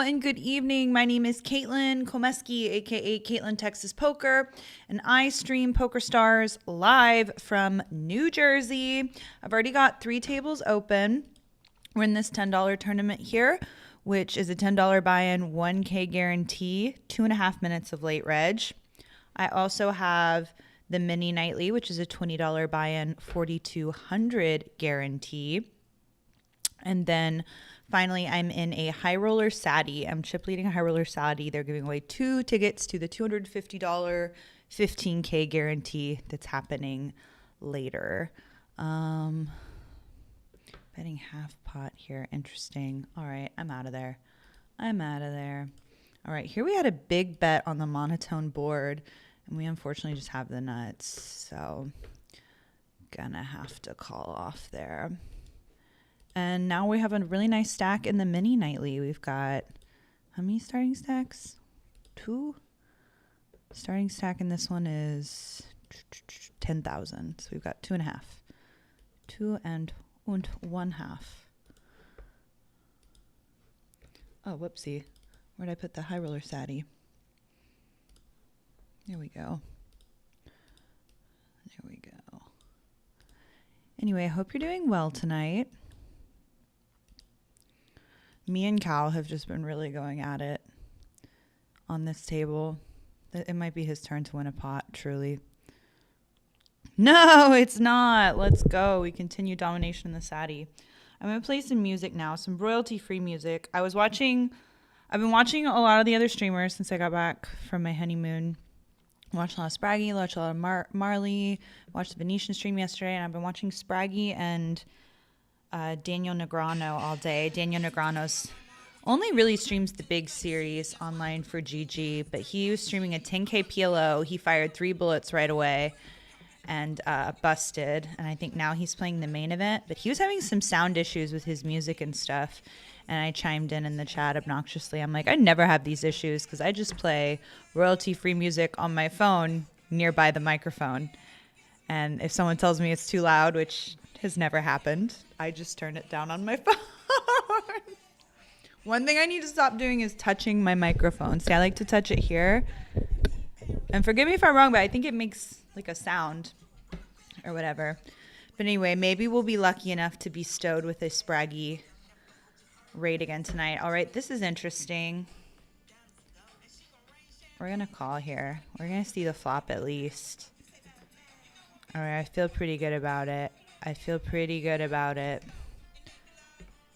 And good evening. My name is Caitlin Comeskey, aka Caitlin Texas Poker, and I stream PokerStars live from New Jersey. I've already got 3 tables open. We're in this $10 tournament here, which is a $10 buy-in, 1K guarantee, 2.5 minutes of late reg. I also have the mini nightly, which is a $20 buy-in, 4,200 guarantee. And then finally, I'm in a high roller Sadie. I'm chip leading a high roller Sadie. They're giving away 2 tickets to the $250 15K guarantee that's happening later. Betting half pot here. Interesting. All right, I'm out of there. All right, here we had a big bet on the monotone board, and we unfortunately just have the nuts. So gonna have to call off there. And now we have a really nice stack in the mini nightly. We've got, how many starting stacks? 2. Starting stack in this one is 10,000. So we've got 2.5. 2 and 1/2. Oh, whoopsie. Where'd I put the high roller Sadie? There we go. Anyway, I hope you're doing well tonight. Me and Cal have just been really going at it on this table. It might be his turn to win a pot, truly. No, it's not. Let's go. We continue domination in the Sadie. I'm going to play some music now, some royalty-free music. I've been watching a lot of the other streamers since I got back from my honeymoon. Watched a lot of Spraggy, watched a lot of Marley, watched the Venetian stream yesterday, and I've been watching Spraggy and Daniel Negreanu all day. Daniel Negreanu's only really streams the big series online for GG, but he was streaming a 10K PLO. He fired 3 bullets right away and busted. And I think now he's playing the main event, but he was having some sound issues with his music and stuff. And I chimed in the chat obnoxiously. I'm like, I never have these issues because I just play royalty-free music on my phone nearby the microphone. And if someone tells me it's too loud, which has never happened, I just turn it down on my phone. One thing I need to stop doing is touching my microphone. See, I like to touch it here. And forgive me if I'm wrong, but I think it makes like a sound or whatever. But anyway, maybe we'll be lucky enough to be stowed with a Spraggy raid again tonight. All right, this is interesting. We're going to call here. We're going to see the flop at least. All right, I feel pretty good about it.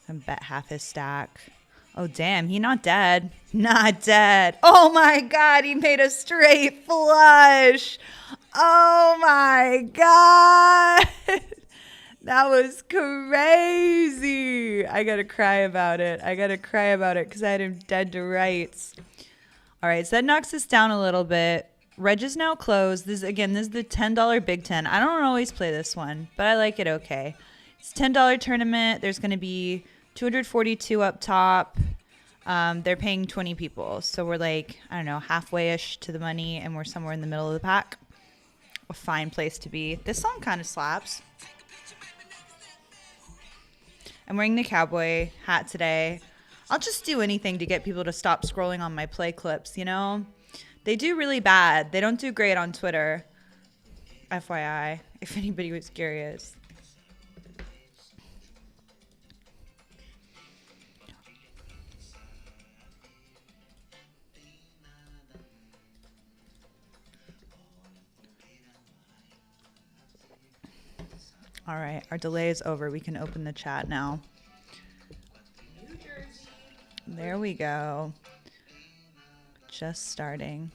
And bet half his stack. Oh, damn. He not dead. Oh, my God. He made a straight flush. Oh, my God. That was crazy. I got to cry about it because I had him dead to rights. All right, so that knocks us down a little bit. Reg is now closed. This is the $10 Big Ten. I don't always play this one, but I like it okay. It's a $10 tournament. There's going to be 242 up top. They're paying 20 people. So we're like, I don't know, halfway-ish to the money, and we're somewhere in the middle of the pack. A fine place to be. This song kind of slaps. I'm wearing the cowboy hat today. I'll just do anything to get people to stop scrolling on my play clips, you know? They do really bad. They don't do great on Twitter. FYI, if anybody was curious. All right, our delay is over. We can open the chat now. New Jersey. There we go. Just starting.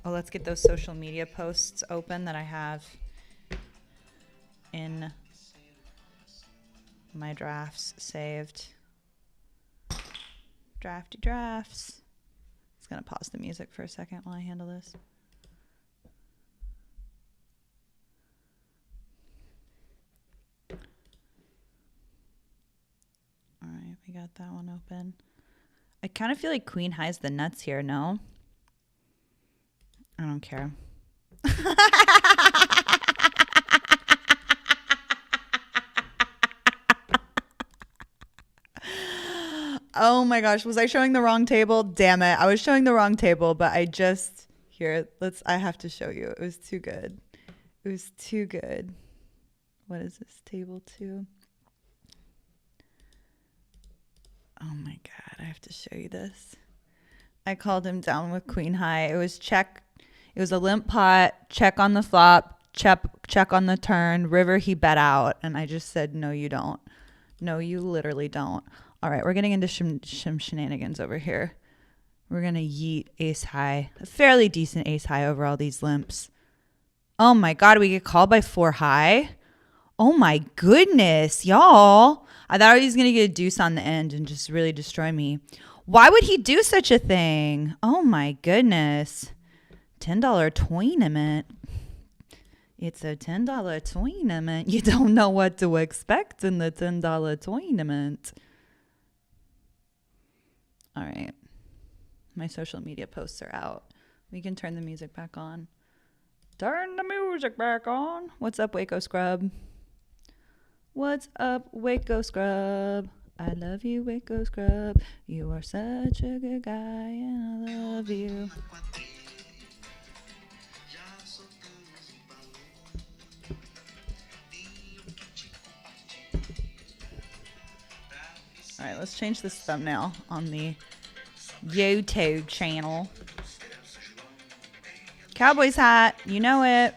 Oh, let's get those social media posts open that I have in my drafts saved. Drafts. Just gonna pause the music for a second while I handle this. All right, we got that one open. I kind of feel like Queen highs the nuts here, no? I don't care. Oh my gosh, was I showing the wrong table? Damn it. I was showing the wrong table, but I have to show you. It was too good. It was too good. What is this, table 2? Oh my God, I have to show you this. I called him down with queen high. It was check. It was a limp pot, check on the flop, check on the turn. River, he bet out. And I just said, no, you don't. No, you literally don't. All right, we're getting into some shenanigans over here. We're going to yeet ace high. A fairly decent ace high over all these limps. Oh my God, we get called by 4 high. Oh my goodness, y'all. I thought he was going to get a deuce on the end and just really destroy me. Why would he do such a thing? Oh my goodness. $10 tournament. It's a $10 tournament. You don't know what to expect in the $10 tournament. All right. My social media posts are out. We can turn the music back on. Turn the music back on. What's up, Waco Scrub? What's up, Waco Scrub? I love you, Waco Scrub. You are such a good guy, and I love you. All right, let's change this thumbnail on the YouTube channel. Cowboys hat, you know it.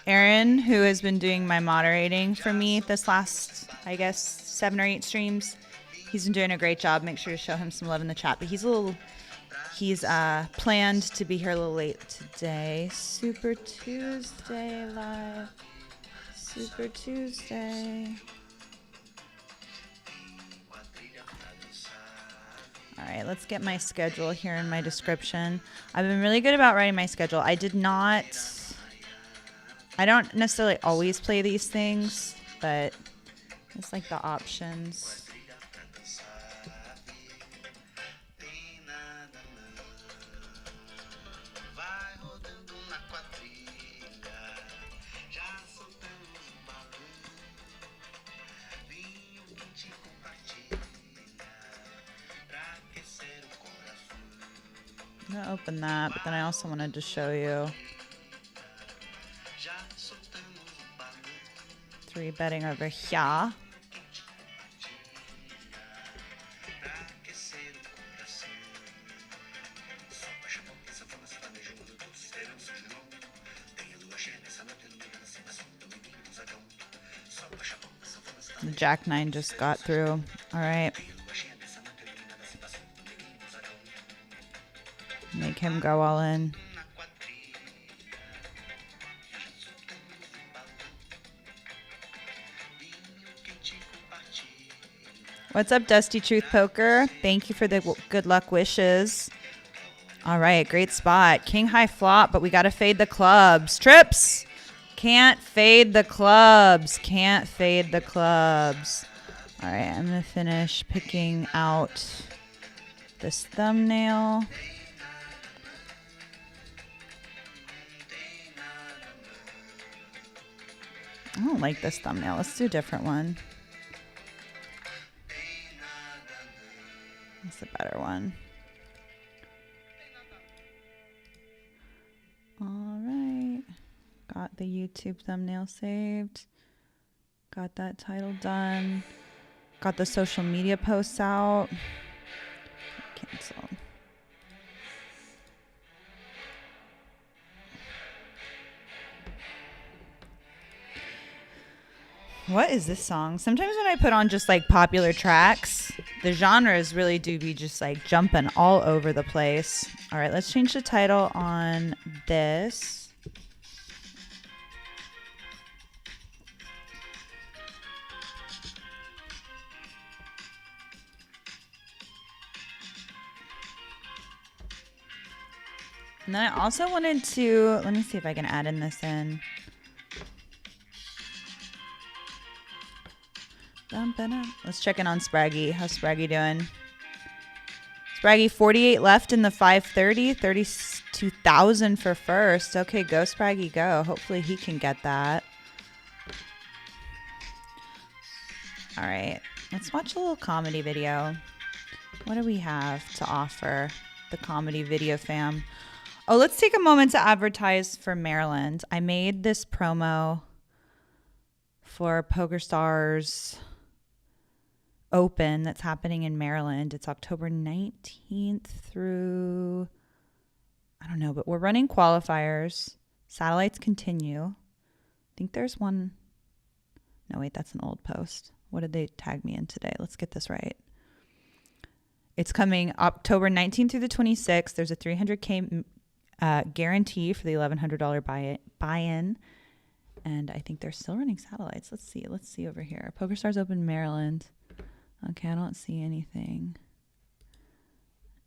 Aaron, who has been doing my moderating for me this last, I guess, 7 or 8 streams, he's been doing a great job. Make sure to show him some love in the chat. But he's planned to be here a little late today. Super Tuesday live. Super Tuesday. All right, let's get my schedule here in my description. I've been really good about writing my schedule. I don't necessarily always play these things, but it's like the options. I'm gonna open that, but then I also wanted to show you 3 betting over here. The Jack 9 just got through. All right. Make him go all in. What's up, Dusty Truth Poker? Thank you for the good luck wishes. All right, great spot. King high flop, but we got to fade the clubs. Trips! Can't fade the clubs. Can't fade the clubs. All right, I'm going to finish picking out this thumbnail. I don't like this thumbnail. Let's do a different one. That's a better one. All right. Got the YouTube thumbnail saved. Got that title done. Got the social media posts out. Cancel. What is this song? Sometimes when I put on just like popular tracks, the genres really do be just like jumping all over the place. All right, let's change the title on this. And then I also wanted to, let me see if I can add in this in. Let's check in on Spraggy. How's Spraggy doing? Spraggy, 48 left in the 530. 2,000 for first. Okay, go Spraggy, go. Hopefully he can get that. All right, let's watch a little comedy video. What do we have to offer the comedy video fam? Oh, let's take a moment to advertise for Maryland. I made this promo for PokerStars Open that's happening in Maryland. It's October 19th through, I don't know, but we're running qualifiers. Satellites continue. I think there's one. No, wait, that's an old post. What did they tag me in today? Let's get this right. It's coming October 19th through the 26th. There's a $300K guarantee for the $1,100 buy-in. And I think they're still running satellites. Let's see. Let's see over here. PokerStars Open Maryland. Okay, I don't see anything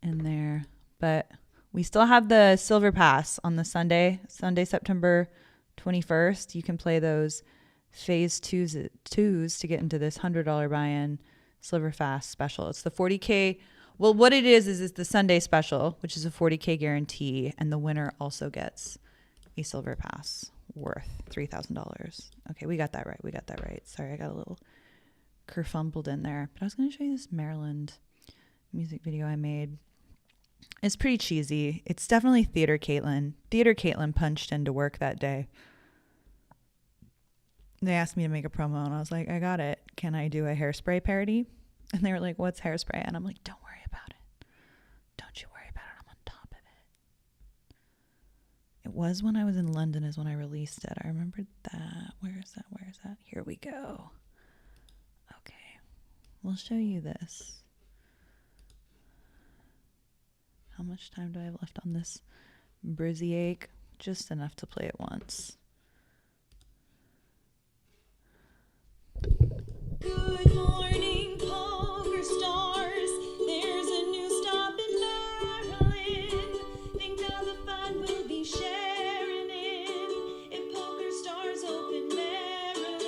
in there. But we still have the Silver Pass on the Sunday, September 21st. You can play those phase twos to get into this $100 buy-in Silver Fast special. It's the 40K. Well, what it is it's the Sunday special, which is a 40K guarantee, and the winner also gets a Silver Pass worth $3,000. Okay, we got that right. We got that right. Sorry, I got a little kerfumbled in there. But I was going to show you this Maryland music video I made. It's pretty cheesy. It's definitely Theater Caitlin. Theater Caitlin punched into work that day. They asked me to make a promo, and I was like, I got it. Can I do a Hairspray parody? And they were like, what's Hairspray? And I'm like, don't worry about it. Don't you worry about it. I'm on top of it. It was when I was in London is when I released it. I remembered that. Where is that? Where is that? Here we go. Okay. We'll show you this. How much time do I have left on this brizzy ache? Just enough to play it once. Good morning, PokerStars. There's a new stop in Maryland. Think all the fun we'll be sharing in PokerStars Open Maryland.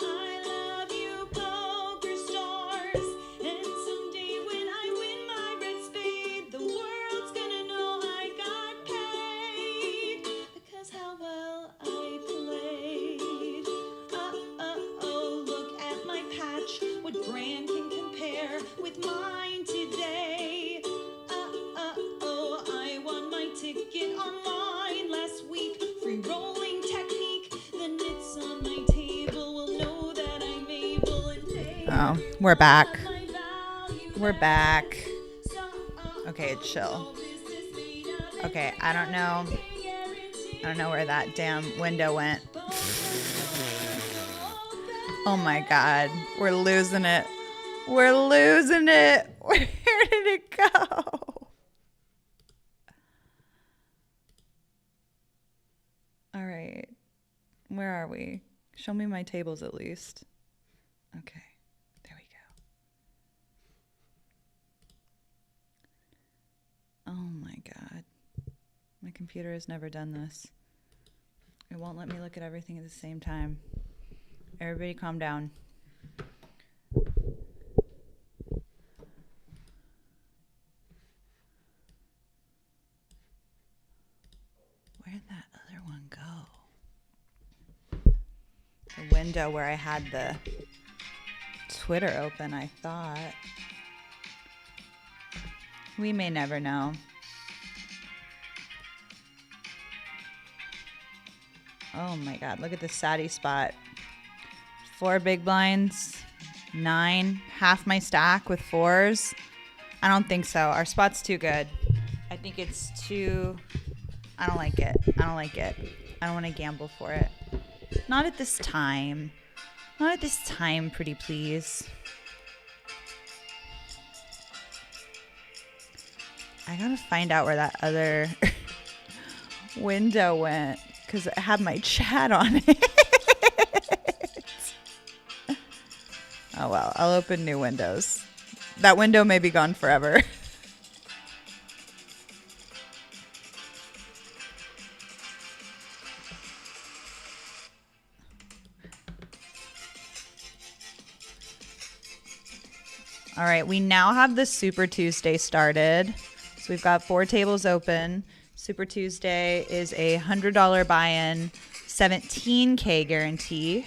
I love you, PokerStars. And someday when I win my red spade, the world's gonna know I got paid because how well I played. What brand can compare with mine today? I won my ticket online last week. Free rolling technique. The nits on my table will know that I'm able and pay. Oh, we're back. We're back. Okay, chill. Okay, I don't know where that damn window went. Oh my God, we're losing it. We're losing it. Where did it go? All right, where are we? Show me my tables at least. Okay, there we go. Oh my God, my computer has never done this. It won't let me look at everything at the same time. Everybody calm down. Where'd that other one go? The window where I had the Twitter open, I thought. We may never know. Oh my God, look at the Sadie spot. 4 big blinds, 9, half my stack with 4s. I don't think so. Our spot's too good. I think it's too, I don't like it. I don't like it. I don't want to gamble for it. Not at this time. Not at this time, pretty please. I gotta find out where that other window went because it had my chat on it. Oh well, I'll open new windows. That window may be gone forever. All right, we now have the Super Tuesday started. So we've got 4 tables open. Super Tuesday is a $100 buy-in, 17K guarantee.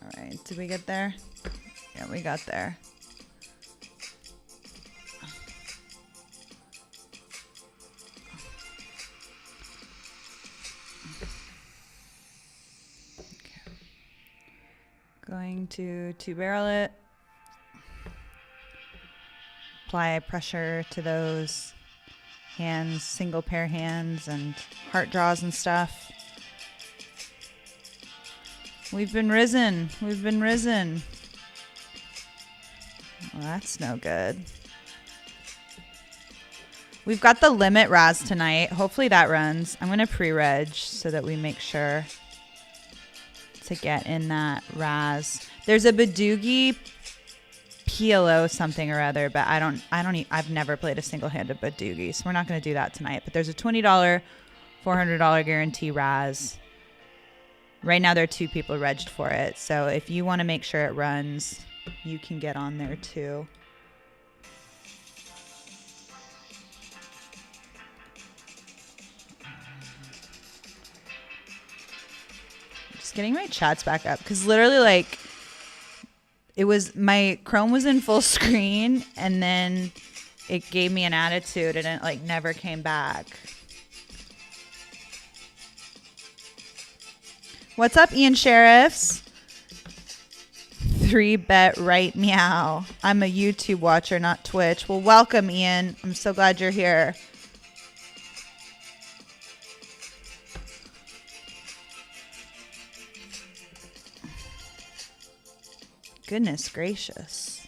All right, did we get there? Yeah, we got there. Going to 2-barrel it. Apply pressure to those hands, single pair hands and heart draws and stuff. We've been risen. We've been risen. Well, that's no good. We've got the limit Razz tonight. Hopefully that runs. I'm going to pre-reg so that we make sure to get in that Razz. There's a Badoogie PLO something or other, but I've never played a single-handed Badoogie, so we're not going to do that tonight. But there's a $20, $400 guarantee Razz. Right now there are 2 people regged for it, so if you want to make sure it runs, you can get on there too. Just getting my chats back up because literally like it was my Chrome was in full screen and then it gave me an attitude and it like never came back. What's up, Ian Sheriffs? 3-bet right meow. I'm a YouTube watcher, not Twitch. Well, welcome, Ian. I'm so glad you're here. Goodness gracious.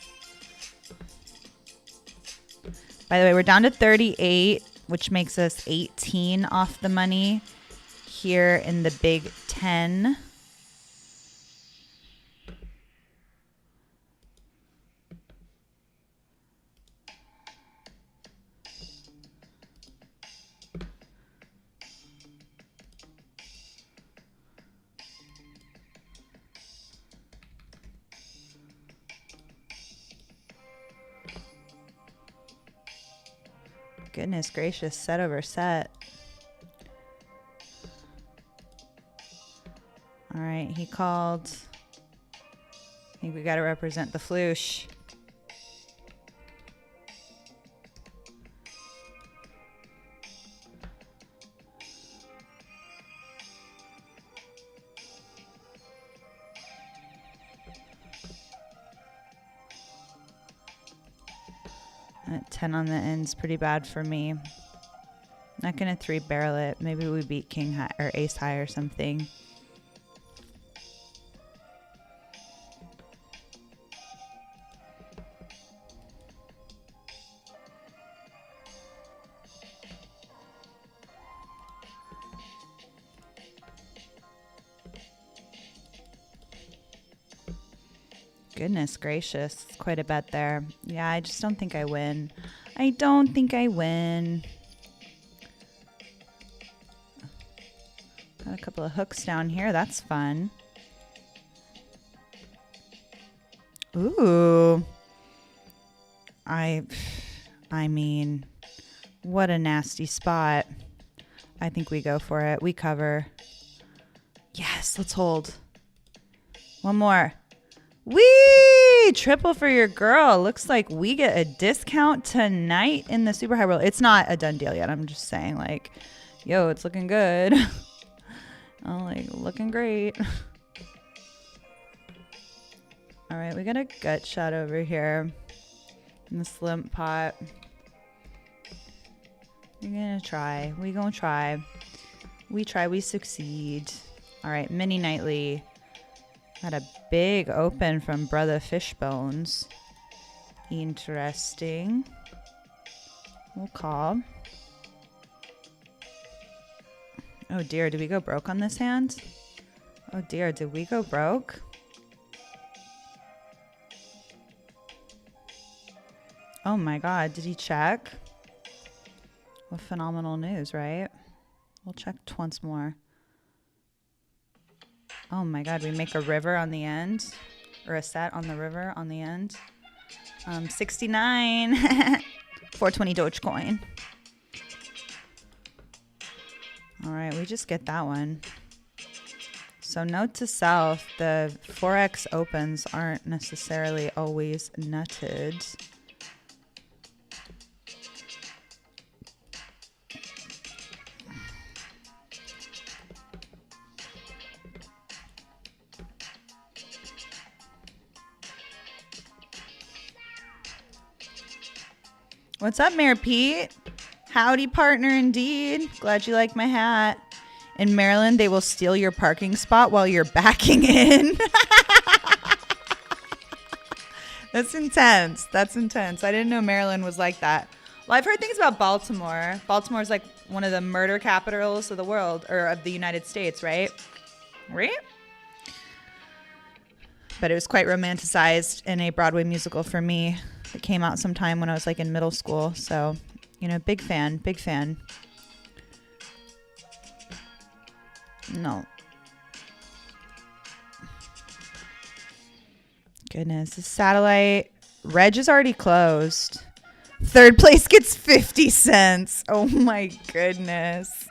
By the way, we're down to 38, which makes us 18 off the money here in the Big 10. Goodness gracious, set over set. All right, he called. I think we got to represent the floosh. That 10 on the end's pretty bad for me. Not gonna 3-barrel it. Maybe we beat king high or ace high or something. Goodness gracious, quite a bet there. Yeah, I just don't think I win. I don't think I win. Got a couple of hooks down here. That's fun. Ooh. I mean, what a nasty spot. I think we go for it. We cover. Yes, let's hold. One more. Whee! Triple for your girl. Looks like we get a discount tonight in the super high roll. It's not a done deal yet. I'm just saying, like, yo, it's looking good. Oh, like, looking great. All right, we got a gut shot over here in the slim pot. We're gonna try. We gonna try. We try, we succeed. All right, mini nightly. Had a big open from Brother Fishbones. Interesting. We'll call. Oh dear, did we go broke on this hand? Oh dear, did we go broke? Oh my god, did he check? What phenomenal news, right? We'll check once more. Oh my God, we make a river on the end, or a set on the river on the end. 69. 420 Dogecoin. All right, we just get that one. So note to self, the Forex opens aren't necessarily always nutted. What's up, Mayor Pete? Howdy, partner, indeed. Glad you like my hat. In Maryland, they will steal your parking spot while you're backing in. That's intense. That's intense. I didn't know Maryland was like that. Well, I've heard things about Baltimore. Baltimore is like one of the murder capitals of the world, or of the United States, right? Right? But it was quite romanticized in a Broadway musical for me. It came out sometime when I was like in middle school. So, you know, big fan, big fan. No. Goodness, the satellite. Reg is already closed. Third place gets 50 cents. Oh my goodness.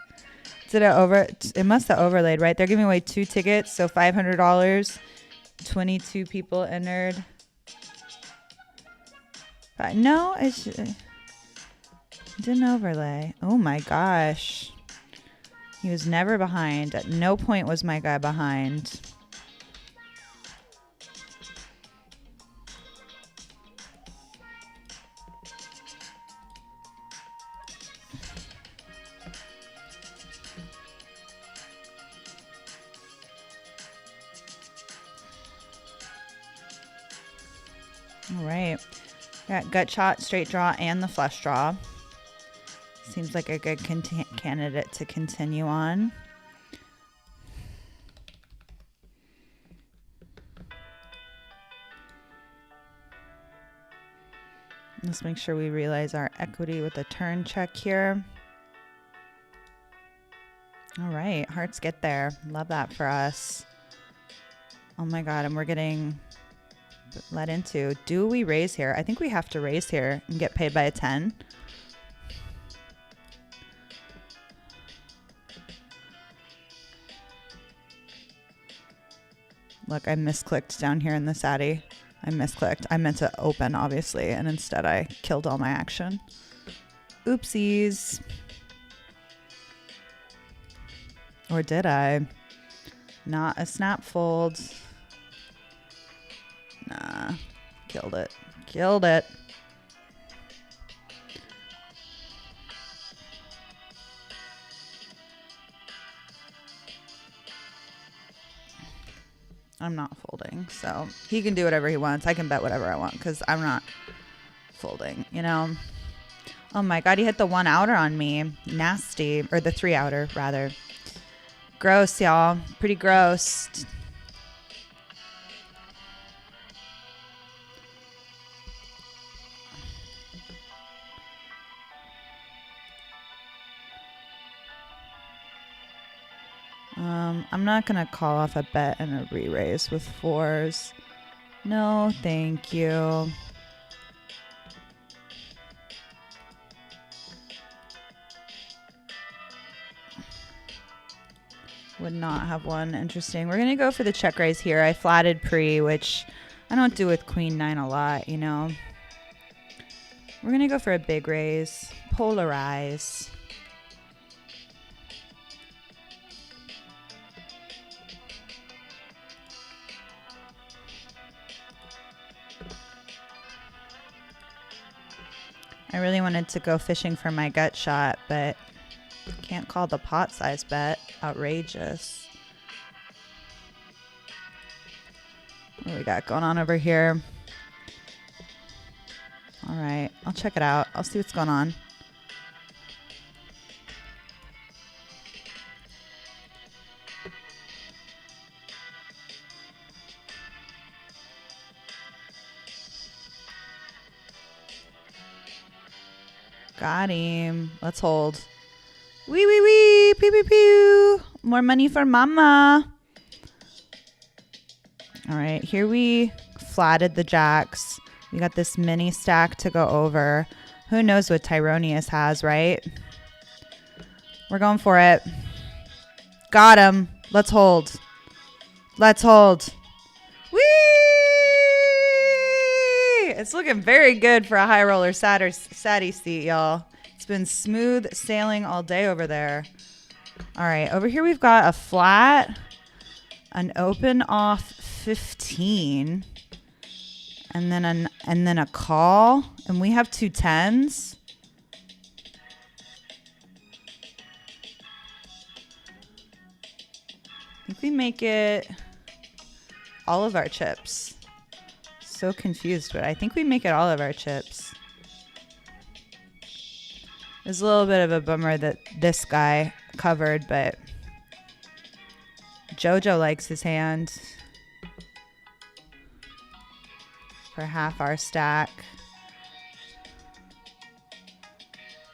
Did it over? It must have overlaid, right? They're giving away 2 tickets, so $500. 22 people entered. But no, it didn't overlay. Oh my gosh. He was never behind. At no point was my guy behind. All right. Got gut shot, straight draw, and the flush draw. Seems like a good candidate to continue on. Let's make sure we realize our equity with a turn check here. All right, hearts get there. Love that for us. Oh my God, and we're getting let into. Do we raise here? I think we have to raise here and get paid by a 10. Look, I misclicked down here in the Sadie. I misclicked. I meant to open, obviously, and instead I killed all my action. Oopsies. Or did I? Not a snap fold. Nah. Killed it. Killed it. I'm not folding, so he can do whatever he wants. I can bet whatever I want because I'm not folding, you know? Oh my God, he hit the 1 outer on me. Nasty. Or the 3 outer, rather. Gross, y'all. Pretty gross. I'm not going to call off a bet and a re-raise with 4s. No, thank you. Would not have one. Interesting. We're going to go for the check raise here. I flatted pre, which I don't do with Queen 9 a lot, you know. We're going to go for a big raise. Polarize. I really wanted to go fishing for my gut shot, but can't call the pot size bet. Outrageous. What do we got going on over here? All right, I'll check it out. I'll see what's going on. Got him. Let's hold. Wee, wee, wee. pew, pew, pew. More money for mama. All right, here we flatted the jacks. We got this mini stack to go over. Who knows what Tyronius has, right? We're going for it. Got him. Let's hold. Let's hold. Whee! It's looking very good for a high roller Saturday seat, y'all. It's been smooth sailing all day over there. All right, over here we've got a flat, an open off 15, and then a call, and we have 2 10s. I think we make it all of our chips. So confused, but I think we make it all of our chips. It's a little bit of a bummer that this guy covered, but Jojo likes his hand for half our stack.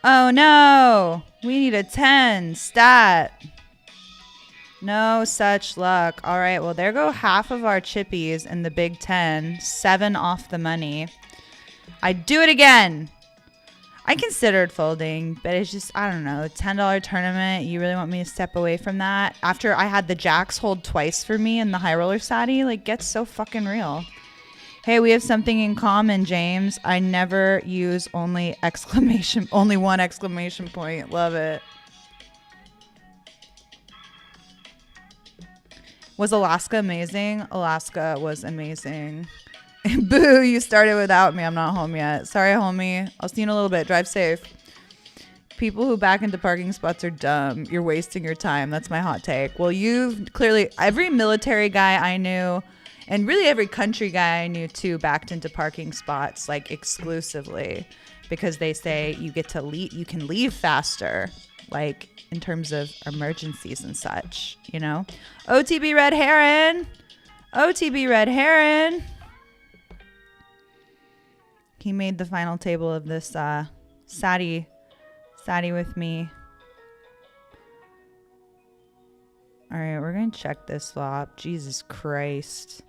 Oh no, we need a 10 stat. No such luck. All right, well, there go half of our chippies in the Big 10. 7 off the money. I do it again. I considered folding, but it's just, I don't know, $10 tournament. You really want me to step away from that? After I had the jacks hold twice for me in the high roller Sati, like, gets so fucking real. Hey, we have something in common, James. I never use only one exclamation point. Love it. Was Alaska amazing? Alaska was amazing. Boo, you started without me. I'm not home yet. Sorry, homie. I'll see you in a little bit. Drive safe. People who back into parking spots are dumb. You're wasting your time. That's my hot take. Well, you've clearly, every military guy I knew, and really every country guy I knew too, backed into parking spots like exclusively because they say you get to leave, you can leave faster, like in terms of emergencies and such, you know? OTB Red Heron. OTB Red Heron. He made the final table of this Sati with me. All right, we're going to check this flop. Jesus Christ.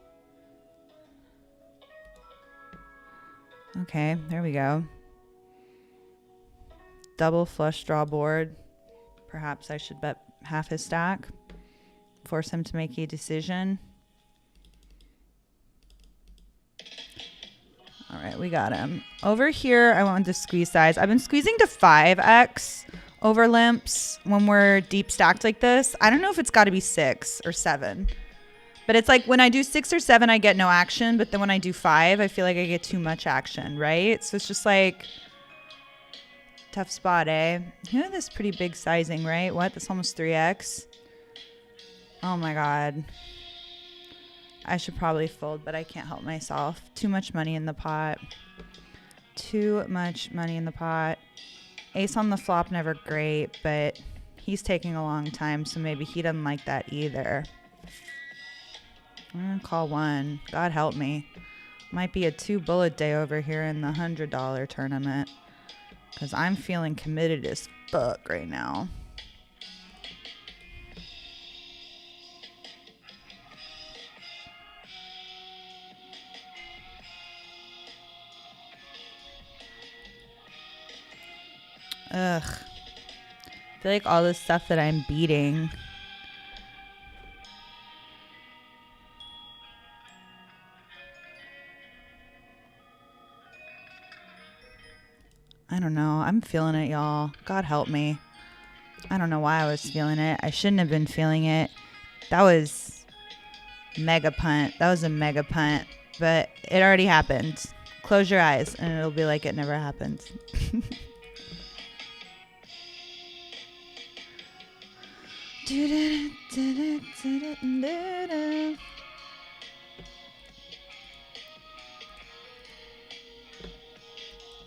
Okay, there we go. Double flush draw board. Perhaps I should bet half his stack. Force him to make a decision. All right, we got him. Over here, I want to squeeze size. I've been squeezing to 5x over limps when we're deep stacked like this. I don't know if it's got to be 6 or 7. But it's like when I do 6 or 7, I get no action. But then when I do 5, I feel like I get too much action, right? So it's just like tough spot, eh? You know, this pretty big sizing, right? What? That's almost 3x. Oh my God. I should probably fold, but I can't help myself. Too much money in the pot. Too much money in the pot. Ace on the flop, never great, but he's taking a long time, so maybe he doesn't like that either. I'm going to call 1. God help me. Might be a 2-bullet day over here in the $100 tournament, because I'm feeling committed as fuck right now. Ugh. I feel like all this stuff that I'm beating. I don't know. I'm feeling it, y'all. God help me. I don't know why I was feeling it. I shouldn't have been feeling it. That was mega punt. That was a mega punt. But it already happened. Close your eyes and it'll be like it never happened.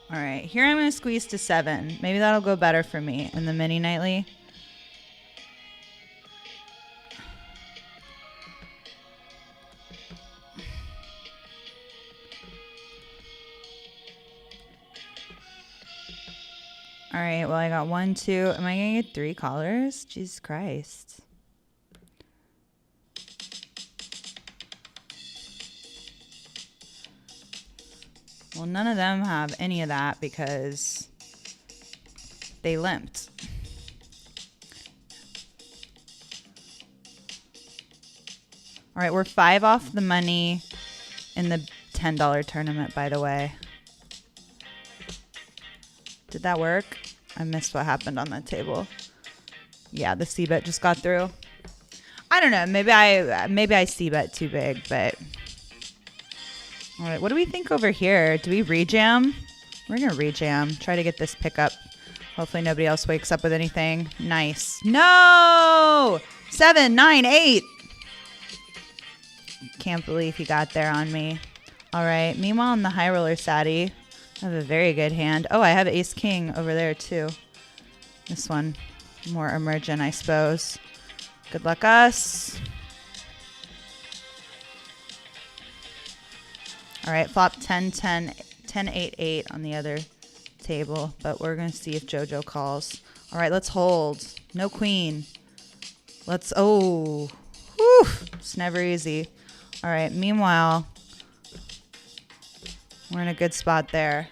All right, here I'm going to squeeze to 7. Maybe that'll go better for me in the mini nightly. All All right, well, I got 1, 2. Am I going to get 3 callers? Jesus Christ. Well, none of them have any of that because they limped. All right, we're 5 off the money in the $10 tournament, by the way. Did that work? I missed what happened on that table. Yeah, the C-bet just got through. I don't know. Maybe I C-bet too big, but... All right, what do we think over here? Do we rejam? We're going to rejam. Try to get this pickup. Hopefully nobody else wakes up with anything. Nice. No! 7, 9, 8. Can't believe he got there on me. All right. Meanwhile, in the high roller Sadie, I have a very good hand. Oh, I have ace king over there too. This one more emergent, I suppose. Good luck us. All right, flop 10, 10, 10, 8, 8 on the other table, but we're going to see if JoJo calls. All right, let's hold. No queen. Let's, oh, whew, it's never easy. All right, meanwhile, we're in a good spot there.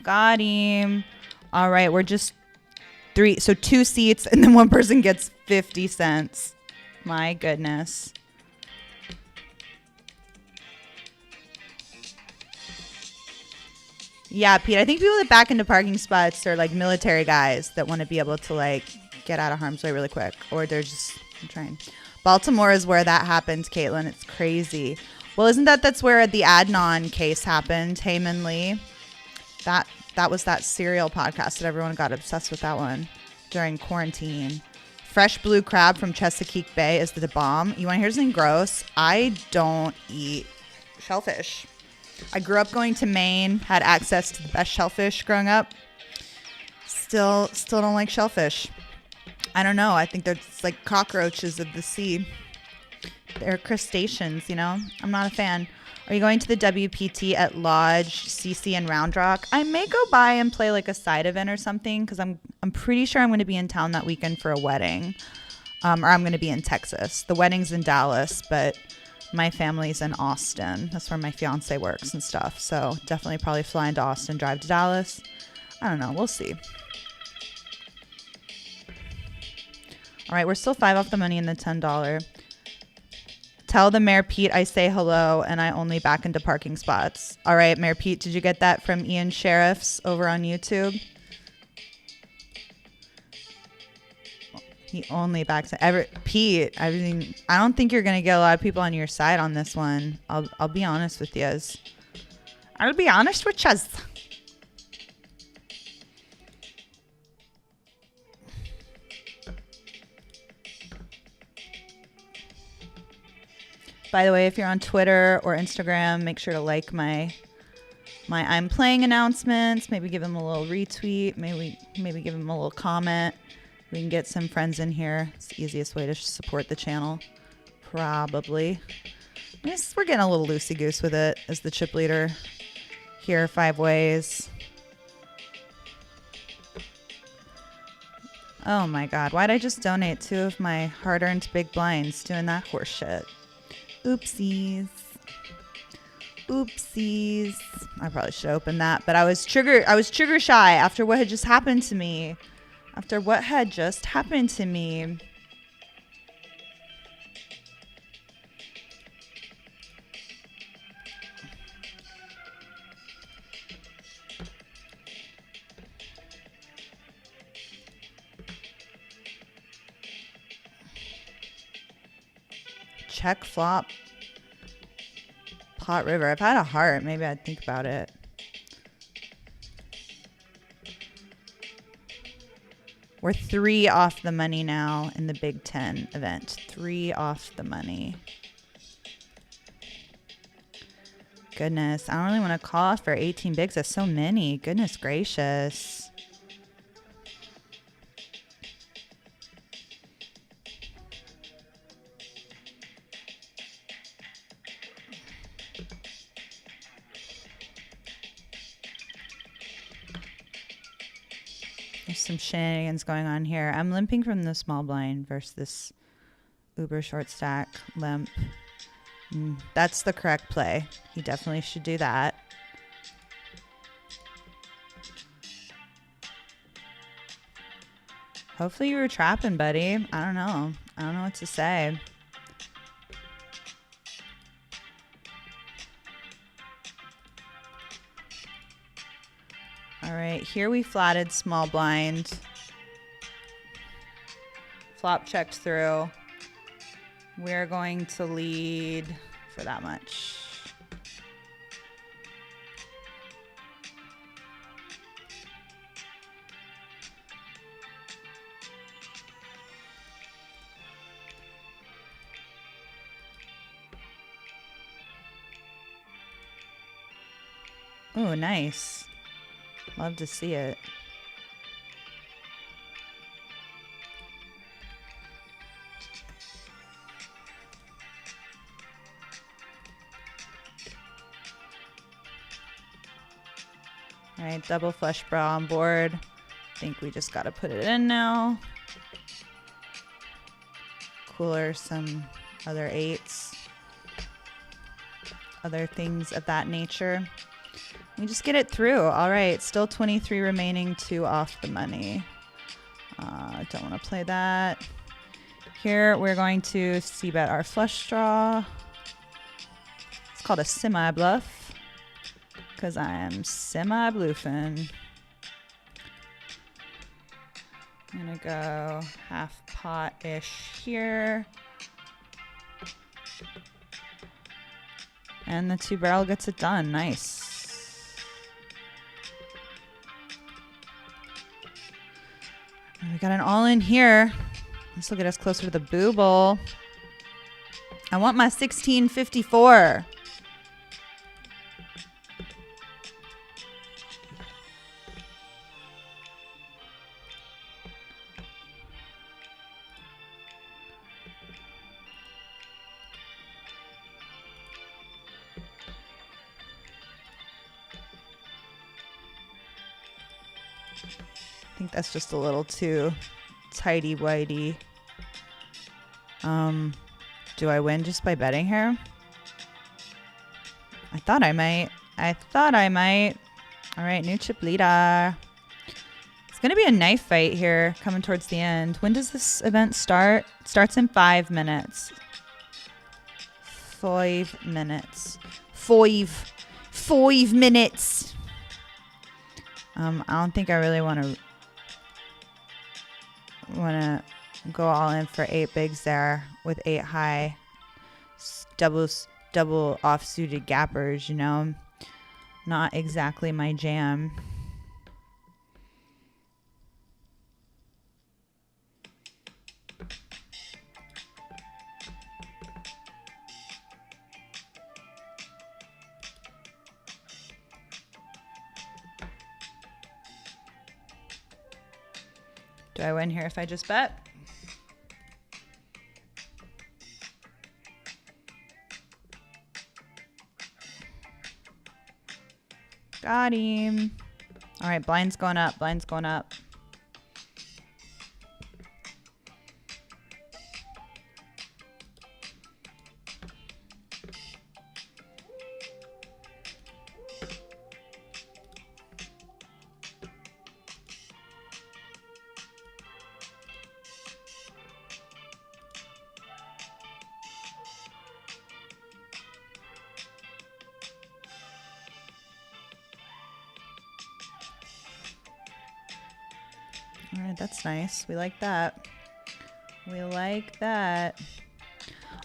Got him. All right, we're just 2 seats, and then one person gets 50 cents. My goodness. Yeah, Pete, I think people that back into parking spots are like military guys that want to be able to like get out of harm's way really quick. Or they're just trying. Baltimore is where that happened, Caitlin. It's crazy. Well, isn't that's where the Adnan case happened, Heyman Lee? That was that serial podcast that everyone got obsessed with that one during quarantine. Fresh blue crab from Chesapeake Bay is the bomb. You want to hear something gross? I don't eat shellfish. I grew up going to Maine, had access to the best shellfish growing up. Still don't like shellfish. I don't know. I think they're like cockroaches of the sea. They're crustaceans, you know? I'm not a fan. Are you going to the WPT at Lodge, CC, and Round Rock? I may go by and play like a side event or something because I'm pretty sure I'm going to be in town that weekend for a wedding. Or I'm going to be in Texas. The wedding's in Dallas, but my family's in Austin. That's where my fiance works and stuff. So definitely probably fly into Austin, drive to Dallas. I don't know. We'll see. All right, we're still 5 off the money in the $10. Tell the Mayor Pete I say hello and I only back into parking spots. All right, Mayor Pete, did you get that from Ian Sheriffs over on YouTube? He only backs Pete, I mean, I don't think you're going to get a lot of people on your side on this one. I'll be honest with you. I'll be honest with you. By the way, if you're on Twitter or Instagram, make sure to like my I'm playing announcements. Maybe give them a little retweet. Maybe give them a little comment. We can get some friends in here. It's the easiest way to support the channel, probably. We're getting a little loosey-goose with it as the chip leader here 5 ways. Oh my God, why'd I just donate 2 of my hard-earned big blinds doing that horse shit? Oopsies. Oopsies. I probably should open that, but I was trigger shy after what had just happened to me. Check flop. Pot river. If I had a heart, maybe I'd think about it. We're 3 off the money now in the Big Ten event. 3 off the money. Goodness, I don't really want to call off for 18 bigs. That's so many. Goodness gracious. There's some shenanigans going on here. I'm limping from the small blind versus this uber short stack limp. That's the correct play. He definitely should do that. Hopefully you were trapping, buddy. I don't know. I don't know what to say. All right, here we flatted small blind. Flop checked through. We're going to lead for that much. Oh, nice. Love to see it. All right, double flush draw on board. I think we just got to put it in now. Cooler some other eights. Other things of that nature. We just get it through. All right, still 23 remaining, 2 off the money. Don't want to play that. Here we're going to c-bet our flush draw. It's called a semi-bluff because I am semi-bluffing. I'm going to go half pot-ish here. And the 2-barrel gets it done. Nice. We got an all-in here. This will get us closer to the booble. I want my 1654. I think that's just a little too tighty-whitey. Do I win just by betting here? I thought I might. All right, new chip leader. It's going to be a knife fight here coming towards the end. When does this event start? It starts in 5 minutes. 5 minutes. 5 minutes. I don't think I really want to go all in for 8 bigs there with 8 high double offsuited gappers, you know. Not exactly my jam. Do I win here if I just bet? Got him. All right, blind's going up. Blind's going up. All right, that's nice. We like that. We like that.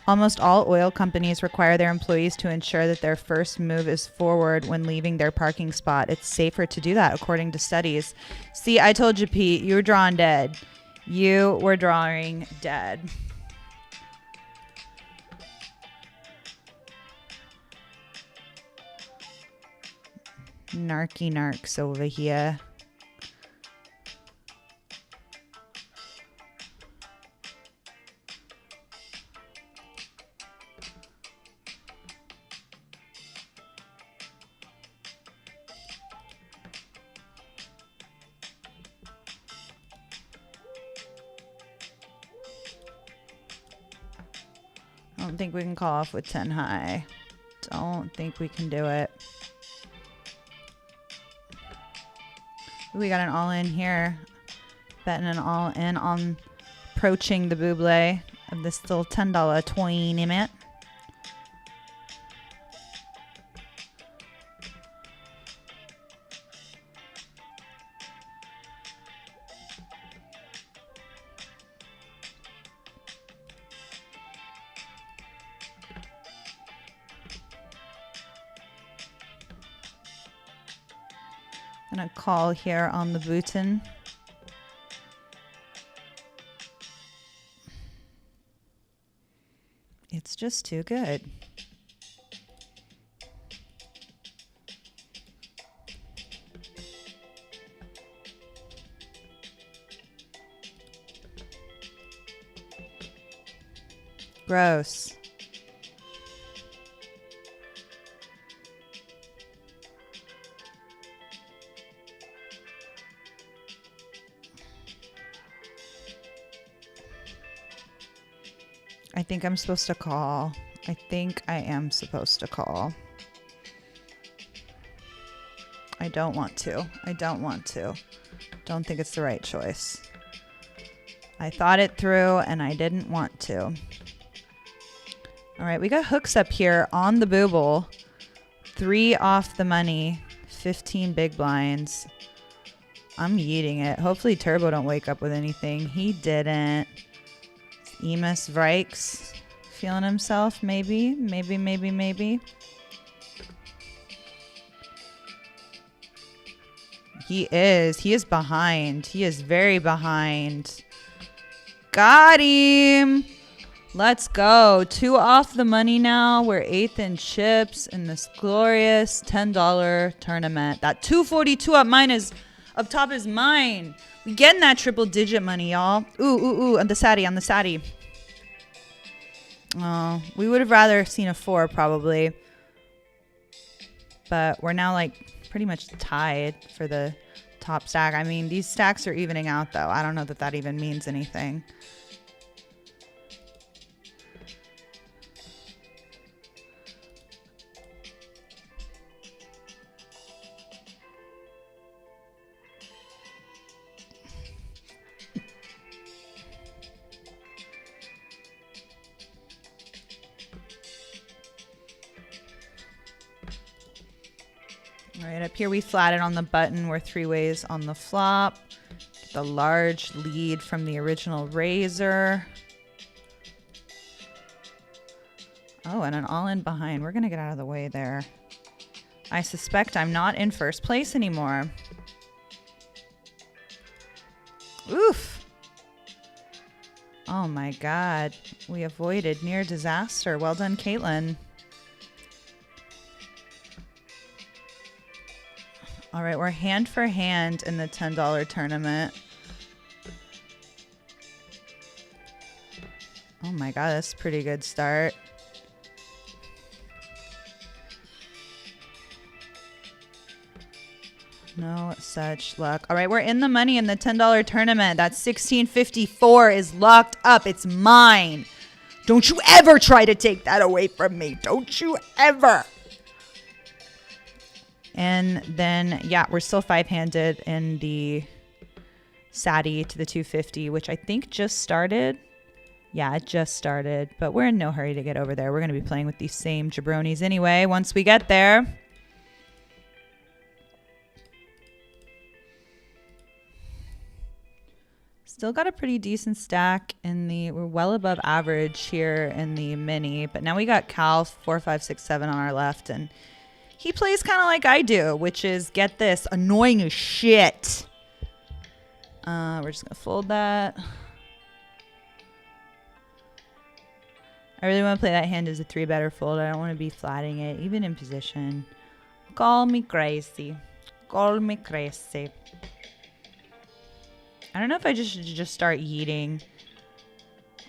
Almost all oil companies require their employees to ensure that their first move is forward when leaving their parking spot. It's safer to do that, according to studies. See, I told you, Pete, you were drawing dead. You were drawing dead. Narky narcs over here. don't think we can call off with 10 high. Don't think we can do it. We got an all-in here. Betting an all-in on approaching the buble of this little $10 tournament. Gonna call here on the button. It's just too good. Gross. I think I'm supposed to call. I think I am supposed to call. I don't want to. I don't want to. Don't think it's the right choice. I thought it through and I didn't want to. All right, we got hooks up here on the booble. 3 off the money, 15 big blinds. I'm yeeting it. Hopefully Turbo don't wake up with anything. He didn't. Emus Vrikes feeling himself, maybe. He is behind. He is very behind. Got him. Let's go. 2 off the money now. We're 8th in chips in this glorious $10 tournament. That 242 up top is mine. We getting that triple digit money, y'all. Ooh, on the Sadie. Oh, we would have rather seen a 4 probably. But we're now like pretty much tied for the top stack. I mean, these stacks are evening out though. I don't know that that even means anything. All right, up here we flatted on the button. We're 3 ways on the flop. Get the large lead from the original razor. Oh, and an all-in behind. We're going to get out of the way there. I suspect I'm not in first place anymore. Oof. Oh my God. We avoided near disaster. Well done, Caitlin. All right, we're hand for hand in the $10 tournament. Oh my God, that's a pretty good start. No such luck. All right, we're in the money in the $10 tournament. That 1654 is locked up. It's mine. Don't you ever try to take that away from me. Don't you ever. And then, yeah, we're still 5-handed in the Sadie to the 250, which I think just started. Yeah, it just started, but we're in no hurry to get over there. We're going to be playing with these same jabronis anyway once we get there. Still got a pretty decent stack in the, we're well above average here in the mini, but now we got Cal 4, 5, 6, 7 on our left, and he plays kind of like I do, which is, get this, annoying as shit. We're just going to fold that. I really want to play that hand as a 3-better fold. I don't want to be flatting it, even in position. Call me crazy. Call me crazy. I don't know if I should just start yeeting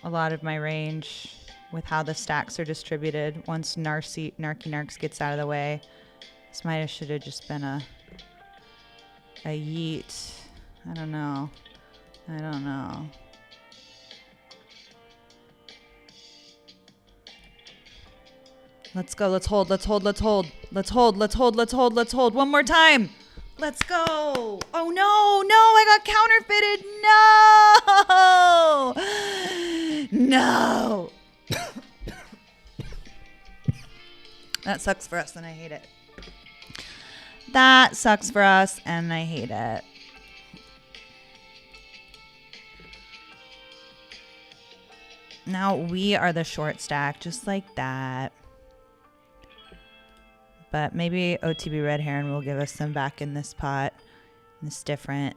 a lot of my range with how the stacks are distributed once Narky Narks gets out of the way. This might have should have just been a yeet. I don't know. I don't know. Let's go. Let's hold. Let's hold. Let's hold. Let's hold. Let's hold. Let's hold. Let's hold. One more time. Let's go. Oh, no. No, I got counterfeited. No. No. That sucks for us and I hate it. That sucks for us and I hate it. Now we are the short stack, just like that. But maybe OTB Red Heron will give us some back in this pot. It's different.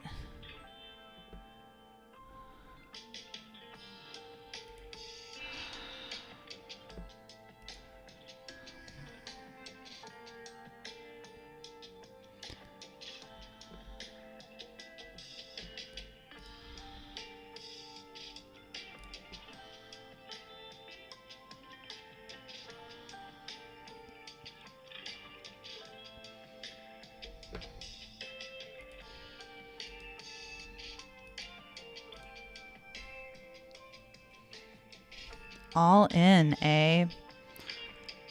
All in, eh?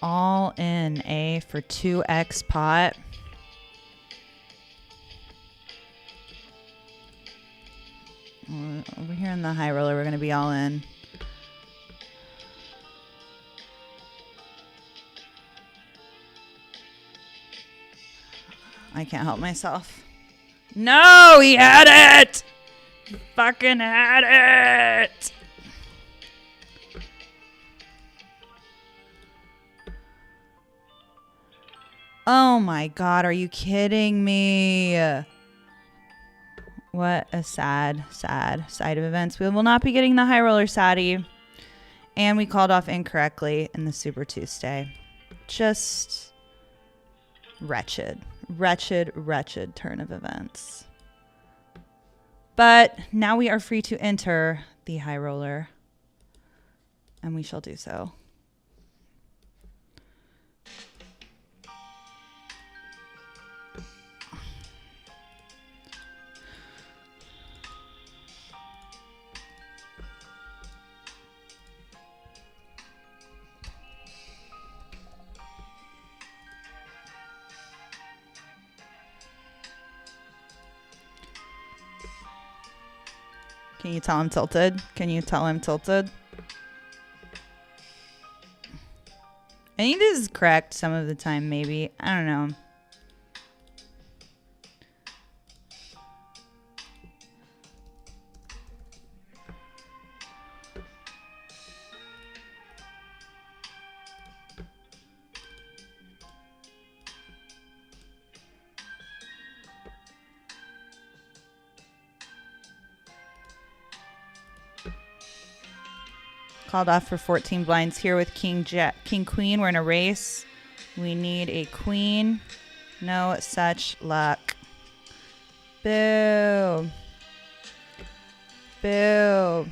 All in, eh? For 2x pot. Over here in the high roller, we're going to be all in. I can't help myself. No, he had it! He fucking had it! Oh my God, are you kidding me? What a sad side of events. We will not be getting the high roller Sadie. And we called off incorrectly in the Super Tuesday. Just wretched turn of events. But now we are free to enter the high roller. And we shall do so. Can you tell I'm tilted? Can you tell I'm tilted? I think this is correct some of the time, maybe. I don't know. Called off for 14 blinds here with King Queen. We're in a race. We need a queen. No such luck. Boo. Boo.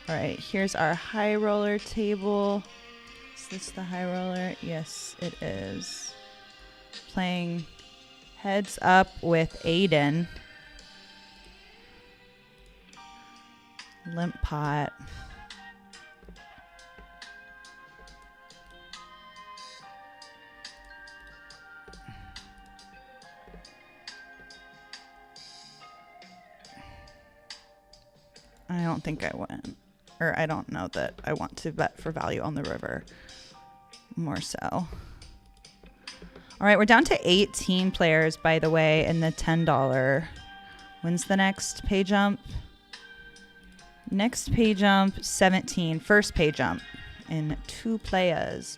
All right, here's our high roller table. Is this the high roller? Yes, it is. Playing heads up with Aiden. Limp pot. I don't think I went, or I don't know that I want to bet for value on the river more so. All right, we're down to 18 players, by the way, in the $10. When's the next pay jump? Next pay jump, 17. First pay jump in two players.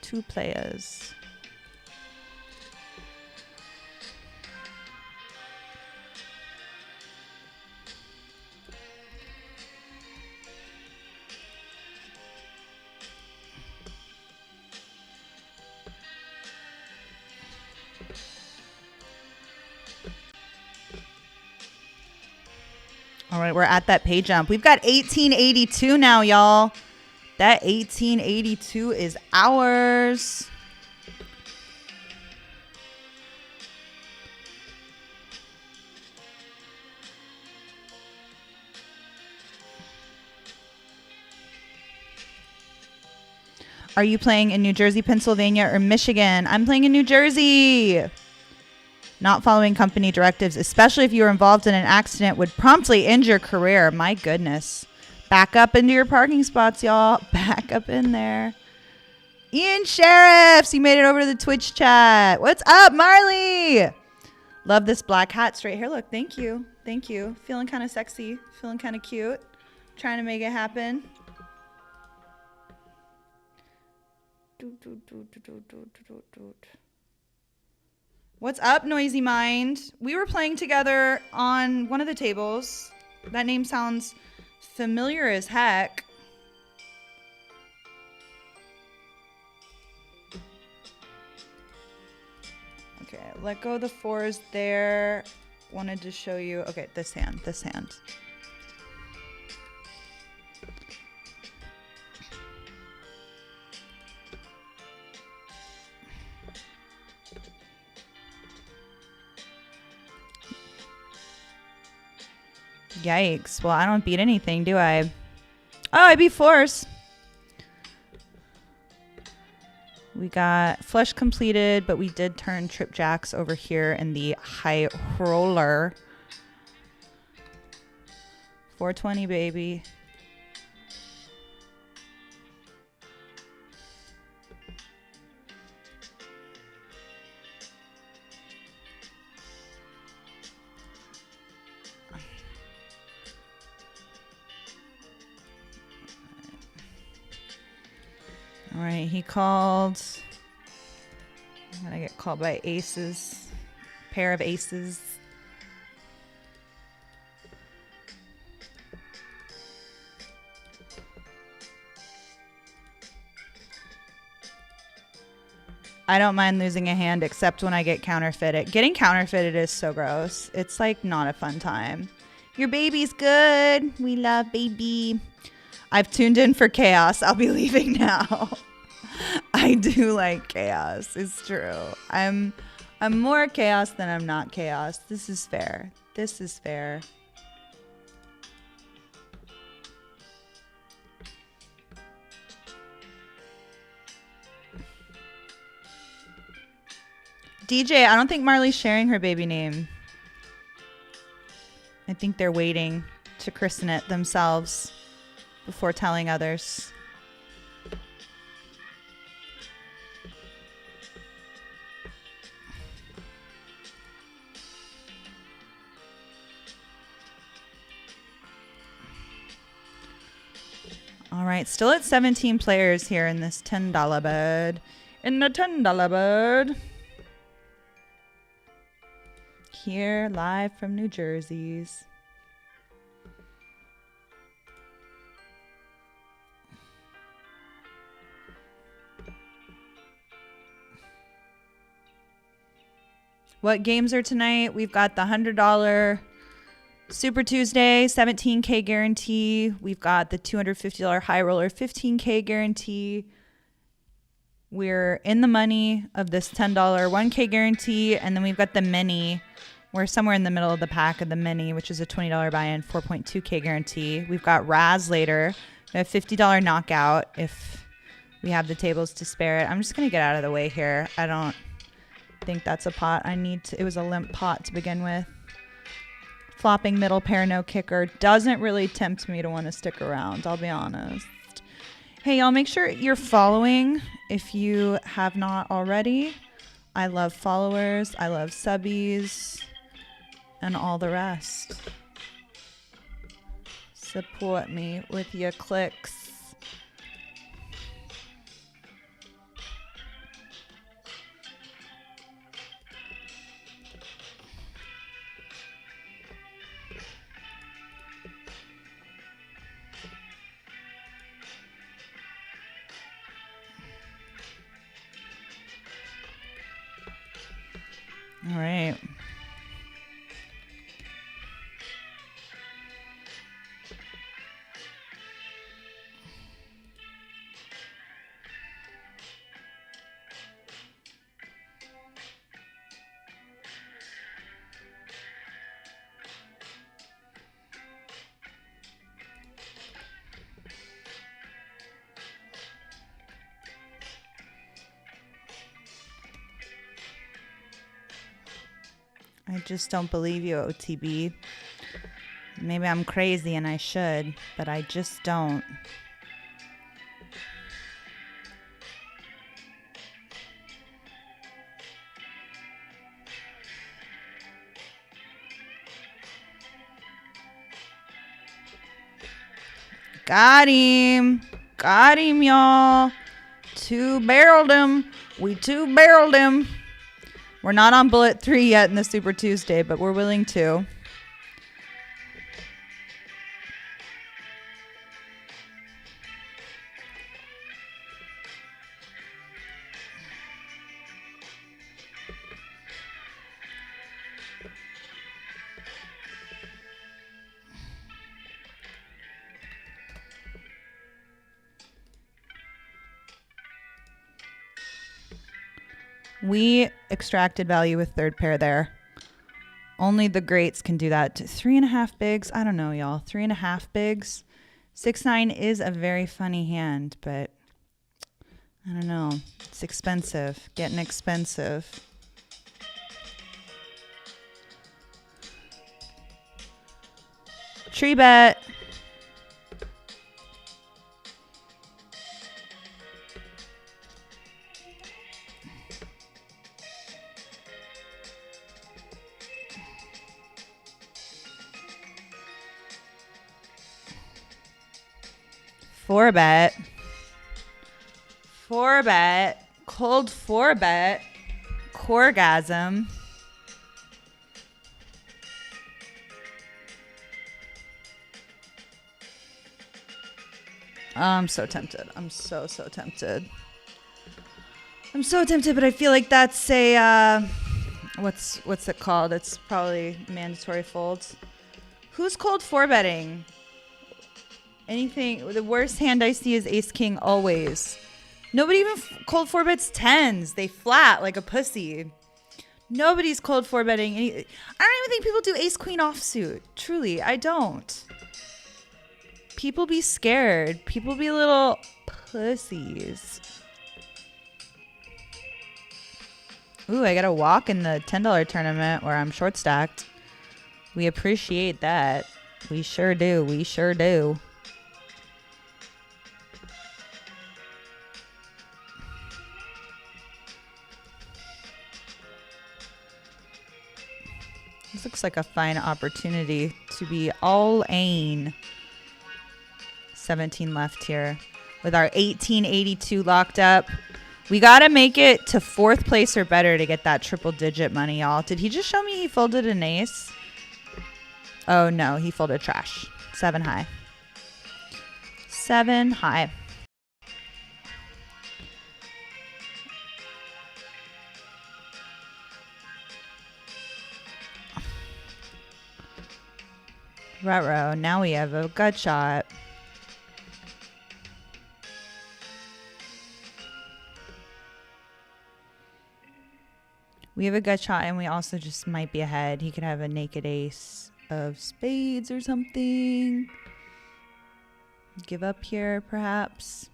All right, we're at that pay jump. We've got 1882 now, y'all. That 1882 is ours. Are you playing in New Jersey, Pennsylvania, or Michigan? I'm playing in New Jersey. Not following company directives, especially if you were involved in an accident, would promptly end your career. My goodness. Back up into your parking spots, y'all. Back up in there. Ian Sheriffs, you made it over to the Twitch chat. What's up, Marley? Love this black hat, straight hair look. Thank you. Thank you. Feeling kind of sexy. Feeling kind of cute. Trying to make it happen. What's up, Noisy Mind? We were playing together on one of the tables. That name sounds familiar as heck. Okay, let go of the fours there. Wanted to show you. Okay, this hand, this hand. Yikes. Well, I don't beat anything, do I? Oh, I beat fours. We got flush completed, but we did turn trip jacks over here in the high roller. 420, baby. All right, he called. I'm gonna get called by aces. Pair of aces. I don't mind losing a hand except when I get counterfeited. Getting counterfeited is so gross. It's like not a fun time. Your baby's good. We love baby. I've tuned in for chaos. I'll be leaving now. I do like chaos. It's true. I'm more chaos than I'm not chaos. This is fair. This is fair. DJ, I don't think Marley's sharing her baby name. I think they're waiting to christen it themselves before telling others. All right, still at 17 players here in this $10 bed. In the $10 bed. Here, live from New Jersey's. What games are tonight? We've got the $100 Super Tuesday, 17K guarantee. We've got the $250 High Roller, 15K guarantee. We're in the money of this $10 1K guarantee. And then we've got the mini. We're somewhere in the middle of the pack of the mini, which is a $20 buy-in, 4.2K guarantee. We've got Razz later. We have $50 knockout if we have the tables to spare it. I'm just going to get out of the way here. I don't think that's a pot I need to. It was a limp pot to begin with. Flopping middle pair, no kicker. Doesn't really tempt me to want to stick around, I'll be honest. Hey, y'all, make sure you're following if you have not already. I love followers. I love subbies. And all the rest. Support me with your clicks. All right. I just don't believe you, OTB. Maybe I'm crazy and I should, but I just don't. Got him. Got him, y'all. Two-barreled him. We two-barreled him. We're not on bullet 3 yet in the Super Tuesday, but we're willing to. We extracted value with third pair there. Only the greats can do that. 3.5 bigs. I don't know, y'all. 3.5 bigs. 6-9 is a very funny hand, but I don't know. It's expensive. Getting expensive. Tree bet. Four bet. Four bet. Cold four bet. Corgasm. I'm so tempted. I'm so tempted. I'm so tempted, but I feel like that's a what's it called? It's probably mandatory folds. Who's cold four betting? Anything. The worst hand I see is ace king always. Nobody even cold four bets tens. They flat like a pussy. Nobody's cold four betting. I don't even think people do ace queen offsuit. Truly, I don't. People be scared. People be little pussies. Ooh, I got a walk in the $10 tournament where I'm short stacked. We appreciate that. We sure do. We sure do. This looks like a fine opportunity to be all in. 17 left here with our 1882 locked up. We got to make it to 4th place or better to get that triple digit money, y'all. Did he just show me he folded an ace? Oh, no. He folded trash. 7 high. 7 high. Ruh-roh. Now we have a gut shot. We have a gut shot, and we also just might be ahead. He could have a naked ace of spades or something. Give up here, perhaps.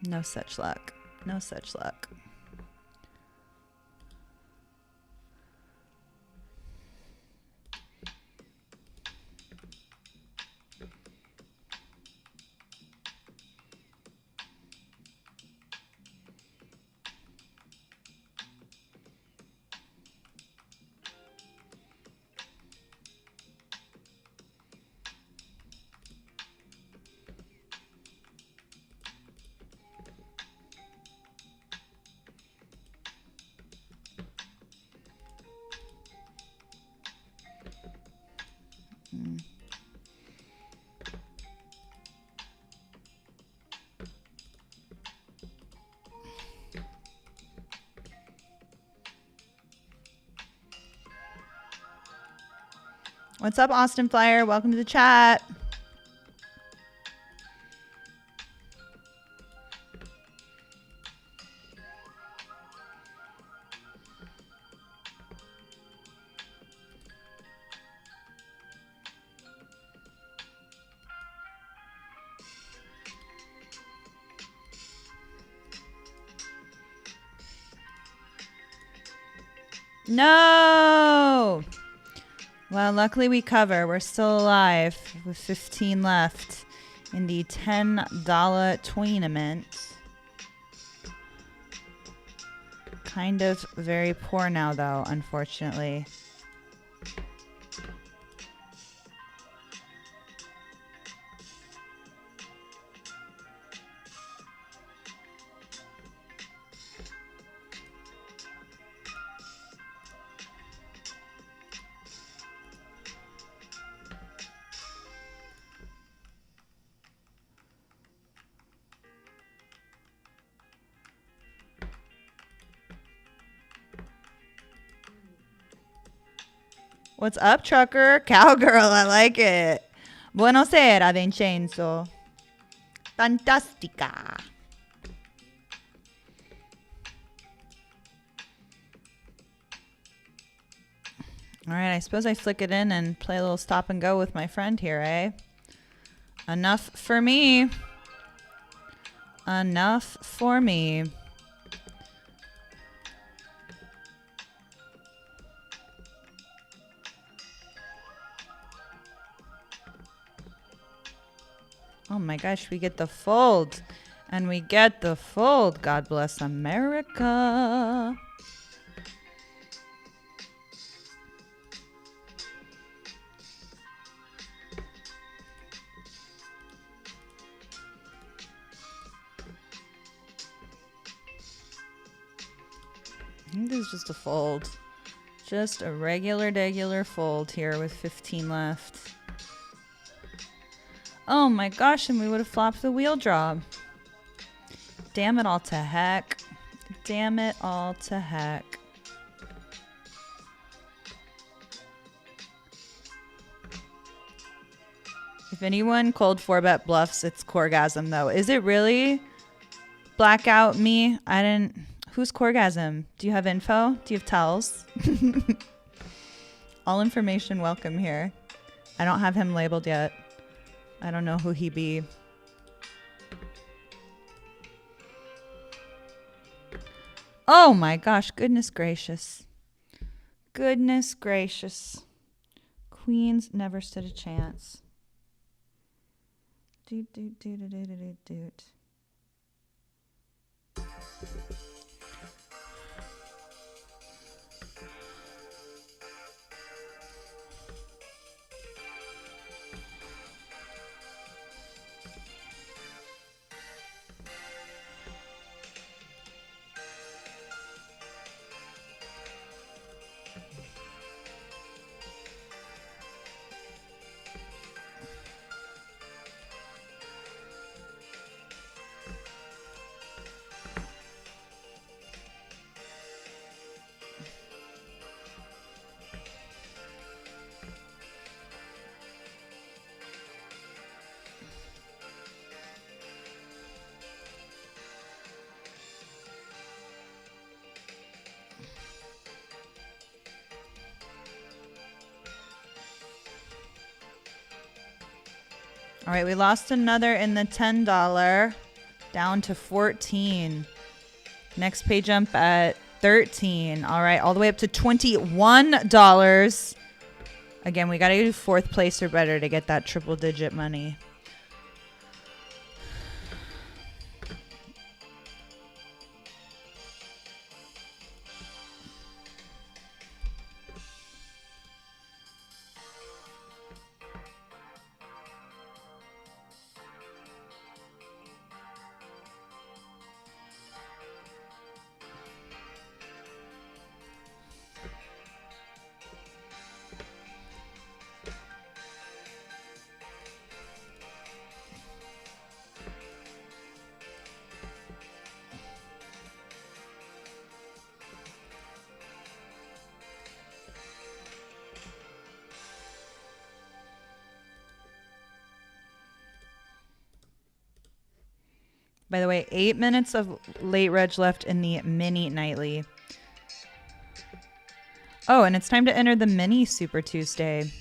No such luck. No such luck. What's up, Austin Flyer? Welcome to the chat. No! Well, luckily we cover. We're still alive with 15 left in the $10 tournament. Kind of very poor now, though, unfortunately. What's up, trucker? Cowgirl, I like it. Buonasera, Vincenzo. Fantastica. All right, I suppose I flick it in and play a little stop and go with my friend here, eh? Enough for me. Enough for me. Oh my gosh, we get the fold. And we get the fold. God bless America. I think this is just a fold. Just a regular fold here with 15 left. Oh my gosh, and we would have flopped the wheel draw. Damn it all to heck. Damn it all to heck. If anyone cold 4-bet bluffs, it's Corgasm though. Is it really? Blackout me? I didn't... Who's Corgasm? Do you have info? Do you have tells? All information welcome here. I don't have him labeled yet. I don't know who he be. Oh my gosh, goodness gracious. Goodness gracious. Queens never stood a chance. Doot, doot, doot, doot, doot, doot, doot. All right, we lost another in the $10, down to 14. Next pay jump at 13. All right, all the way up to $21. Again, we got to do fourth place or better to get that triple digit money. By the way, 8 minutes of late reg left in the mini nightly. Oh, and it's time to enter the mini Super Tuesday.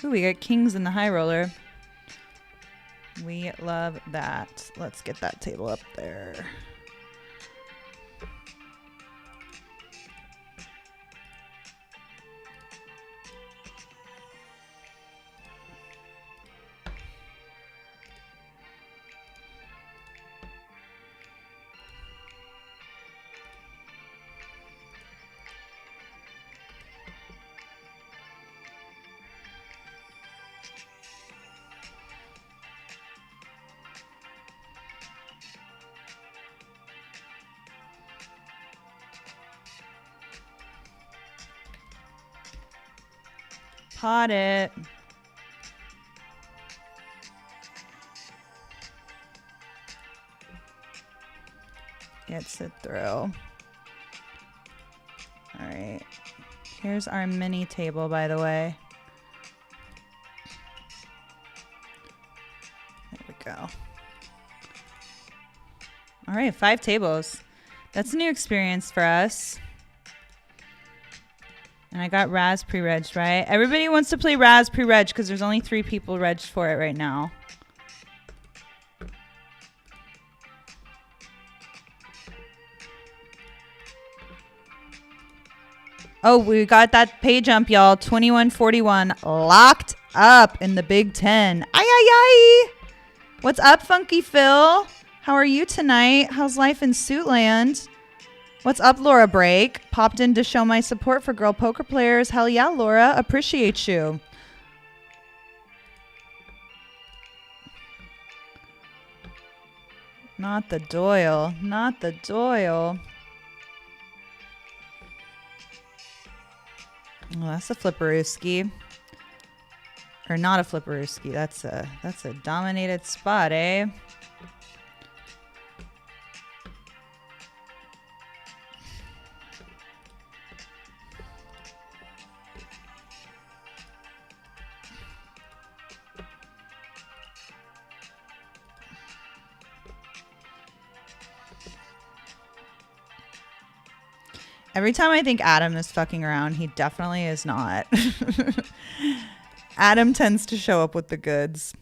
Ooh, we got kings in the high roller. We love that. Let's get that table up there. Pot it. Gets it through. All right. Here's our mini table, by the way. There we go. All right, 5 tables. That's a new experience for us. And I got Razz pre-regged, right? Everybody wants to play Razz pre-regged because there's only 3 people regged for it right now. Oh, we got that pay jump, y'all. 2141 locked up in the Big Ten. Ay, ay, ay. What's up, Funky Phil? How are you tonight? How's life in Suitland? What's up, Laura Break? Popped in to show my support for girl poker players. Hell yeah, Laura. Appreciate you. Not the Doyle. Not the Doyle. Oh, that's a flipperooski. Or not a flipperooski. That's a dominated spot, eh? Every time I think Adam is fucking around, he definitely is not. Adam tends to show up with the goods.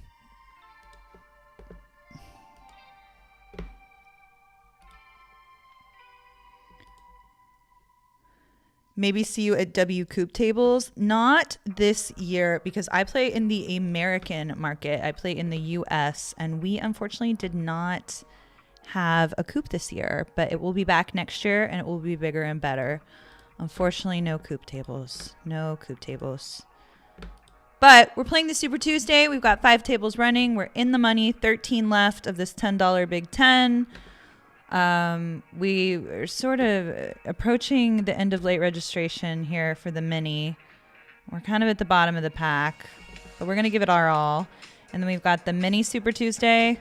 Maybe see you at W Coop tables. Not this year because I play in the American market. I play in the US and we unfortunately did not have a coop this year, but it will be back next year and it will be bigger and better. Unfortunately, no coop tables. No coop tables. But we're playing the Super Tuesday. We've got 5 tables running. We're in the money. 13 left of this $10 Big Ten. We are sort of approaching the end of late registration here for the mini. We're kind of at the bottom of the pack, but we're going to give it our all. And then we've got the mini Super Tuesday,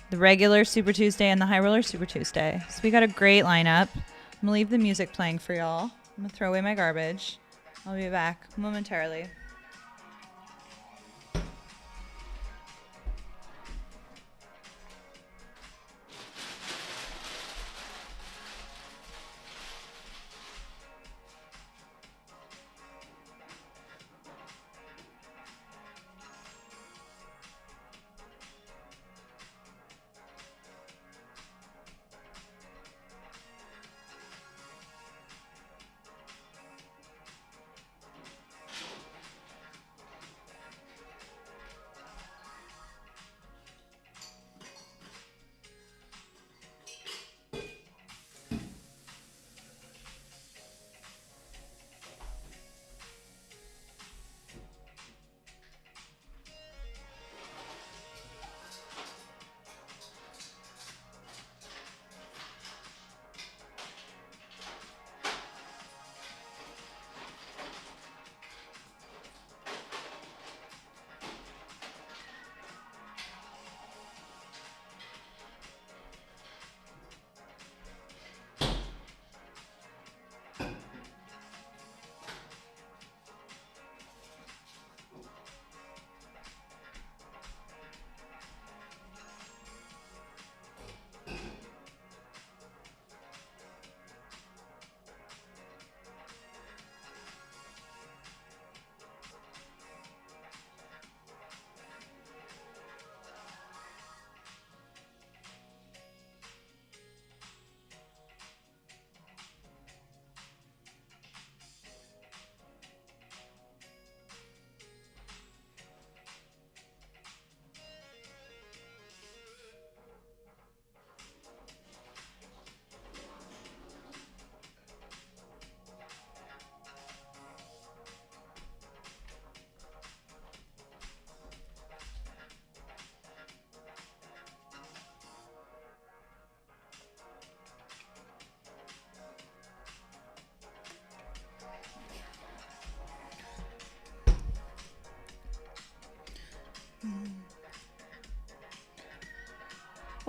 the regular Super Tuesday, and the high roller Super Tuesday. So we got a great lineup. I'm going to leave the music playing for y'all. I'm going to throw away my garbage. I'll be back momentarily.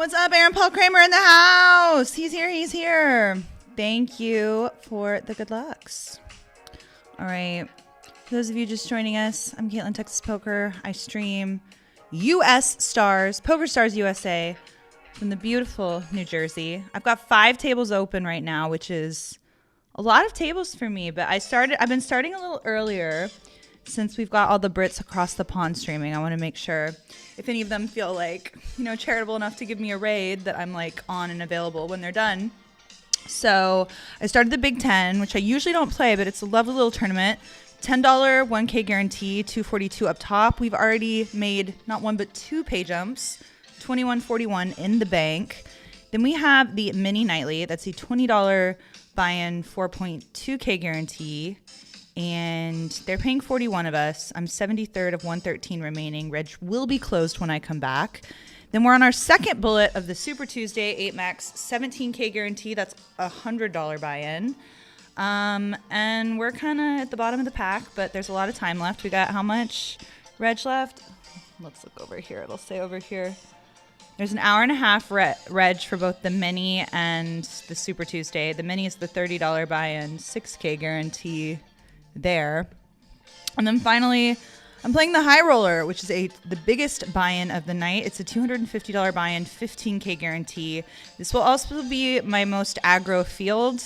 What's up, Aaron Paul Kramer in the house? He's here. He's here. Thank you for the good lucks. All right. For those of you just joining us, I'm Caitlin Texas Poker. I stream US Stars, PokerStars USA from the beautiful New Jersey. I've got 5 tables open right now, which is a lot of tables for me, but I've been starting a little earlier since we've got all the Brits across the pond streaming. I want to make sure if any of them feel like, charitable enough to give me a raid that I'm like on and available when they're done. So I started the Big Ten, which I usually don't play, but it's a lovely little tournament. $10 1K guarantee, 242 up top. We've already made not one but 2 pay jumps, 2141 in the bank. Then we have the mini nightly. That's a $20 buy-in, 4.2K guarantee. And they're paying 41 of us. I'm 73rd of 113 remaining. Reg will be closed when I come back. Then we're on our second bullet of the Super Tuesday 8 max 17K guarantee. That's a $100 buy-in. And we're kind of at the bottom of the pack, but there's a lot of time left. We got how much Reg left? Let's look over here. It'll say over here. There's an hour and a half reg for both the mini and the Super Tuesday. The mini is the $30 buy-in, 6K guarantee there. And then finally, I'm playing the high roller, which is the biggest buy-in of the night. It's a $250 buy-in, 15K guarantee. This will also be my most aggro field.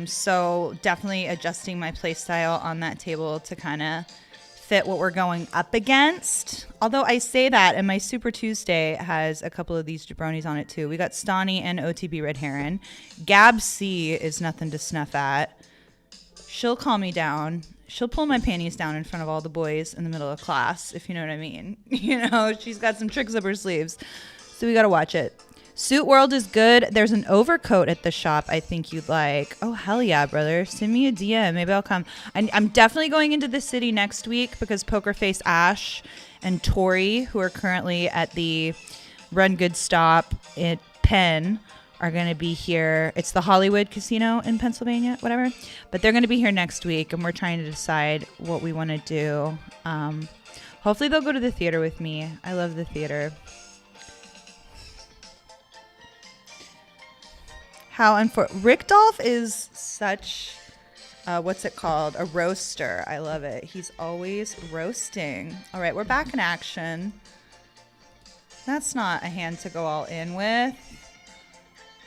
So definitely adjusting my play style on that table to kind of fit what we're going up against. Although I say that, and my Super Tuesday has a couple of these jabronis on it too. We got Stani and OTB Red Heron. Gab C is nothing to snuff at. She'll calm me down. She'll pull my panties down in front of all the boys in the middle of class, if you know what I mean. She's got some tricks up her sleeves. So we got to watch it. Suit World is good. There's an overcoat at the shop I think you'd like. Oh, hell yeah, brother. Send me a DM. Maybe I'll come. I'm definitely going into the city next week because Pokerface Ash and Tori, who are currently at the Run Good Stop at Penn, are going to be here. It's the Hollywood Casino in Pennsylvania, whatever. But they're going to be here next week, and we're trying to decide what we want to do. Hopefully they'll go to the theater with me. I love the theater. Rickdolph is such, what's it called? A roaster. I love it. He's always roasting. All right, we're back in action. That's not a hand to go all in with.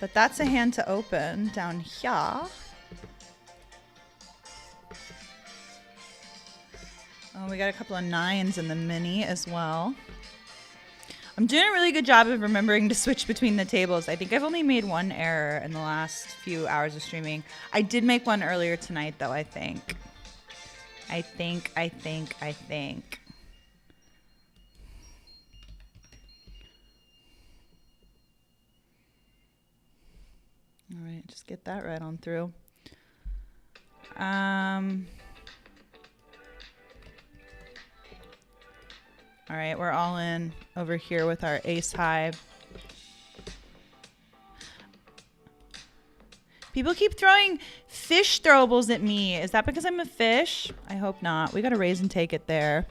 But that's a hand to open down here. Oh, we got a couple of 9s in the mini as well. I'm doing a really good job of remembering to switch between the tables. I think I've only made 1 error in the last few hours of streaming. I did make one earlier tonight, though, I think. I think. All right, just get that right on through. All right, we're all in over here with our ace high. People keep throwing fish throwables at me. Is that because I'm a fish? I hope not. We got to raise and take it there.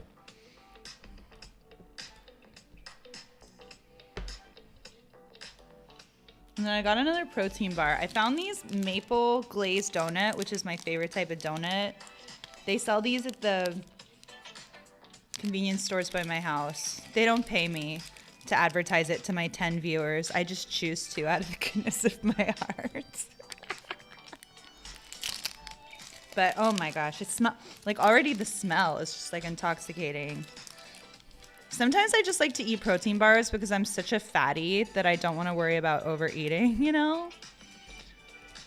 And then I got another protein bar. I found these maple glazed donut, which is my favorite type of donut. They sell these at the convenience stores by my house. They don't pay me to advertise it to my 10 viewers. I just choose to out of the goodness of my heart. But oh my gosh, it smells like already the smell is just like intoxicating. Sometimes I just like to eat protein bars because I'm such a fatty that I don't want to worry about overeating,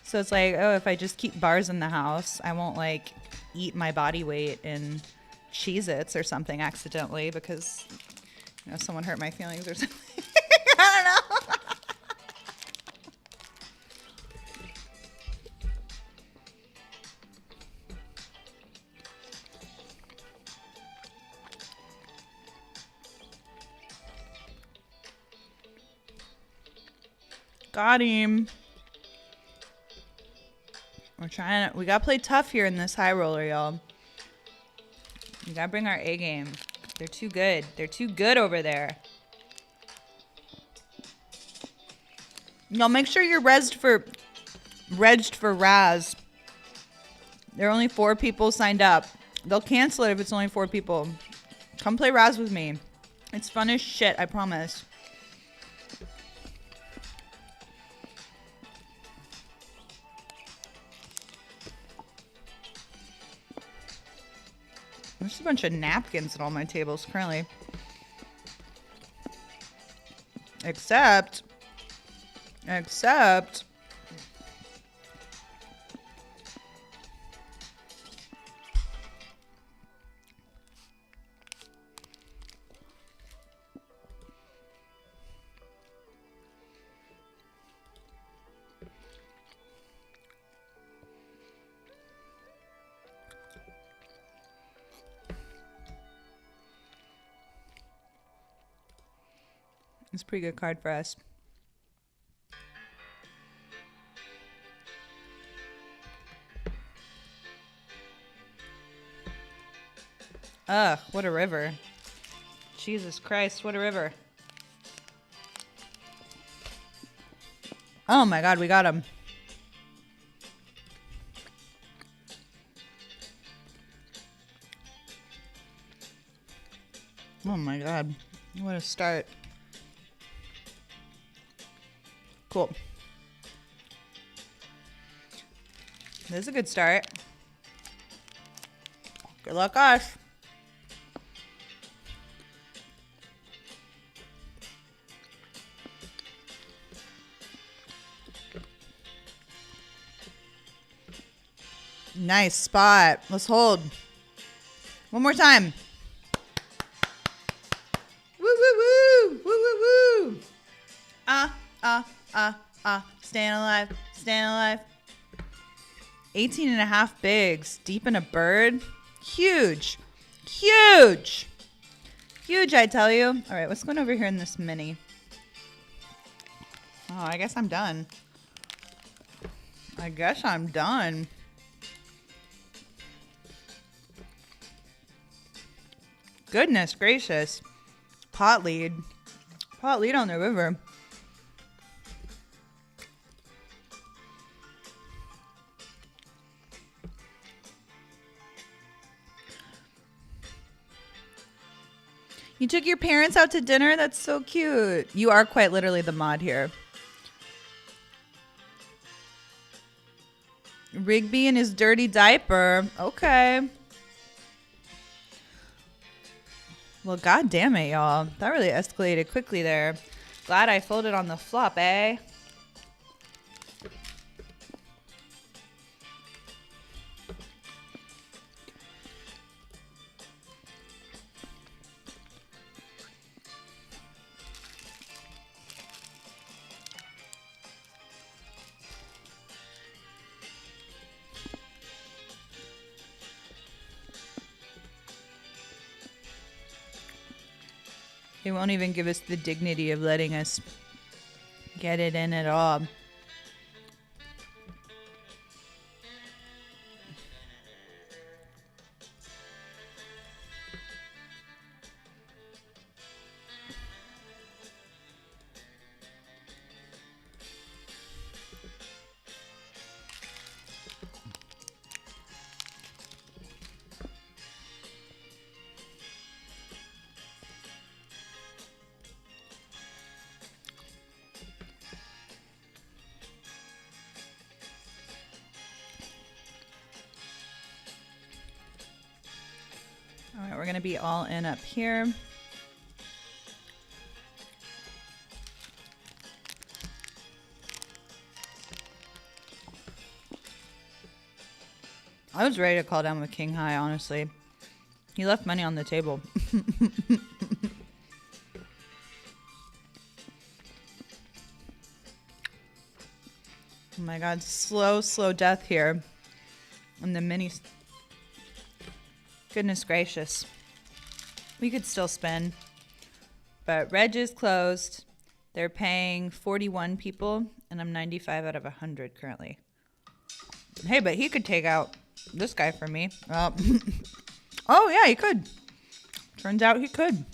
So it's like, oh, if I just keep bars in the house, I won't like eat my body weight in Cheez-Its or something accidentally because, someone hurt my feelings or something. I don't know. Got him. We gotta play tough here in this high roller, y'all. We gotta bring our A game. They're too good. They're too good over there. Y'all make sure you're regged for Razz. There are only 4 people signed up. They'll cancel it if it's only 4 people. Come play Razz with me. It's fun as shit, I promise. There's a bunch of napkins at all my tables currently. Except. It's a pretty good card for us. Ugh, what a river. Jesus Christ, what a river. Oh my God, we got him. Oh my God, what a start. Cool. This is a good start. Good luck, us. Nice spot. Let's hold. One more time. Woo, woo, woo. Woo, woo, woo. Staying alive. Staying alive. 18 and a half bigs. Deep in a bird. Huge. Huge. Huge, I tell you. All right, what's going over here in this mini? Oh, I guess I'm done. Goodness gracious. Pot lead. Pot lead on the river. You took your parents out to dinner? That's so cute. You are quite literally the mod here. Rigby in his dirty diaper. Okay. Well, god damn it, y'all. That really escalated quickly there. Glad I folded on the flop, eh? They won't even give us the dignity of letting us get it in at all. All right, we're going to be all in up here. I was ready to call down with King High, honestly. He left money on the table. Oh my god, slow death here. And the mini... Goodness gracious. We could still spin. But Reg is closed. They're paying 41 people, and I'm 95 out of 100 currently. Hey, but he could take out this guy for me. Oh, yeah, he could. Turns out he could.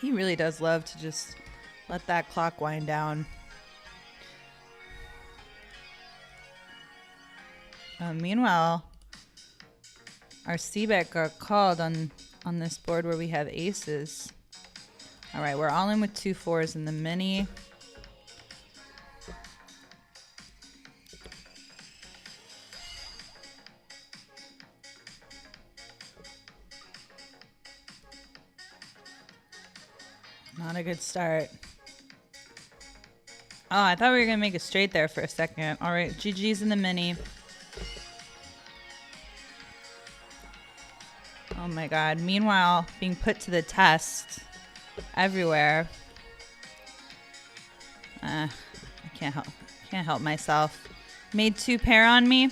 He really does love to just let that clock wind down. Meanwhile, our c-bet got called on this board where we have aces. All right, we're all in with 2 4s in the mini. Not a good start. Oh, I thought we were going to make it straight there for a second. All right, GG's in the mini. Oh my God. Meanwhile, being put to the test everywhere. I can't help myself. Made 2 pair on me.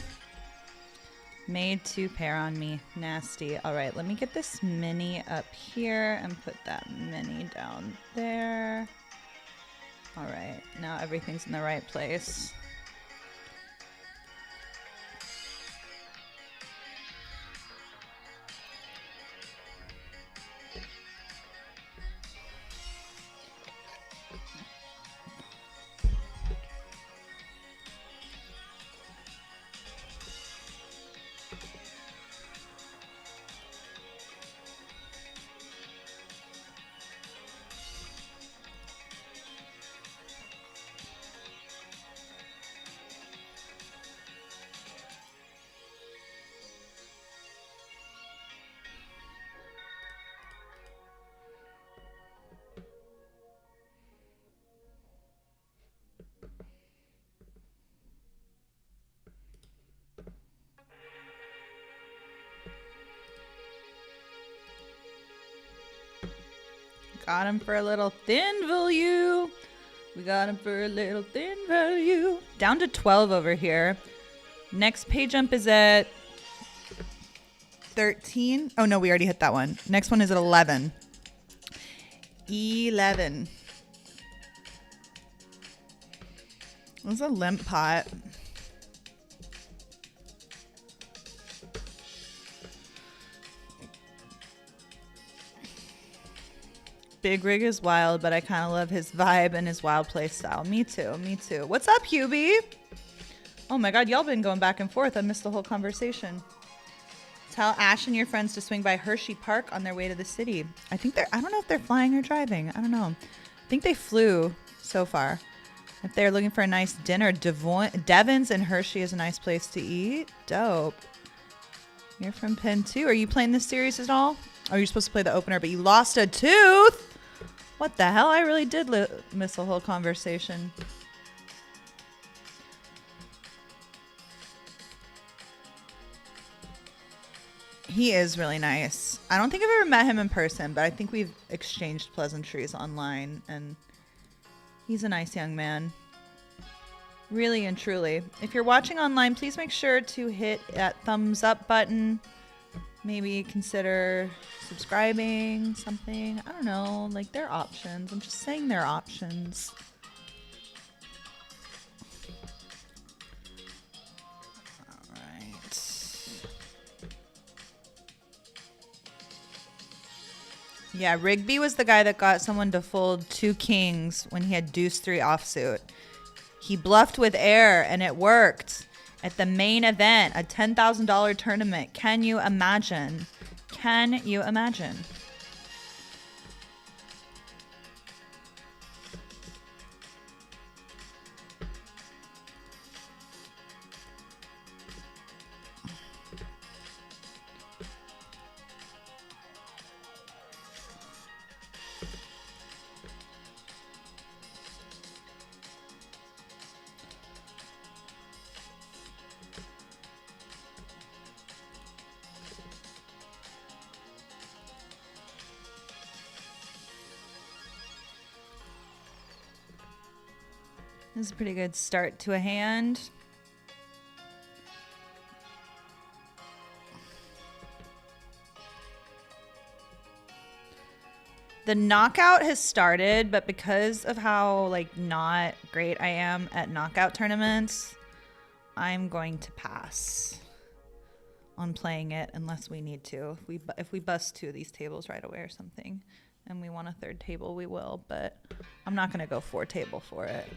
Made 2 pair on me. Nasty. All right, let me get this mini up here and put that mini down there. All right, now everything's in the right place. Got him for a little thin value. We got him for a little thin value. Down to 12 over here. Next pay jump is at 13. Oh, no, we already hit that one. Next one is at 11. 11. It was a limp pot. Big Rig is wild, but I kind of love his vibe and his wild play style. Me too, me too. What's up, Hubie? Oh my God, y'all been going back and forth. I missed the whole conversation. Tell Ash and your friends to swing by Hershey Park on their way to the city. I don't know if they're flying or driving. I don't know. I think they flew so far. If they're looking for a nice dinner, Devon's and Hershey is a nice place to eat. Dope. You're from Penn too. Are you playing this series at all? Oh, you're supposed to play the opener, but you lost a tooth? What the hell? I really did miss the whole conversation. He is really nice. I don't think I've ever met him in person, but I think we've exchanged pleasantries online, and he's a nice young man. Really and truly. If you're watching online, please make sure to hit that thumbs up button. Maybe consider subscribing, something. I don't know. Like, there are options. I'm just saying there are options. All right. Yeah, Rigby was the guy that got someone to fold 2 kings when he had deuce 3 offsuit. He bluffed with air, and it worked. At the main event, a $10,000 tournament. Can you imagine? Can you imagine? This is a pretty good start to a hand. The knockout has started, but because of how not great I am at knockout tournaments, I'm going to pass on playing it unless we need to. If we bust 2 of these tables right away or something, and we want a third table, we will, but I'm not going to go 4 table for it.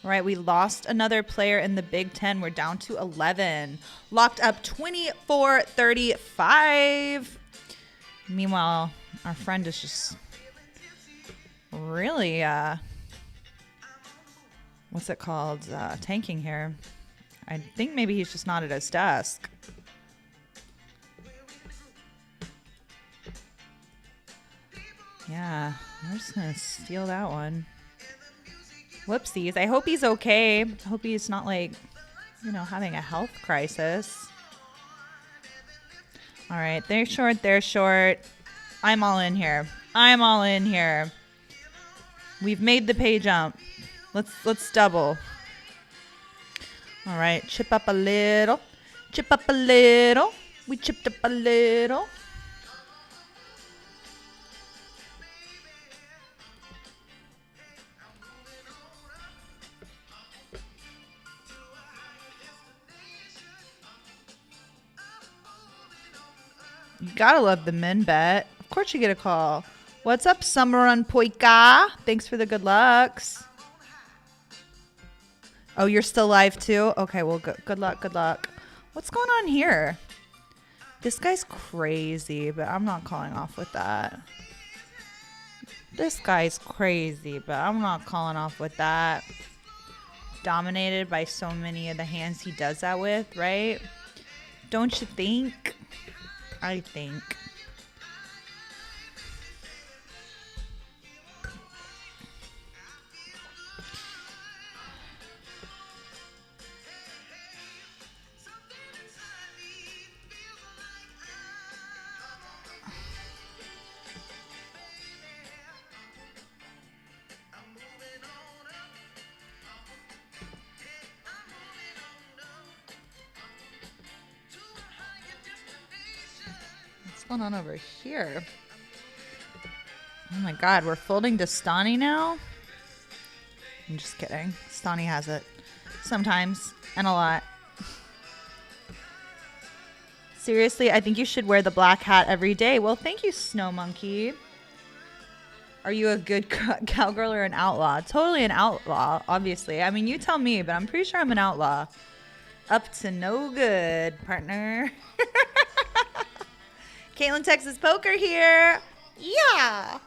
All right, we lost another player in the Big Ten. We're down to 11. Locked up 24-35. Meanwhile, our friend is just really, what's it called? Tanking here. I think maybe he's just not at his desk. Yeah, we're just going to steal that one. Whoopsies. I hope he's okay. I hope he's not, like, you know, having a health crisis. All right, they're short, they're short. I'm all in here. I'm all in here. We've made the pay jump. Let's double. All right, chip up a little. Chip up a little. We chipped up a little. You gotta love the min bet. Of course you get a call. What's up, Summer on Poika? Thanks for the good lucks. Oh, you're still live too? Okay, well, good luck, good luck. What's going on here? This guy's crazy, but I'm not calling off with that. This guy's crazy, but I'm not calling off with that. Dominated by so many of the hands he does that with, right? Don't you think? I think. What's going on over here? Oh my god, we're folding to Stani now? I'm just kidding. Stani has it. Sometimes. And a lot. Seriously, I think you should wear the black hat every day. Well, thank you, Snow Monkey. Are you a good cowgirl or an outlaw? Totally an outlaw, obviously. I mean, you tell me, but I'm pretty sure I'm an outlaw. Up to no good, partner. Caitlin Texas Poker here. Yeah.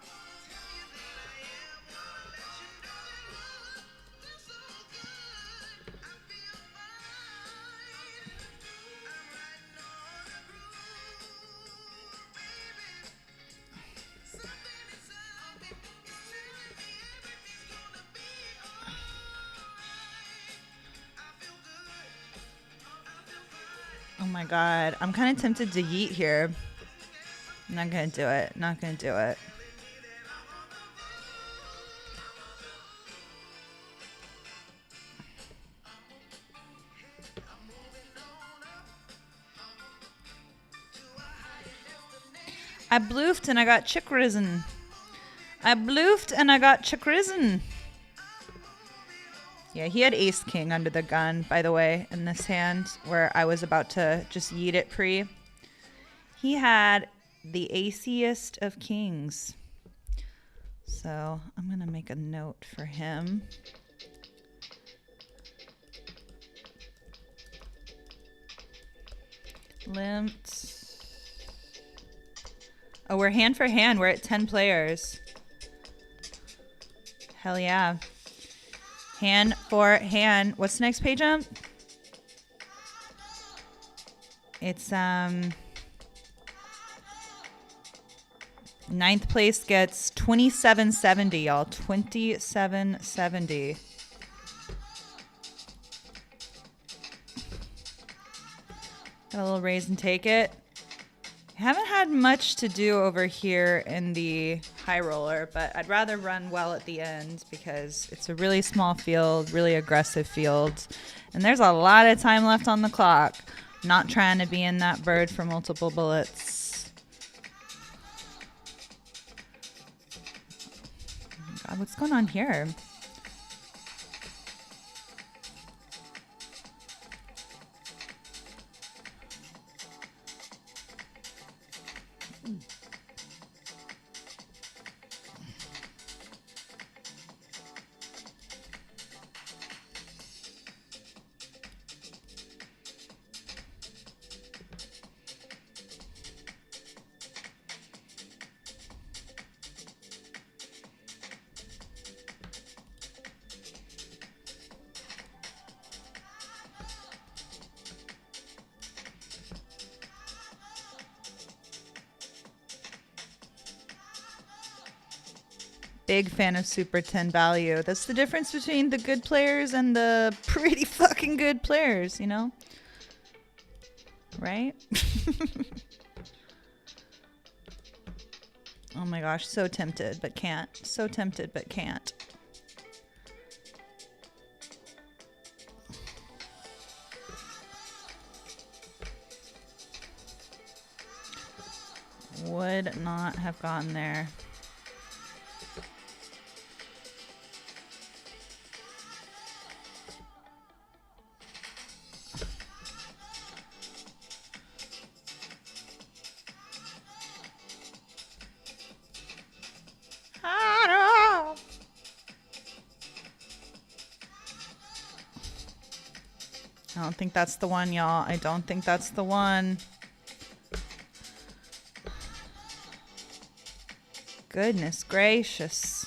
Oh my god. I'm kind of tempted to yeet here. I'm not going to do it. Not going to do it. I bloofed and I got chick risen. I bloofed and I got chick risen. Yeah, he had ace king under the gun, by the way, in this hand where I was about to just yeet it pre. He had the aciest of kings. So I'm going to make a note for him. Limped. Oh, we're hand for hand. We're at 10 players. Hell yeah. Hand for hand. What's the next pay jump? It's ninth place gets 2770, y'all. 2770. Got a little raise and take it. Haven't had much to do over here in the high roller, but I'd rather run well at the end because it's a really small field, really aggressive field, and there's a lot of time left on the clock. Not trying to be in that bird for multiple bullets. Oh my God, what's going on here? Big fan of Super 10 value. That's the difference between the good players and the pretty fucking good players, you know? Right? Oh my gosh, so tempted, but can't. So tempted, but can't. Would not have gotten there. I don't think that's the one, y'all. I don't think that's the one. Goodness gracious.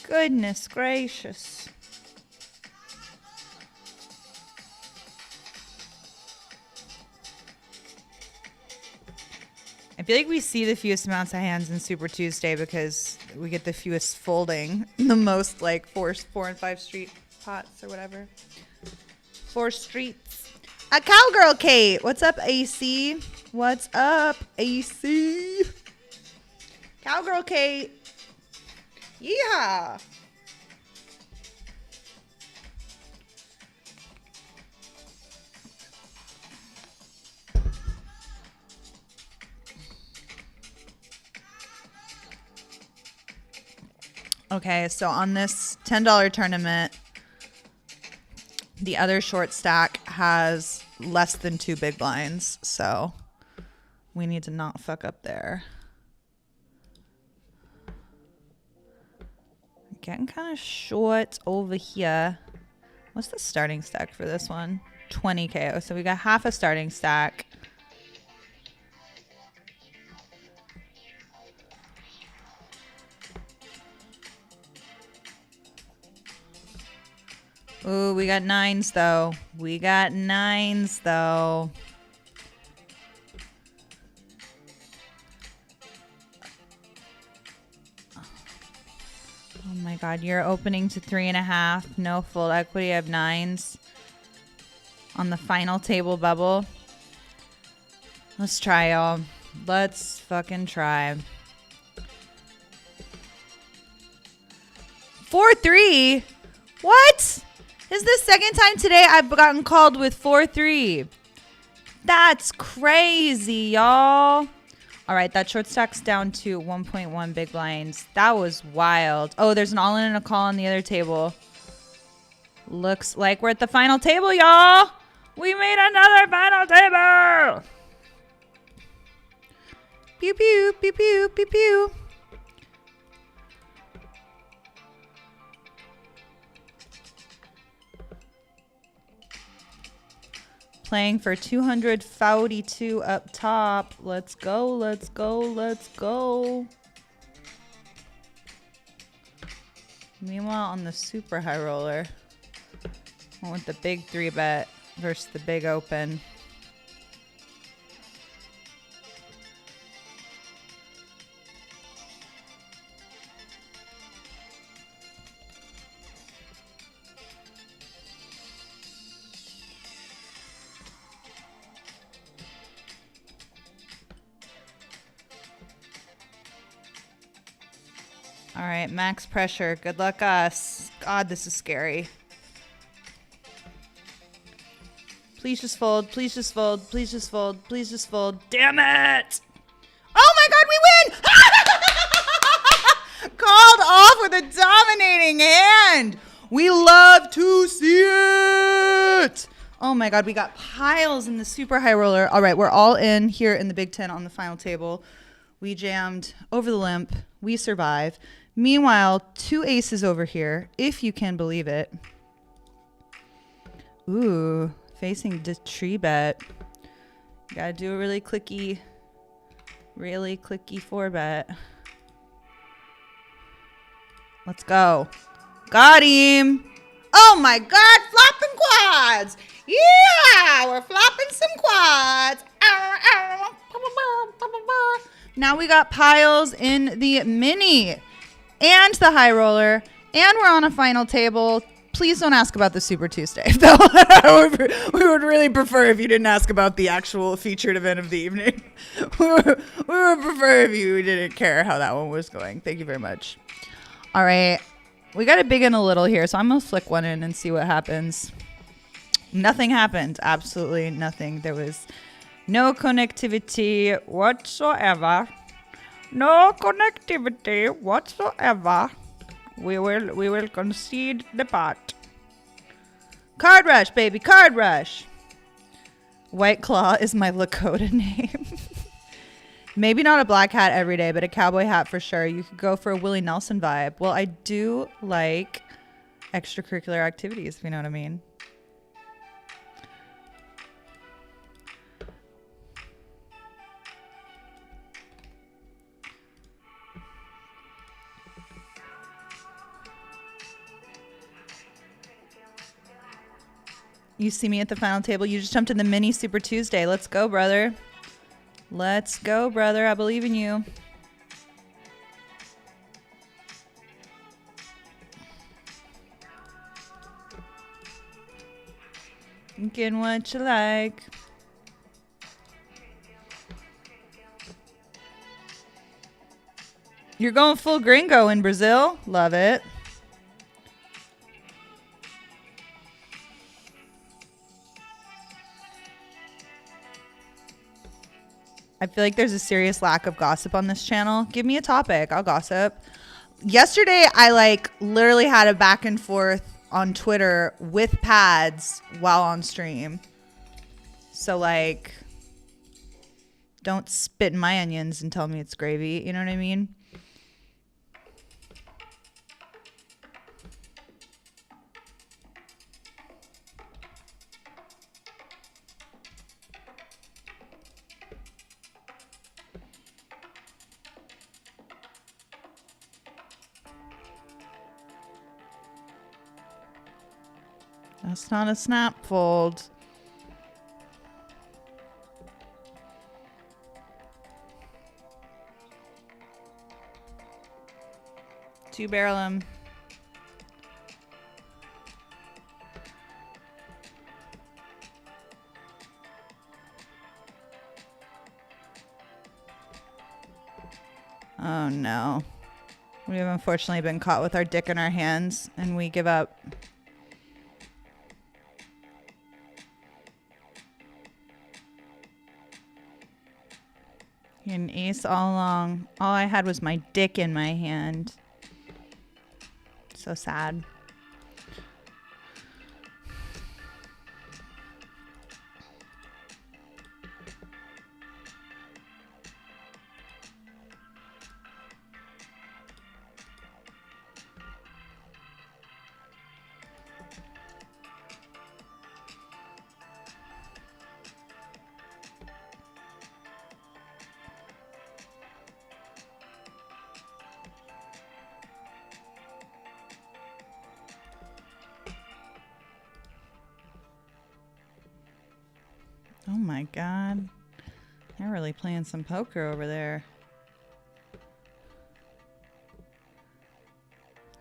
Goodness gracious. I feel like we see the fewest amounts of hands in Super Tuesday because we get the fewest folding. The most like four and 5 street pots or whatever. 4 streets. A cowgirl Kate. What's up, AC? What's up, AC? Cowgirl Kate. Yeehaw. Okay, so on this $10 tournament, the other short stack has less than 2 big blinds, so we need to not fuck up there. Getting kind of short over here. What's the starting stack for this one? 20 KO. So we got half a starting stack. Ooh, we got 9s though. We got 9s though. Oh my God, you're opening to 3.5. No full equity. I have 9s on the final table bubble. Let's try, y'all. Let's fucking try. 4-3. What? This is the second time today I've gotten called with 4-3. That's crazy, y'all. All right, that short stack's down to 1.1 big blinds. That was wild. Oh, there's an all-in and a call on the other table. Looks like we're at the final table, y'all. We made another final table. Pew, pew, pew, pew, pew, pew. Playing for 242 up top. Let's go, let's go, let's go. Meanwhile, on the super high roller, went with the big 3-bet versus the big open. All right, max pressure. Good luck us. God, this is scary. Please just fold. Please just fold. Please just fold. Please just fold. Damn it! Oh my God, we win! Called off with a dominating hand. We love to see it. Oh my God, we got piles in the super high roller. All right, we're all in here in the Big Ten on the final table. We jammed over the limp. We survive. Meanwhile, 2 aces over here, if you can believe it. Ooh, facing the tree bet. Gotta do a really clicky 4-bet. Let's go. Got him. Oh my God, flopping quads. Yeah, we're flopping some quads. Now we got piles in the mini. and the high roller, and we're on a final table. Please don't ask about the Super Tuesday, though. We would really prefer if you didn't ask about the actual featured event of the evening. We would prefer if you didn't care how that one was going. Thank you very much. All right. We got to big in a little here, so I'm going to flick one in and see what happens. Nothing happened. Absolutely nothing. There was no connectivity whatsoever. No connectivity whatsoever. We will concede the pot. Card rush, baby, card rush. White Claw is my Lakota name. Maybe not a black hat every day, but a cowboy hat for sure. You could go for a Willie Nelson vibe. Well, I do like extracurricular activities, if you know what I mean. You see me at the final table. You just jumped in the mini Super Tuesday. Let's go, brother. Let's go, brother. I believe in you. Getting what you like. You're going full gringo in Brazil. Love it. I feel like there's a serious lack of gossip on this channel. Give me a topic. I'll gossip. Yesterday, I literally had a back and forth on Twitter with pads while on stream. So don't spit in my onions and tell me it's gravy. You know what I mean? That's not a snap fold. Two barrel him. Oh no. We have unfortunately been caught with our dick in our hands and we give up. An ace all along. All I had was my dick in my hand. So sad. Oh my God. They're really playing some poker over there.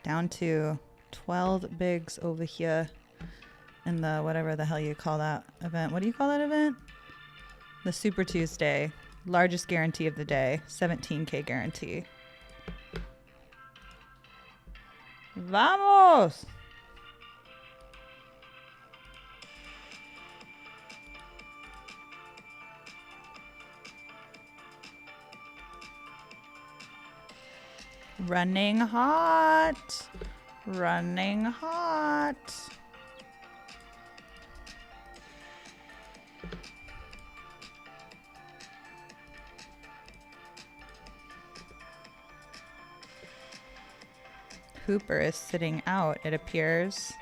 Down to 12 bigs over here in the whatever the hell you call that event. What do you call that event? The Super Tuesday. Largest guarantee of the day. 17K guarantee. Vamos! Running hot. Running hot. Hooper is sitting out, it appears.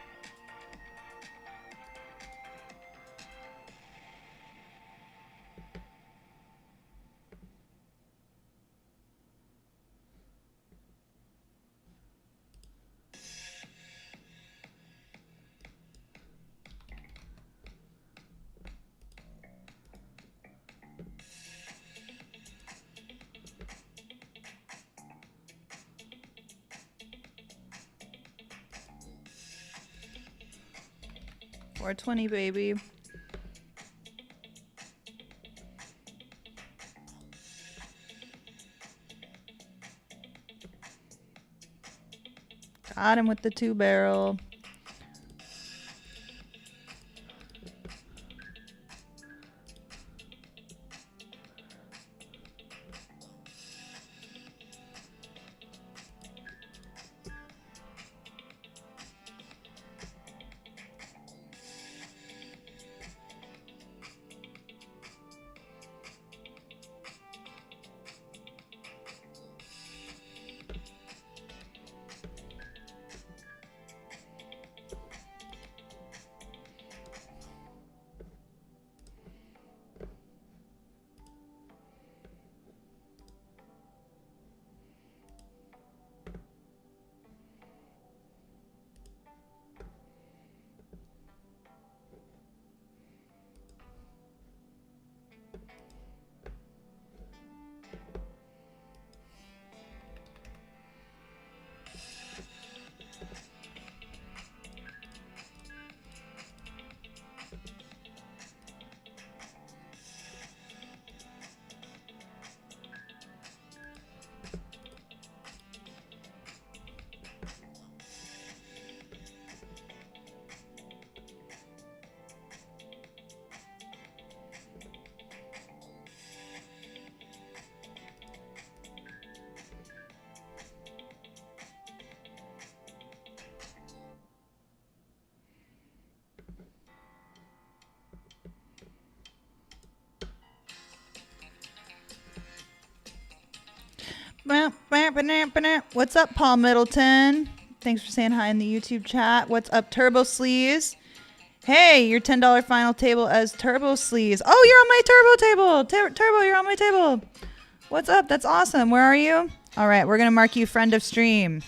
420, baby. Got him with the 2-barrel. What's up, Paul Middleton? Thanks for saying hi in the YouTube chat. What's up, Turbo Sleaze? Hey, your $10 final table as Turbo Sleaze. Oh, you're on my Turbo table. Turbo, you're on my table. What's up? That's awesome. Where are you? All right, we're going to mark you friend of stream.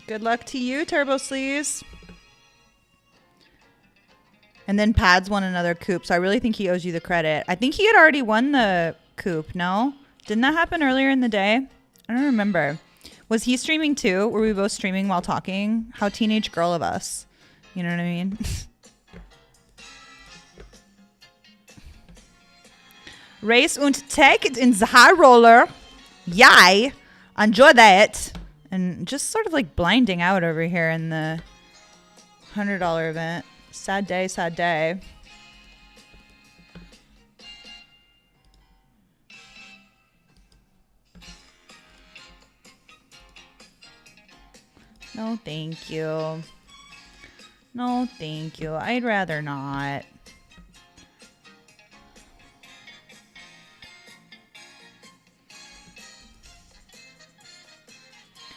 Good luck to you, Turbo Sleaze. And then Pads won another coupe, so I really think he owes you the credit. I think he had already won the coupe, no? Didn't that happen earlier in the day? I don't remember. Was he streaming too? Were we both streaming while talking? How teenage girl of us. You know what I mean? Race und take it in the high roller. Yay. Enjoy that. And just sort of like blinding out over here in the $100 event. Sad day, sad day. No, thank you. No, thank you. I'd rather not.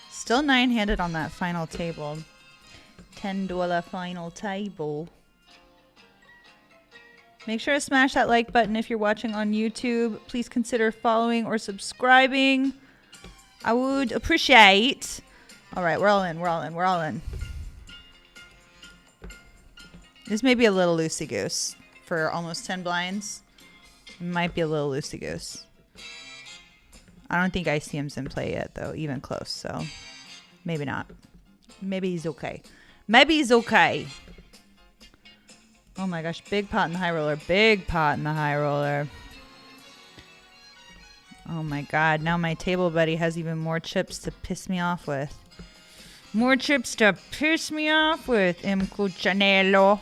Still 9-handed on that final table. $10 final table. Make sure to smash that like button if you're watching on YouTube. Please consider following or subscribing. I would appreciate. All right, we're all in. We're all in. We're all in. This may be a little loosey-goose for almost 10 blinds. It might be a little loosey-goose. I don't think ICM's in play yet, though, even close. So maybe not. Maybe he's okay. Maybe he's okay. Oh my gosh, big pot in the high roller. Big pot in the high roller. Oh my god, now my table buddy has even more chips to piss me off with. More chips to piss me off with, Cuccinello.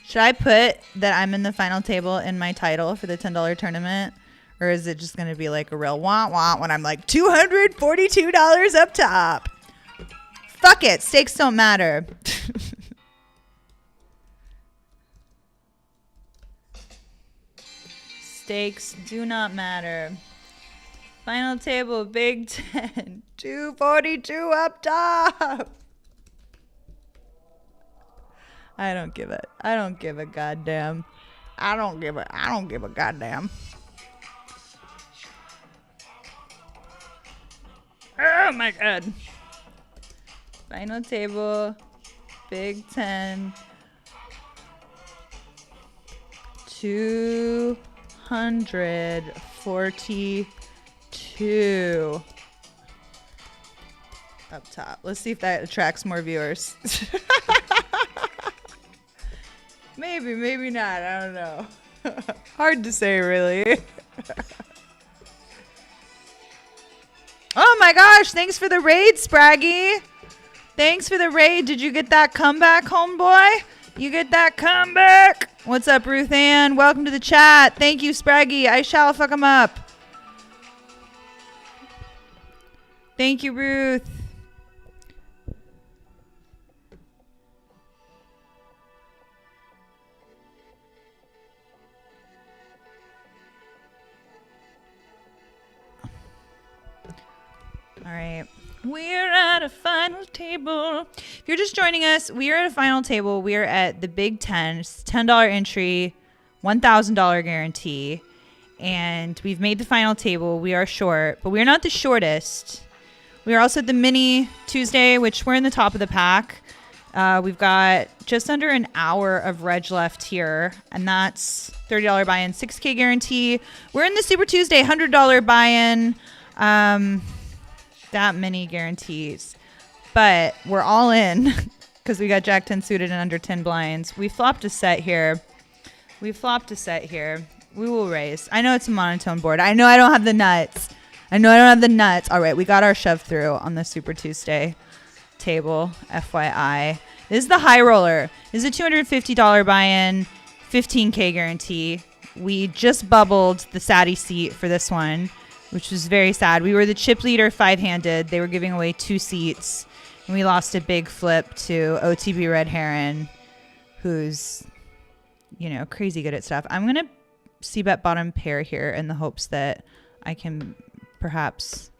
Should I put that I'm in the final table in my title for the $10 tournament? Or is it just going to be like a real wah-wah when I'm like $242 up top? Fuck it. Stakes don't matter. Stakes do not matter. Final table, Big 10, 242 up top. I don't give a goddamn. I don't give a goddamn. Oh my God. Final table, Big 10, 242 up top. Let's see if that attracts more viewers. Maybe not. I don't know. Hard to say, really. Oh my gosh, thanks for the raid, Spraggy. Thanks for the raid. Did you get that comeback, homeboy? You get that comeback? What's up, Ruth Ann? Welcome to the chat. Thank you, Spraggy. I shall fuck him up. Thank you, Ruth. All right. We're at a final table. If you're just joining us, we are at a final table. We are at the Big 10. It's $10 entry, $1,000 guarantee. And we've made the final table. We are short, but we're not the shortest. We are also at the Mini Tuesday, which we're in the top of the pack. We've got just under an hour of reg left here, and that's $30 buy-in, 6K guarantee. We're in the Super Tuesday, $100 buy-in. That many guarantees, but we're all in because we got Jack 10 suited and under 10 blinds. We flopped a set here. We will raise. I know it's a monotone board. I know I don't have the nuts. All right, we got our shove through on the Super Tuesday table, FYI. This is the high roller. This is a $250 buy-in, 15K guarantee. We just bubbled the Sadie seat for this one, which was very sad. We were the chip leader 5-handed. They were giving away 2 seats. And we lost a big flip to OTB Red Heron, who's, crazy good at stuff. I'm going to c-bet bottom pair here in the hopes that I can perhaps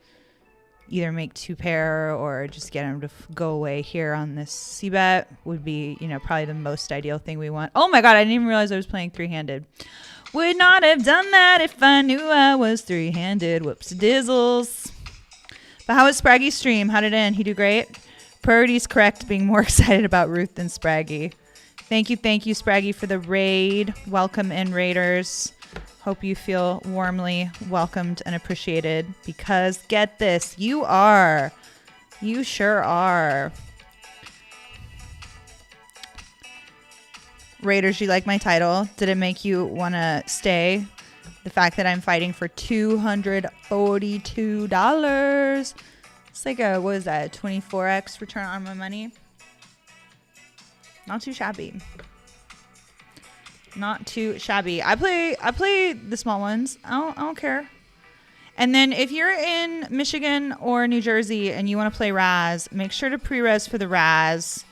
either make 2 pair or just get him to go away here on this c-bet would be, probably the most ideal thing we want. Oh my God, I didn't even realize I was playing 3-handed. Would not have done that if I knew I was 3-handed. Whoops dizzles. But how was Spraggy's stream? How did it end? He do great? Priorities correct, being more excited about Ruth than Spraggy. Thank you, Spraggy, for the raid. Welcome in, raiders. Hope you feel warmly welcomed and appreciated, because get this, you are. You sure are. Raiders, you like my title? Did it make you want to stay? The fact that I'm fighting for $242. It's like a, what is that, a 24x return on my money? Not too shabby. Not too shabby. I play the small ones. I don't care. And then if you're in Michigan or New Jersey and you want to play Razz, make sure to pre-res for the Razz.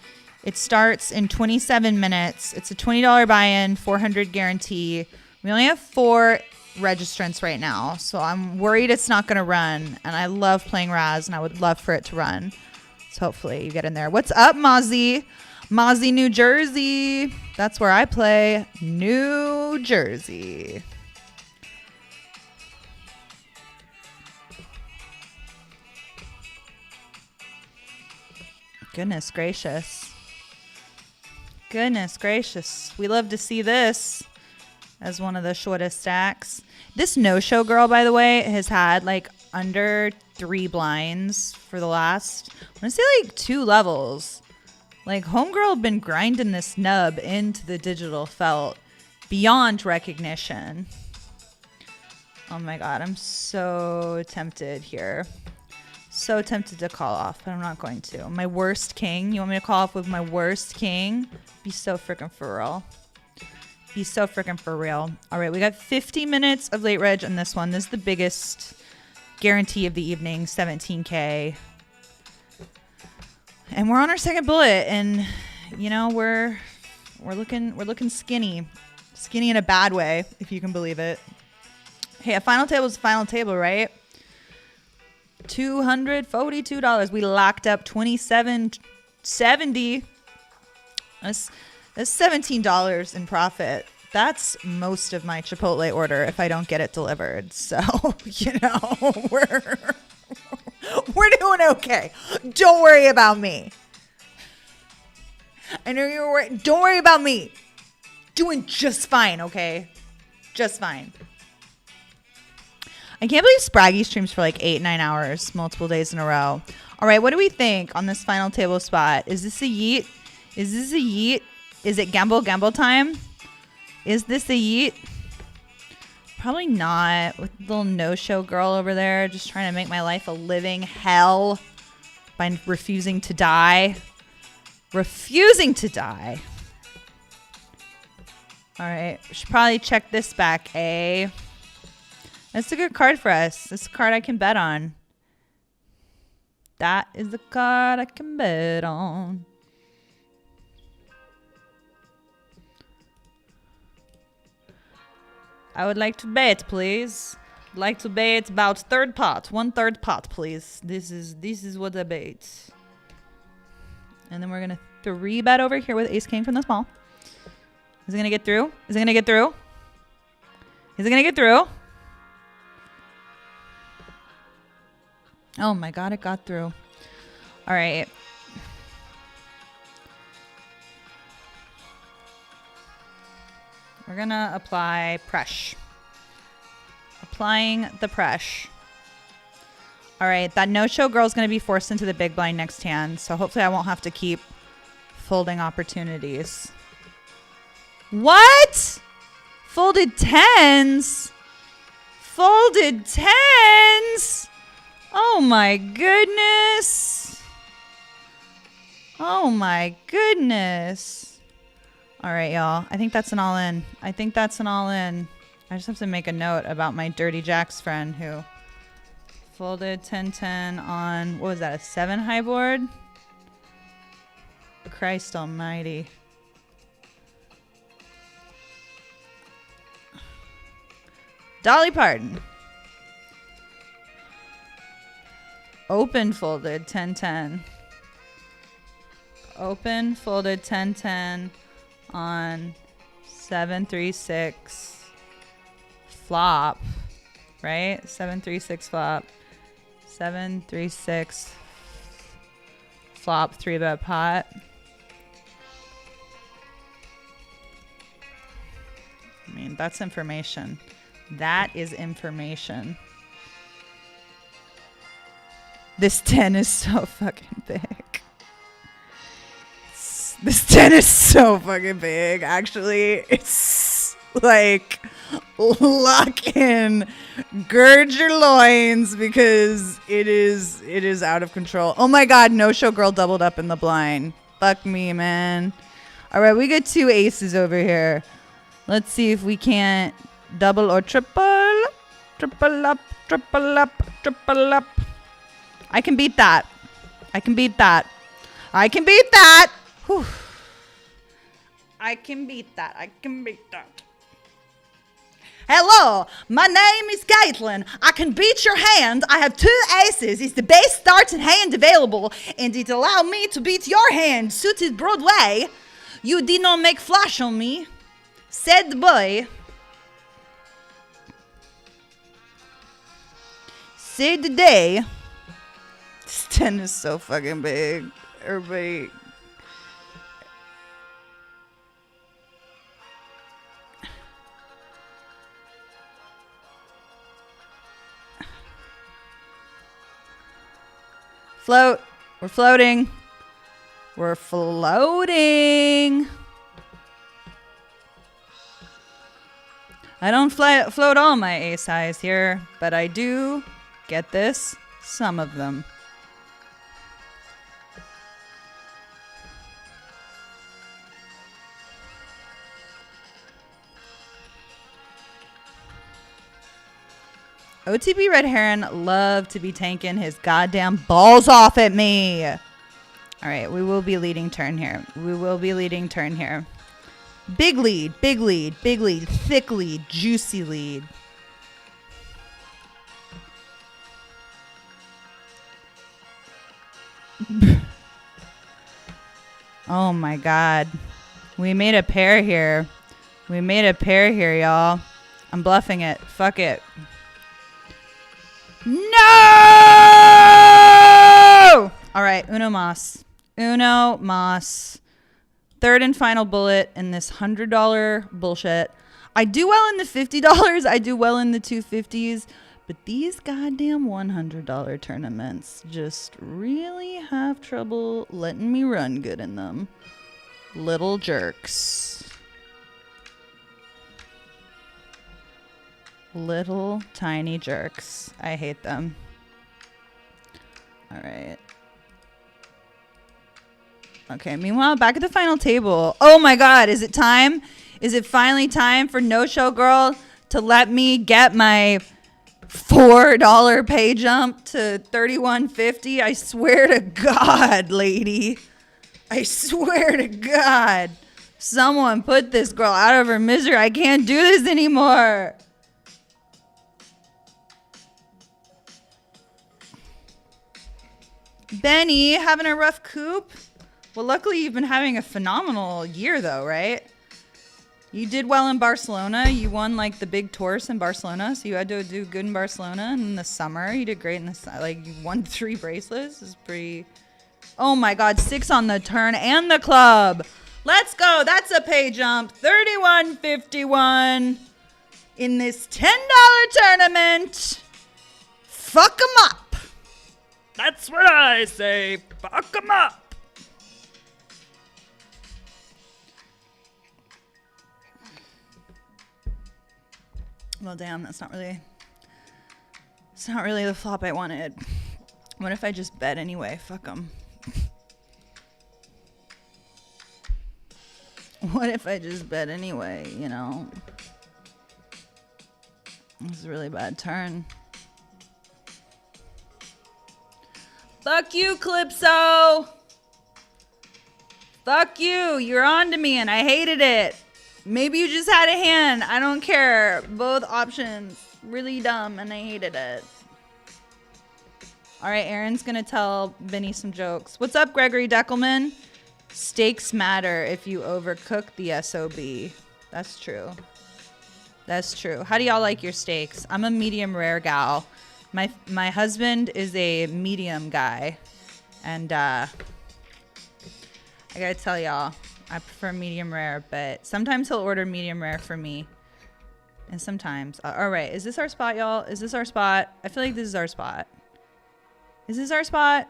It starts in 27 minutes. It's a $20 buy-in, 400 guarantee. We only have 4 registrants right now, so I'm worried it's not going to run. And I love playing Razz, and I would love for it to run. So hopefully you get in there. What's up, Mozzie? Mozzie, New Jersey. That's where I play. New Jersey. Goodness gracious. Goodness gracious. We love to see this as one of the shortest stacks. This no-show girl, by the way, has had like under 3 blinds for the last, I want to say like 2 levels. Like homegirl had been grinding this nub into the digital felt beyond recognition. Oh my God, I'm so tempted here. So tempted to call off, but I'm not going to. My worst king. You want me to call off with my worst king? Be so freaking for real. Be so freaking for real. All right, we got 50 minutes of late reg on this one. This is the biggest guarantee of the evening, 17K. And we're on our second bullet, and you know we're looking skinny in a bad way, if you can believe it. Hey, a final table is a final table, right? $242. We locked up $27.70. That's $17 in profit. That's most of my Chipotle order if I don't get it delivered. So, we're doing okay. Don't worry about me. I know you're worried. Don't worry about me. Doing just fine, okay? Just fine. I can't believe Spraggy streams for like 8-9 hours, multiple days in a row. All right, what do we think on this final table spot? Is this a yeet? Is this a yeet? Is it gamble time? Is this a yeet? Probably not. With the little no-show girl over there just trying to make my life a living hell by refusing to die. Refusing to die. All right, we should probably check this back, eh? That's a good card for us. This is a card I can bet on. That is the card I can bet on. I would like to bet, please. I'd like to bet about third pot. 1/3 pot, please. This is what I bet. And then we're gonna 3-bet over here with Ace King from the small. Is it gonna get through? Is it gonna get through? Is it gonna get through? Oh my God, it got through. All right. We're gonna apply press. Applying the press. All right, that no-show girl is gonna be forced into the big blind next hand, so hopefully I won't have to keep folding opportunities. What? Folded tens? Folded tens? Oh my goodness. Oh my goodness. All right, y'all. I think that's an all-in. I think that's an all-in. I just have to make a note about my Dirty Jacks friend who folded 10-10 on, what was that, a 7 high board? Christ almighty. Dolly Parton. Open folded 10-10. Open folded 10-10 on 7-3-6 flop, right? 7-3-6 flop. 7-3-6 flop 3-bet pot. I mean, that's information. That is information. This 10 is so fucking big. This 10 is so fucking big. Actually, it's like lock in, gird your loins because it is out of control. Oh my God, no show girl doubled up in the blind. Fuck me, man. All right, we got 2 aces over here. Let's see if we can't double or triple. Triple up, triple up, triple up. I can beat that. I can beat that. I can beat that. Whew. I can beat that. I can beat that. Hello, my name is Caitlin. I can beat your hand. I have 2 aces. It's the best starting hand available, and it allow me to beat your hand. Suited Broadway. You did not make flash on me, said the boy. Said the day. This 10 is so fucking big. Everybody. Float. We're floating. We're floating. I don't float all my ace highs here, but I do, get this, some of them. OTB Red Heron loved to be tanking his goddamn balls off at me. All right, we will be leading turn here. We will be leading turn here. Big lead, big lead, big lead, thick lead, juicy lead. Oh my God. We made a pair here. We made a pair here, y'all. I'm bluffing it. Fuck it. No! All right, uno mas. Uno mas. Third and final bullet in this $100 bullshit. I do well in the $50. I do well in the 250s. But these goddamn $100 tournaments just really have trouble letting me run good in them. Little jerks. Little tiny jerks. I hate them. All right. Okay, meanwhile, back at the final table. Oh my God, is it time? Is it finally time for No Show Girl to let me get my $4 pay jump to $31.50? I swear to God, lady. I swear to God. Someone put this girl out of her misery. I can't do this anymore. Benny, having a rough coop? Well, luckily you've been having a phenomenal year though, right? You did well in Barcelona. You won like the big tours in Barcelona, so you had to do good in Barcelona. And in the summer, you did great in the like you won 3 bracelets. It's pretty. Oh my God, 6 on the turn and the club. Let's go. That's a pay jump. $31.51 in this $10 tournament. Fuck 'em up. That's what I say. Fuck 'em up. Well, damn, it's not really the flop I wanted. What if I just bet anyway? Fuck them. What if I just bet anyway, you know? This is a really bad turn. Fuck you, Calypso! Fuck you! You're on to me and I hated it. Maybe you just had a hand. I don't care. Both options. Really dumb and I hated it. All right, Aaron's going to tell Benny some jokes. What's up, Gregory Deckelman? Stakes matter if you overcook the SOB. That's true. That's true. How do y'all like your steaks? I'm a medium rare gal. My husband is a medium guy. And I got to tell y'all, I prefer medium rare, but sometimes he'll order medium rare for me. And sometimes. All right. Is this our spot, y'all? Is this our spot? I feel like this is our spot. Is this our spot?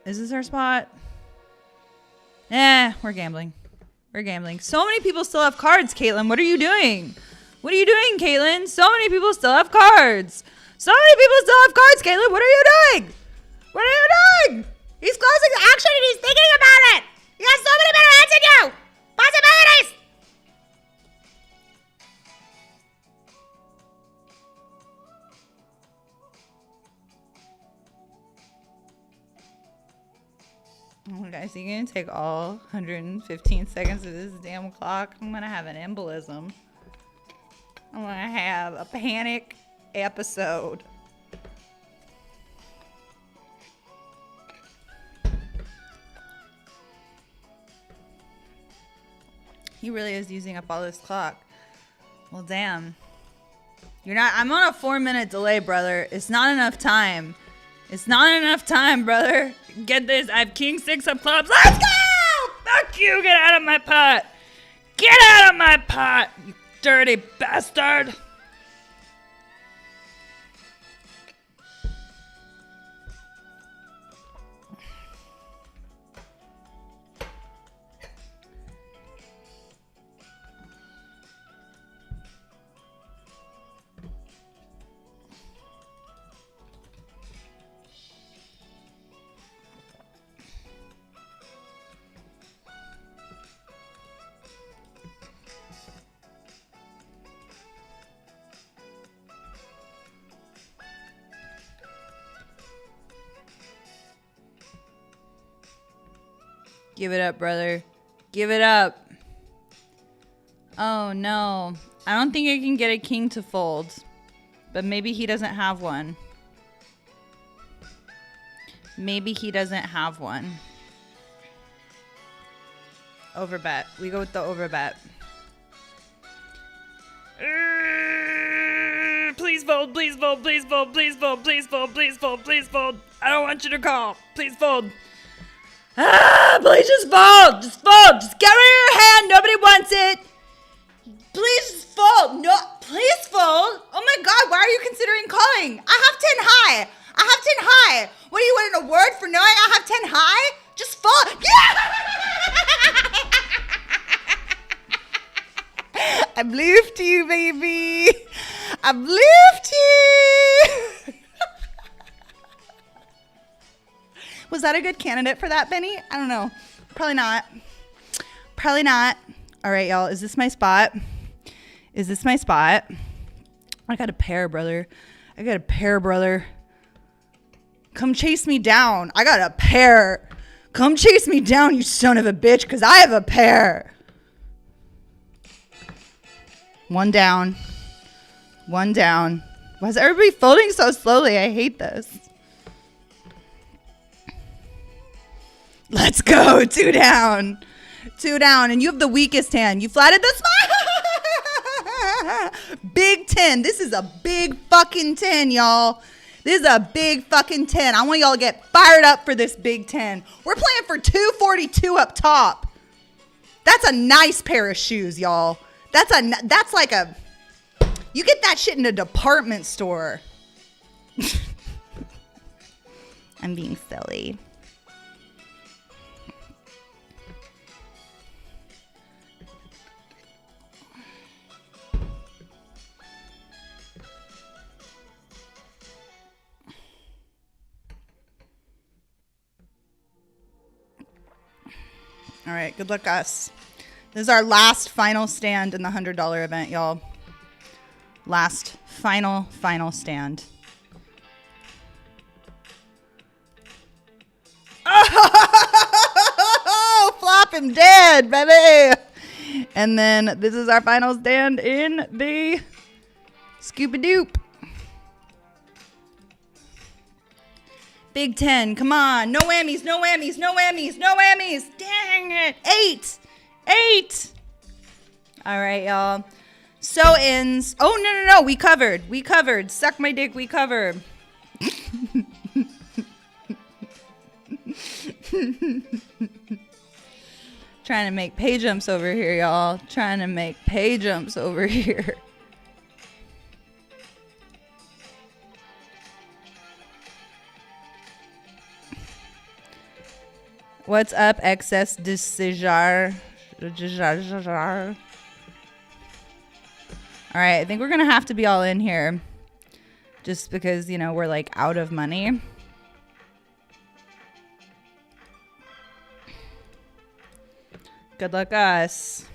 Is this our spot? We're gambling. We're gambling. So many people still have cards, Caitlin. What are you doing? What are you doing, Caitlin? So many people still have cards. So many people still have cards, Caitlin. What are you doing? What are you doing? He's closing the action and he's thinking about it. You got so many better hands than you. Possibilities. Oh, guys, you're going to take all 115 seconds of this damn clock. I'm going to have an embolism. I'm going to have a panic episode. He really is using up all this clock. Well, damn. You're not. I'm on a 4-minute delay, brother. It's not enough time. It's not enough time, brother. Get this. I have king 6 of clubs. Let's go! Fuck you. Get out of my pot. Get out of my pot, you dirty bastard. Give it up, brother. Give it up. Oh, no. I don't think I can get a king to fold. But maybe he doesn't have one. Maybe he doesn't have one. Overbet. We go with the overbet. Please fold, please fold, please fold, please fold, please fold, please fold, please fold. I don't want you to call. Please fold. Please just fold. Just fold. Just get rid of your hand. Nobody wants it. Please just fold. No, please fold. Oh my God, why are you considering calling? I have 10 high. I have 10 high. What do you want, an award for knowing I have 10 high? Just fold. Yeah! I believed you, baby. I believed you. Was that a good candidate for that, Benny? I don't know. Probably not. Probably not. All right, y'all. Is this my spot? Is this my spot? I got a pair, brother. I got a pair, brother. Come chase me down. I got a pair. Come chase me down, you son of a bitch, because I have a pair. One down. One down. Why is everybody folding so slowly? I hate this. Let's go. 2 down. 2 down. And you have the weakest hand. You flatted this one. Big 10. This is a big fucking 10, y'all. This is a big fucking 10. I want y'all to get fired up for this big 10. We're playing for 242 up top. That's a nice pair of shoes, y'all. That's like a... You get that shit in a department store. I'm being silly. All right, good luck, us. This is our last final stand in the $100 event, y'all. Last final stand. Oh, flop him dead, baby. And then this is our final stand in the Scooby-Doop. Big 10, come on. No whammies, no whammies, no whammies, no whammies. Dang it. 8. All right, y'all. So ends. Oh, no. We covered. Suck my dick, we cover. Trying to make pay jumps over here, y'all. Trying to make pay jumps over here. What's up, excess decision? All right, I think we're going to have to be all in here. Just because, you know, we're like out of money. Good luck, us.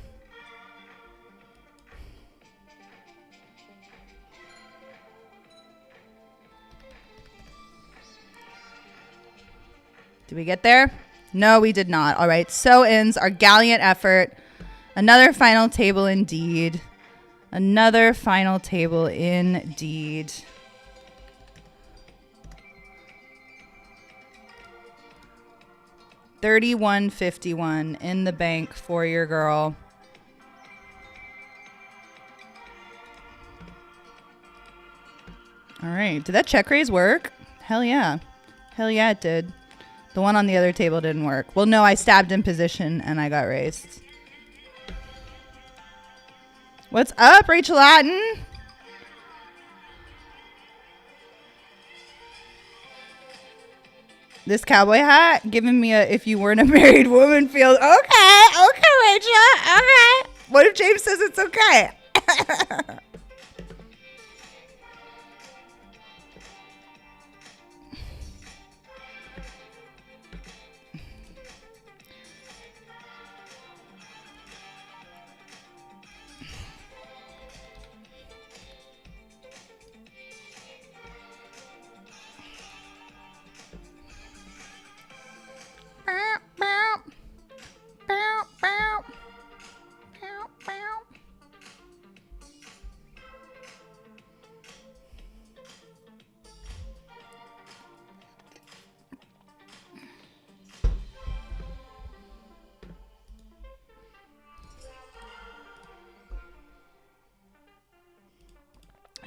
Did we get there? No, we did not. All right, so ends our gallant effort. Another final table indeed. Another final table indeed. $31.51 in the bank for your girl. All right, did that check raise work? Hell yeah. Hell yeah, it did. The one on the other table didn't work. Well, no, I stabbed in position and I got raised. What's up, Rachel Atten? This cowboy hat giving me a if you weren't a married woman feel. Okay, Rachel. Okay. What if James says it's okay?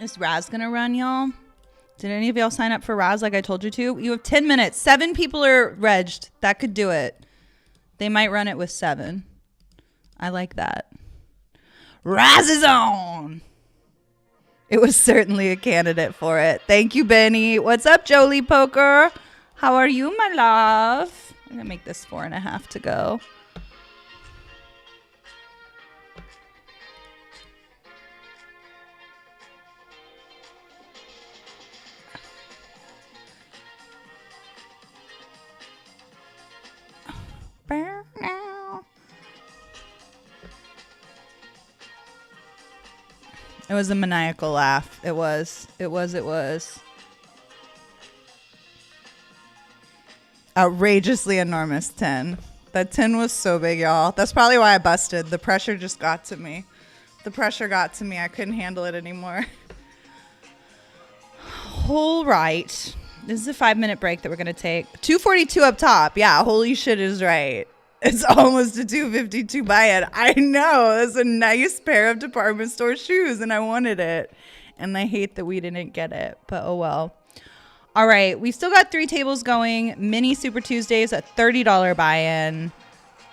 Is Razz gonna run, y'all? Did any of y'all sign up for Razz like I told you to? You have 10 minutes. 7 people are regged. That could do it. They might run it with 7. I like that. Razz is on. It was certainly a candidate for it. Thank you, Benny. What's up, Jolie Poker? How are you, my love? I'm gonna make this 4.5 to go. It was a maniacal laugh. It was. Outrageously enormous 10. That 10 was so big, y'all. That's probably why I busted. The pressure just got to me. The pressure got to me. I couldn't handle it anymore. All right. This is a 5-minute break that we're going to take. 242 up top. Yeah, holy shit is right. It's almost a 252 buy-in. I know. It's a nice pair of department store shoes, and I wanted it. And I hate that we didn't get it, but oh well. All right. We've still got 3 tables going. Mini Super Tuesdays at $30 buy-in.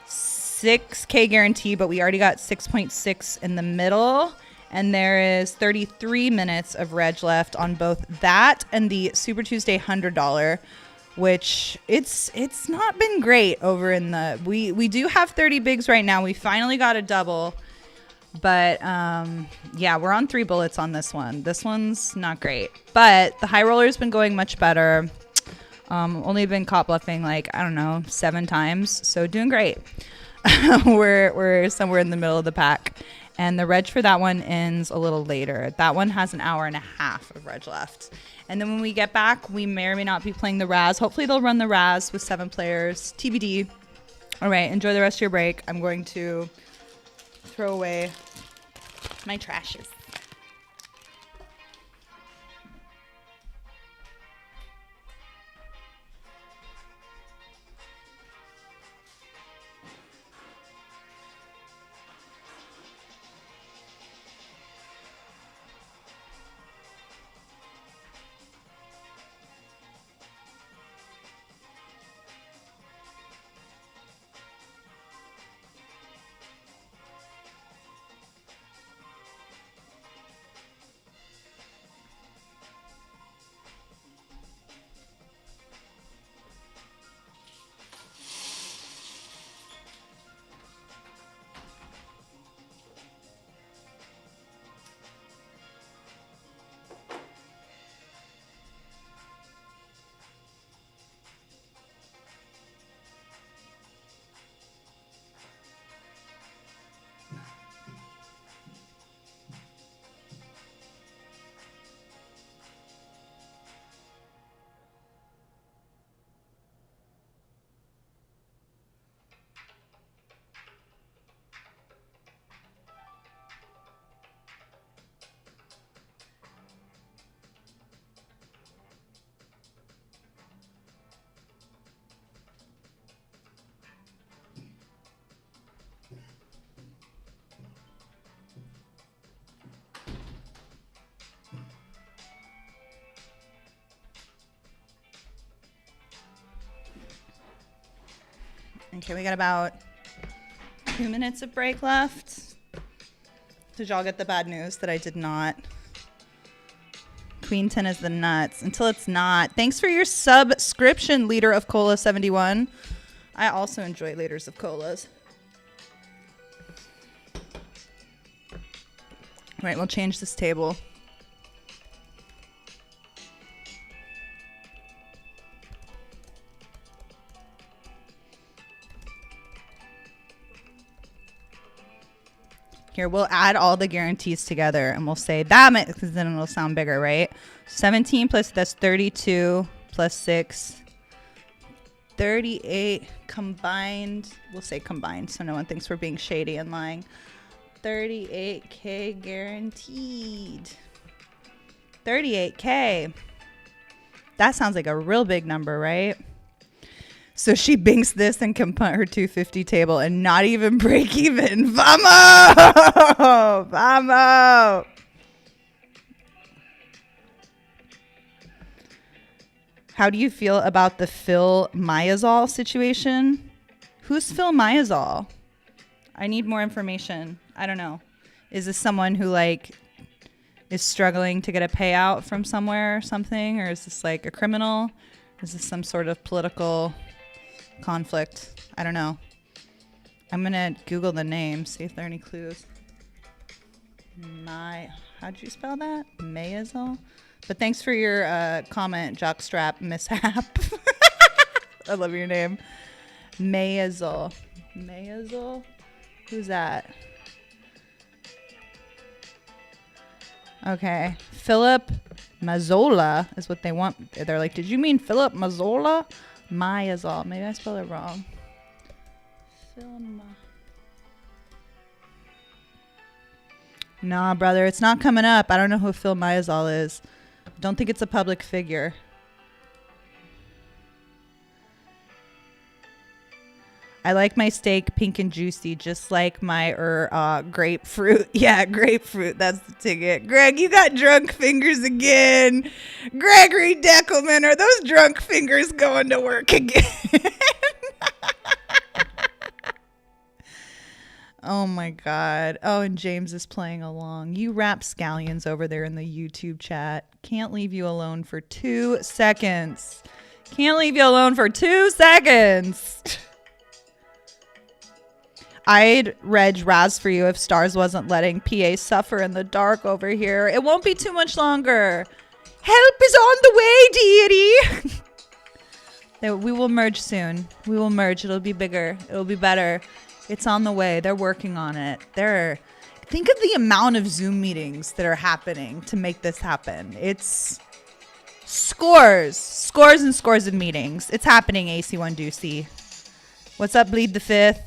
6K guarantee, but we already got 6.6 in the middle. And there is 33 minutes of reg left on both that and the Super Tuesday $100, which it's not been great over in the we do have 30 bigs right now. We finally got a double, but yeah, we're on 3 bullets on this one. This one's not great, but the high roller's been going much better. Only been caught bluffing like, I don't know, 7 times, so doing great. we're somewhere in the middle of the pack. And the reg for that one ends a little later. That one has an hour and a half of reg left. And then when we get back, we may or may not be playing the Razz. Hopefully they'll run the Razz with 7 players. TBD. All right, enjoy the rest of your break. I'm going to throw away my trashes. Okay, we got about 2 minutes of break left. Did y'all get the bad news that I did not? Queen 10 is the nuts until it's not. Thanks for your subscription, Leader of Cola 71. I also enjoy Leaders of Colas. All right, we'll change this table. Here, we'll add all the guarantees together and we'll say that, because then it'll sound bigger, right? 17 plus, that's 32 plus 6. 38 combined. We'll say combined so no one thinks we're being shady and lying. 38K guaranteed. 38K. That sounds like a real big number, right? So she binks this and can punt her 250 table and not even break even. Vamos! Vamos! How do you feel about the Phil Myazol situation? Who's Phil Myazol? I need more information. I don't know. Is this someone who like is struggling to get a payout from somewhere or something? Or is this like a criminal? Is this some sort of political conflict? I don't know. I'm going to Google the name, see if there are any clues. How'd you spell that? Mayazol? But thanks for your comment, Jockstrap Mishap. I love your name. Mayazol. Mayazol? Who's that? Okay. Philip Mazzola is what they want. They're like, did you mean Philip Mazzola? Mayazol. Maybe I spelled it wrong. Nah, brother. It's not coming up. I don't know who Phil Myazol is. Don't think it's a public figure. I like my steak pink and juicy, just like my grapefruit. Yeah, grapefruit. That's the ticket. Greg, you got drunk fingers again. Gregory Deckelman, are those drunk fingers going to work again? Oh my God. Oh, and James is playing along. You rapscallions over there in the YouTube chat. Can't leave you alone for 2 seconds. Can't leave you alone for 2 seconds. I'd reg Razz for you if Stars wasn't letting PA suffer in the dark over here. It won't be too much longer. Help is on the way, deity. We will merge soon. We will merge. It'll be bigger. It'll be better. It's on the way. They're working on it. Think of the amount of Zoom meetings that are happening to make this happen. It's scores and scores of meetings. It's happening, AC1 Doocy. What's up, Bleed the Fifth?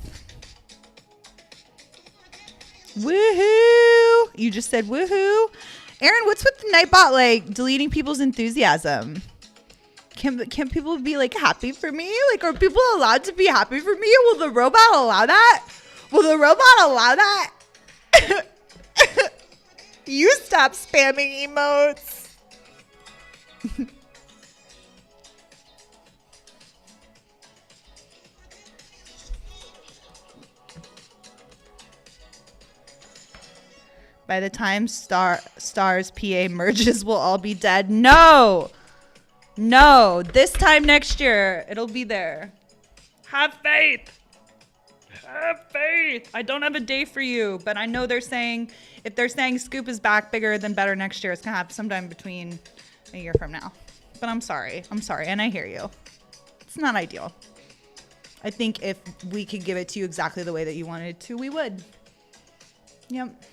Woohoo! You just said woohoo. Aaron, what's with the Nightbot like deleting people's enthusiasm? Can people be like happy for me? Like, are people allowed to be happy for me? Will the robot allow that? Will the robot allow that? You stop spamming emotes. By the time Stars PA merges, we'll all be dead. No, this time next year, it'll be there. Have faith. Have faith. I don't have a day for you, but I know if they're saying Scoop is back bigger than better next year, it's going to happen sometime between a year from now. But I'm sorry, and I hear you. It's not ideal. I think if we could give it to you exactly the way that you wanted to, we would. Yep.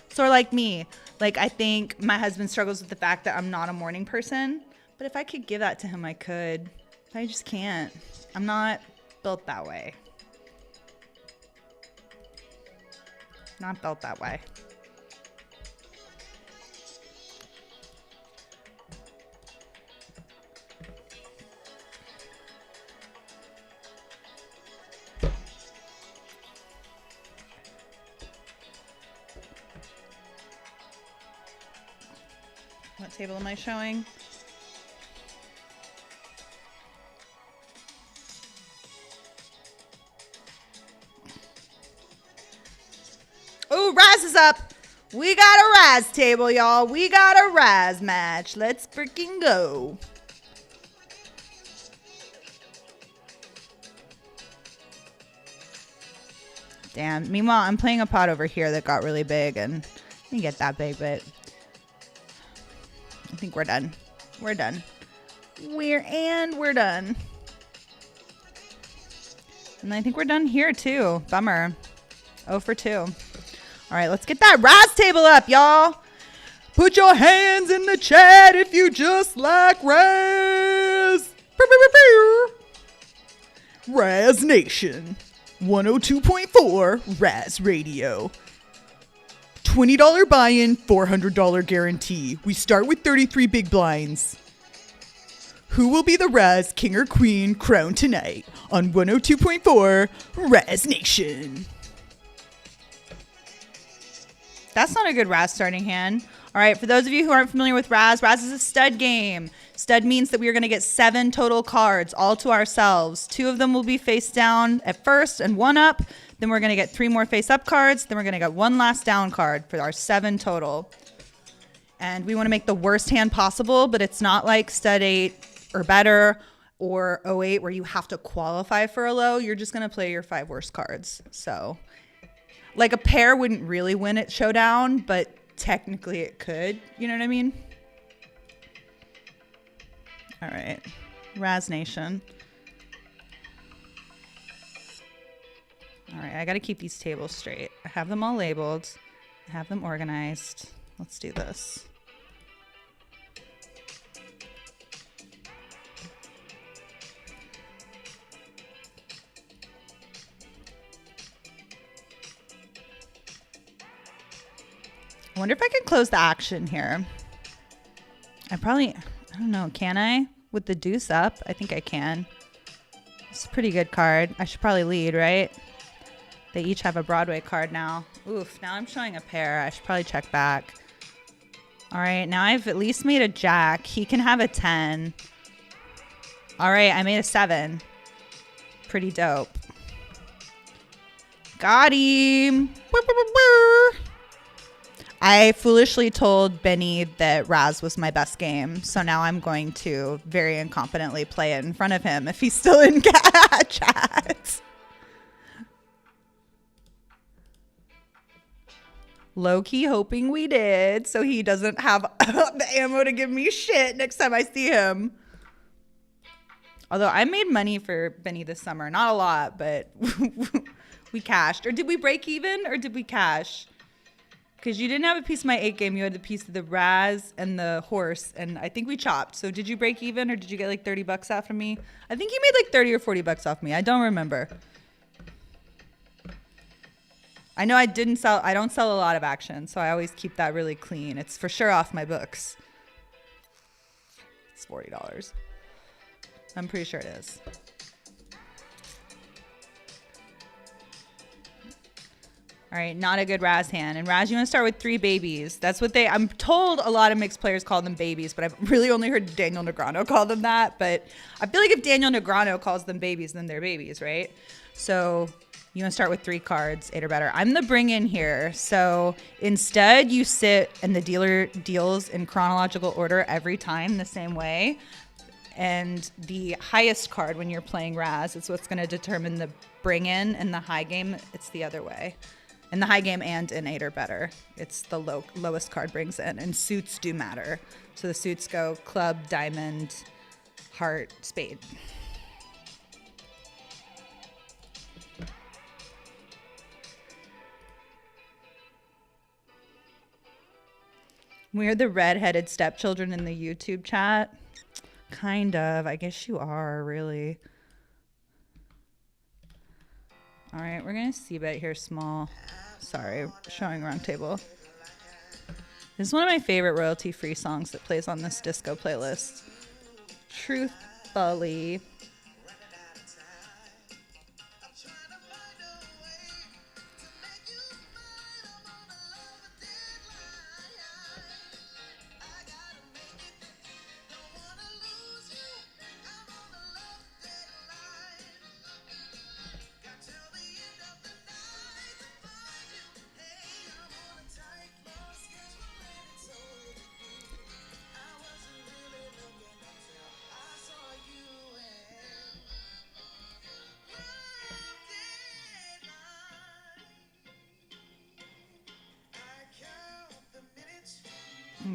Sort of like me. Like, I think my husband struggles with the fact that I'm not a morning person. But if I could give that to him, I could. I just can't. I'm not built that way. Not built that way. What table am I showing? Oh, Razz is up. We got a Razz table, y'all. We got a Razz match. Let's freaking go. Damn. Meanwhile, I'm playing a pot over here that got really big, and I didn't get that big, but I think we're done. We're done. We're done. And I think we're done here, too. Bummer. 0 for 2. All right, let's get that Razz table up, y'all. Put your hands in the chat if you just like Razz. Razz Nation. 102.4 Razz Radio. $20 buy-in, $400 guarantee. We start with 33 big blinds. Who will be the Razz king or queen crowned tonight on 102.4 Razz Nation? That's not a good Razz starting hand. All right, for those of you who aren't familiar with Razz, Razz is a stud game. Stud means that we are going to get 7 total cards all to ourselves. 2 of them will be face down at first and 1 up. Then we're going to get 3 more face up cards. Then we're going to get 1 last down card for our 7 total. And we want to make the worst hand possible, but it's not like stud 8 or better or 08 where you have to qualify for a low. You're just going to play your 5 worst cards. So like a pair wouldn't really win at showdown, but technically it could. You know what I mean? All right, Razz Nation. All right, I got to keep these tables straight. I have them all labeled. I have them organized. Let's do this. I wonder if I can close the action here. I don't know, can I? With the deuce up, I think I can. It's a pretty good card. I should probably lead, right? They each have a Broadway card now. Oof, now I'm showing a pair. I should probably check back. All right, now I've at least made a jack. He can have a 10. All right, I made a 7. Pretty dope. Got him. I foolishly told Benny that Razz was my best game, so now I'm going to very incompetently play it in front of him if he's still in chat. Low-key hoping we did, so he doesn't have the ammo to give me shit next time I see him. Although I made money for Benny this summer. Not a lot, but we cashed. Or did we break even, or did we cash? Because you didn't have a piece of my 8 game. You had the piece of the Razz and the horse. And I think we chopped. So did you break even or did you get like 30 bucks off of me? I think you made like 30 or 40 bucks off me. I don't remember. I know I don't sell a lot of action. So I always keep that really clean. It's for sure off my books. It's $40. I'm pretty sure it is. All right, not a good Razz hand. And Razz, you want to start with 3 babies. That's what I'm told a lot of mixed players call them babies, but I've really only heard Daniel Negreanu call them that. But I feel like if Daniel Negreanu calls them babies, then they're babies, right? So you want to start with 3 cards, 8 or better. I'm the bring in here. So instead you sit and the dealer deals in chronological order every time the same way. And the highest card when you're playing Razz is what's going to determine the bring in, and the high game, it's the other way. In the high game and in 8 or better, it's the lowest card brings in, and suits do matter. So the suits go club, diamond, heart, spade. We're the redheaded stepchildren in the YouTube chat. Kind of. I guess you are, really. All right, we're going to c-bet here small. Sorry, showing wrong table. This is one of my favorite royalty-free songs that plays on this disco playlist. Truthfully.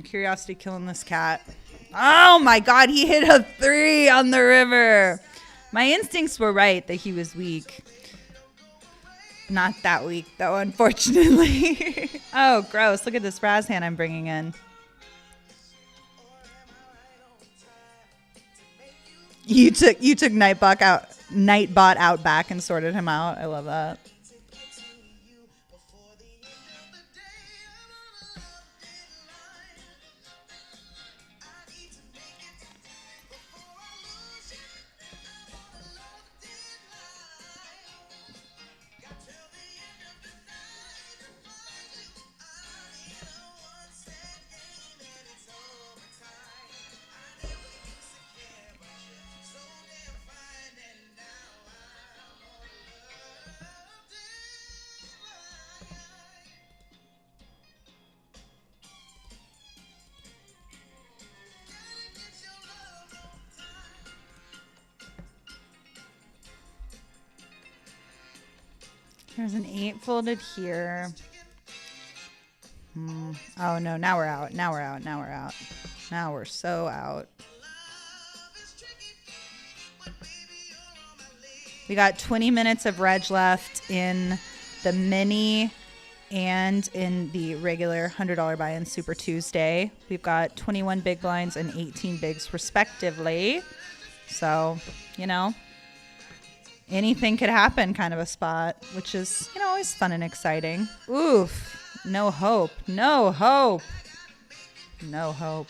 Curiosity killing this cat. Oh my god, he hit a 3 on the river. My instincts were right that he was weak. Not that weak though, unfortunately. Oh, gross. Look at this Razz hand I'm bringing in. You took Nightbot out back and sorted him out. I love that. There's an 8 folded here. Oh no, now we're out. Now we're out. Now we're out. Now we're so out. We got 20 minutes of reg left in the mini and in the regular $100 buy-in Super Tuesday. We've got 21 big blinds and 18 bigs respectively. So, you know, anything could happen kind of a spot, which is, you know, always fun and exciting. Oof. No hope. No hope. No hope.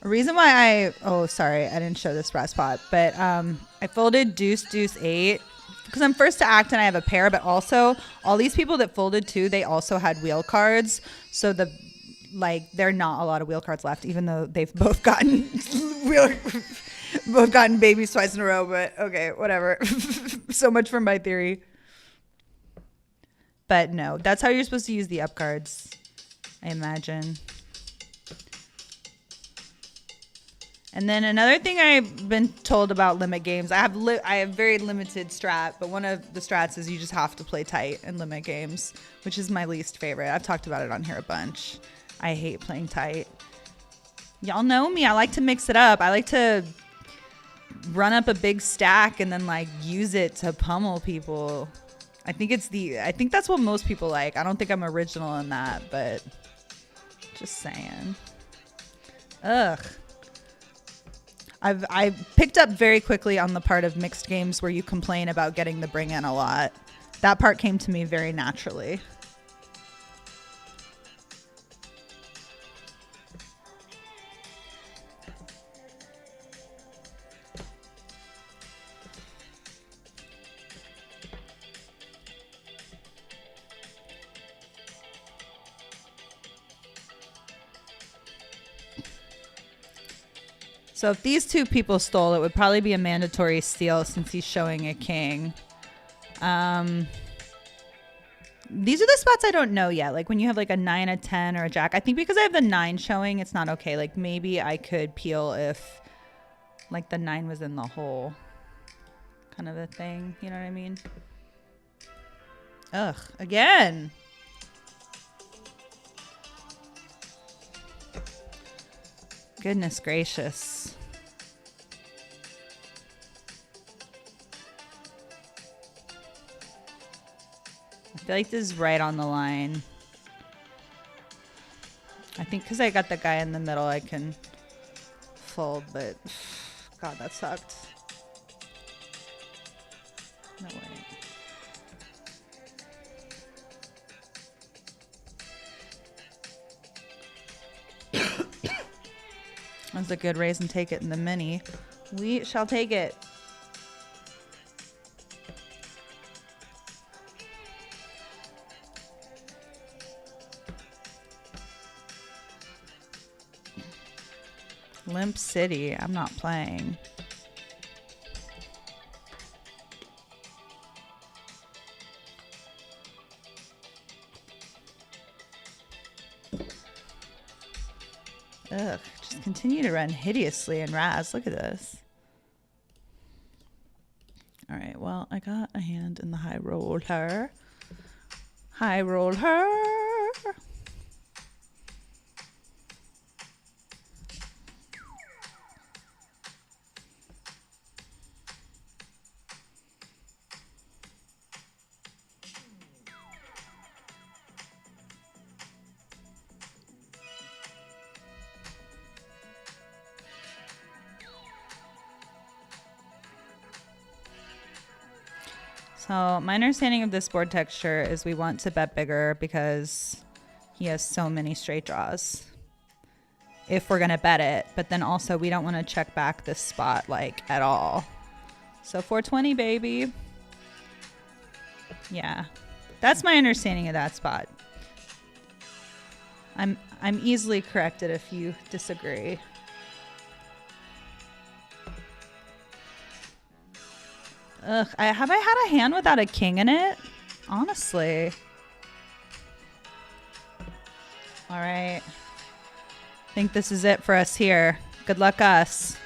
A reason why sorry, I didn't show this Razz spot, but I folded deuce, deuce, 8 because I'm first to act and I have a pair, but also all these people that folded too, they also had wheel cards. So there are not a lot of wheel cards left, even though they've both gotten babies twice in a row, but okay, whatever. So much for my theory. But no, that's how you're supposed to use the up cards, I imagine. And then another thing I've been told about limit games, I have very limited strat, but one of the strats is you just have to play tight in limit games, which is my least favorite. I've talked about it on here a bunch. I hate playing tight. Y'all know me. I like to mix it up. I like to run up a big stack and then like use it to pummel people. I think that's what most people like. I don't think I'm original in that, but just saying. Ugh. I picked up very quickly on the part of mixed games where you complain about getting the bring in a lot. That part came to me very naturally. So if these two people stole, it would probably be a mandatory steal since he's showing a king. These are the spots I don't know yet. Like when you have like a 9, a 10, or a jack. I think because I have the 9 showing, it's not okay. Like maybe I could peel if like the 9 was in the hole. Kind of a thing. You know what I mean? Ugh. Again. Goodness gracious. I feel like this is right on the line. I think because I got the guy in the middle, I can fold, but God, that sucked. No way. That's a good raise and take it in the mini. We shall take it. Limp City. I'm not playing. Ugh, just continue to run hideously in Razz. Look at this. All right, well, I got a hand in the high roller. High roller. So my understanding of this board texture is we want to bet bigger because he has so many straight draws if we're going to bet it. But then also we don't want to check back this spot like at all. So 420, baby. Yeah, that's my understanding of that spot. I'm easily corrected if you disagree. Ugh, have I had a hand without a king in it honestly. All right. I think this is it for us here. Good luck us.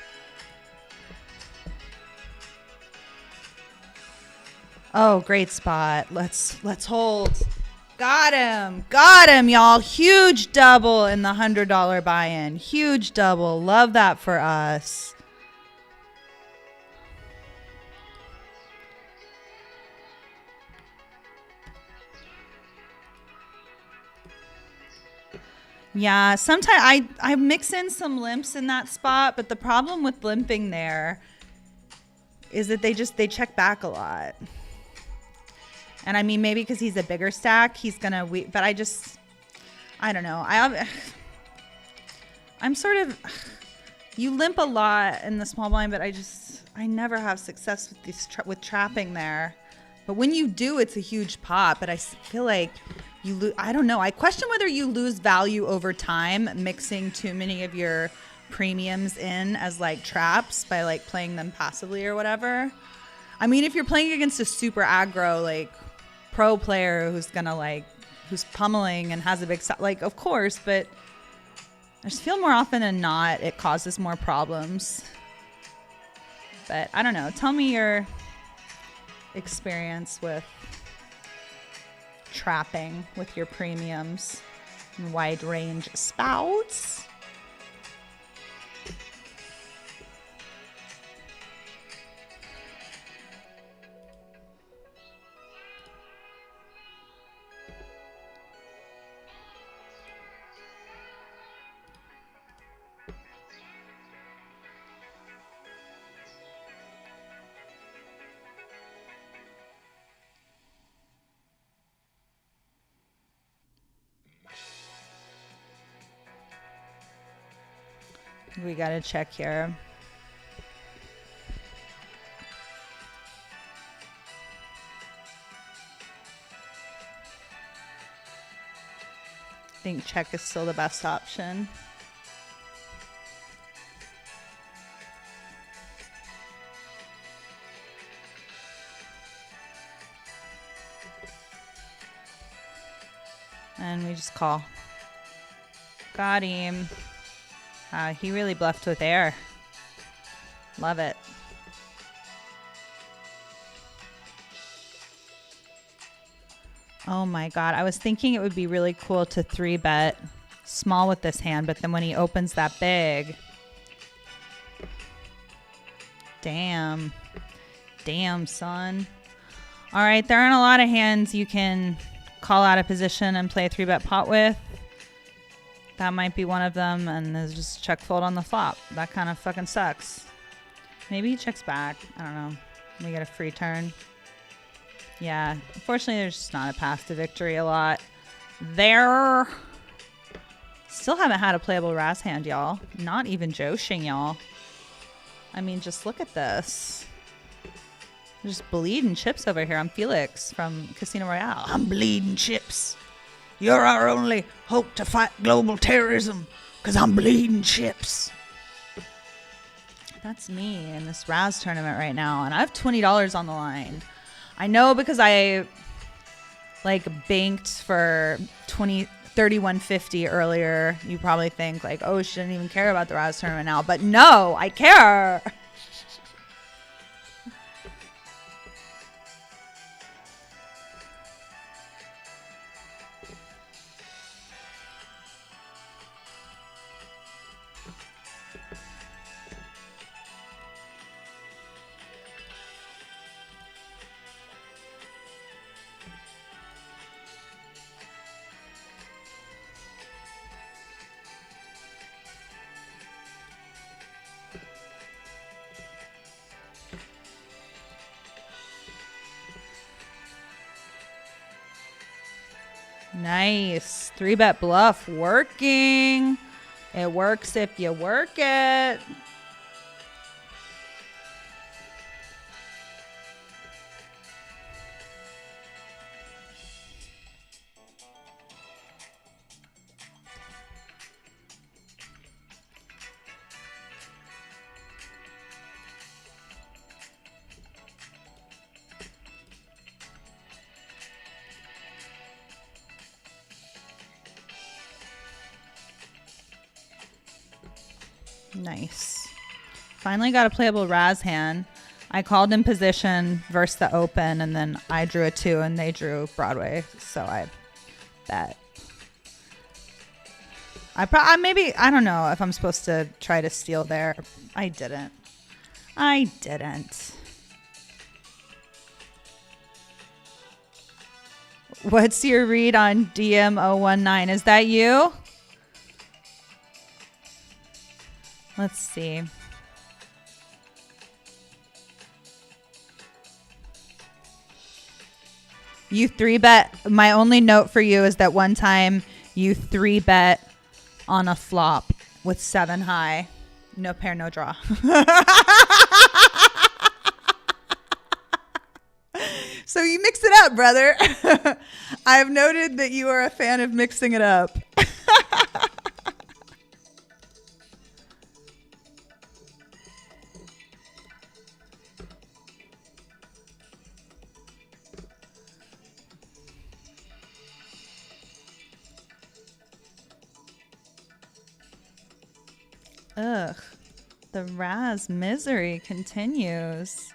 Oh, great spot. Let's hold. Got him, y'all. Huge double in the $100 buy-in. Huge double. Love that for us. Yeah, sometimes I mix in some limps in that spot, but the problem with limping there is that they check back a lot. And I mean, maybe because he's a bigger stack, he's gonna. But I don't know. I'm sort of. You limp a lot in the small blind, but I never have success with these with trapping there. But when you do, it's a huge pot. But I feel like I don't know. I question whether you lose value over time mixing too many of your premiums in as like traps by like playing them passively or whatever. I mean, if you're playing against a super aggro like pro player who's pummeling and has a big like, of course, but I just feel more often than not it causes more problems. But I don't know. Tell me your experience with trapping with your premiums and wide range spouts. We gotta check here. I think check is still the best option. And we just call. Got him. He really bluffed with air. Love it. Oh my God. I was thinking it would be really cool to 3-bet small with this hand, but then when he opens that big. Damn. Damn, son. All right. There aren't a lot of hands you can call out of position and play a 3-bet pot with. That might be one of them, and there's just check fold on the flop. That kind of fucking sucks. Maybe he checks back. I don't know. We get a free turn. Yeah, unfortunately, there's just not a path to victory a lot there. Still haven't had a playable Razz hand, y'all. Not even joshing, y'all. I mean, just look at this. I'm just bleeding chips over here. I'm Felix from Casino Royale. I'm bleeding chips. You're our only hope to fight global terrorism, because I'm bleeding chips. That's me in this Razz tournament right now, and I have $20 on the line. I know because I banked for $31.50 earlier. You probably think like, oh, she didn't even care about the Razz tournament now, but no, I care. Nice. 3-bet bluff working. It works if you work it. Nice. Finally got a playable Razz hand. I called in position versus the open, and then I drew a 2 and they drew Broadway. So I bet. I don't know if I'm supposed to try to steal there. I didn't. What's your read on DM019? Is that you? Let's see. You 3-bet. My only note for you is that one time you 3-bet on a flop with 7 high. No pair, no draw. So you mix it up, brother. I've noted that you are a fan of mixing it up. Ugh. The Razz misery continues.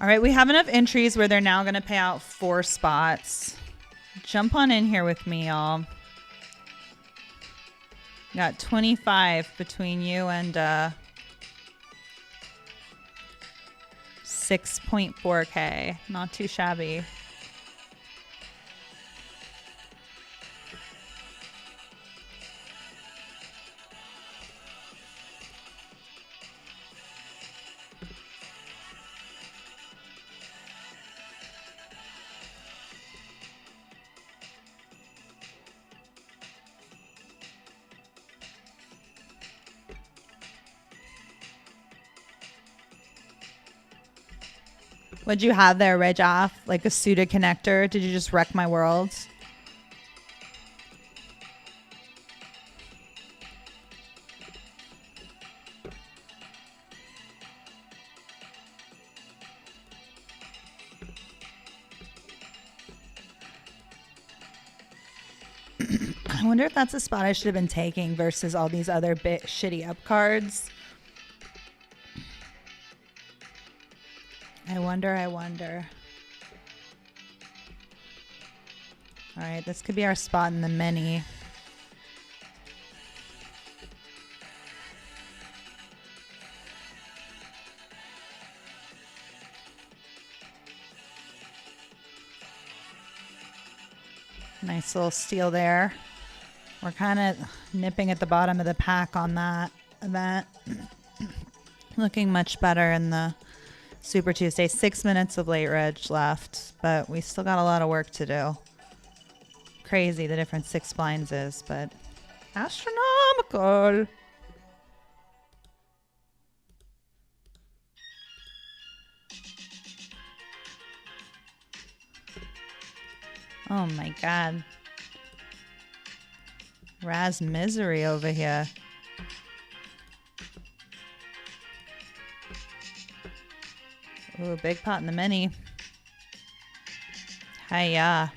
All right, we have enough entries where they're now going to pay out 4 spots. Jump on in here with me, y'all. Got 25 between you and 6.4K. Not too shabby. What'd you have there, Reg off? Like a suited connector? Did you just wreck my world? I wonder if that's a spot I should have been taking versus all these other shitty up cards. I wonder. All right, this could be our spot in the mini. Nice little steal there. We're kind of nipping at the bottom of the pack on that event. Looking much better in the Super Tuesday. 6 minutes of late reg left, but we still got a lot of work to do. Crazy the different 6 blinds is, but astronomical. Oh my God. Razz misery over here. Ooh, big pot in the mini. Hiya.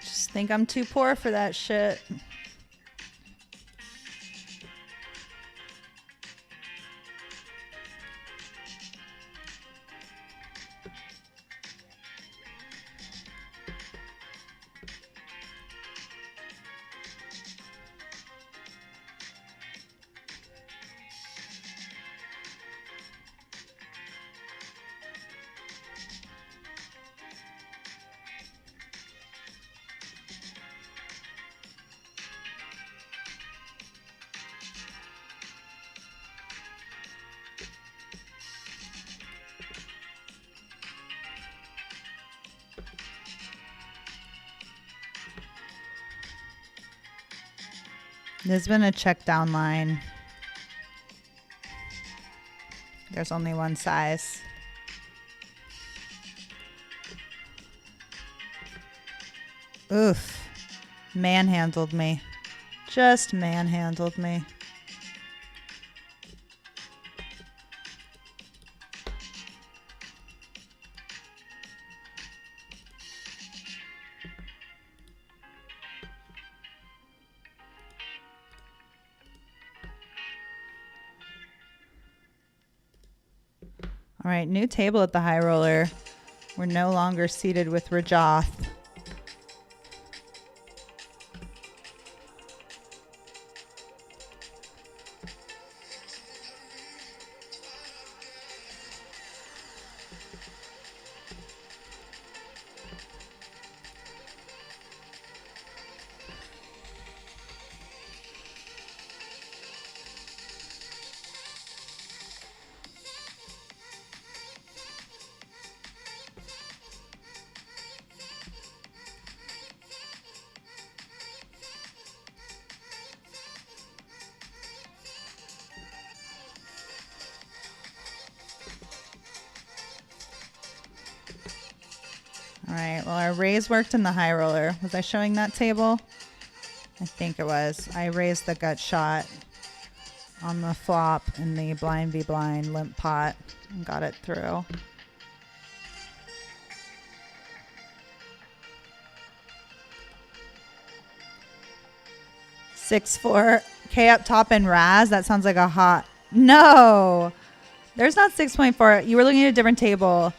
Just think I'm too poor for that shit. There's been a check down line. There's only one size. Oof. Manhandled me. Just manhandled me. All right, new table at the high roller. We're no longer seated with Razz. All right, well, our raise worked in the high roller. Was I showing that table? I think it was. I raised the gut shot on the flop in the blind v blind limp pot and got it through. Six, 4, K up top and Razz. That sounds like a hot. No, there's not 6.4. You were looking at a different table.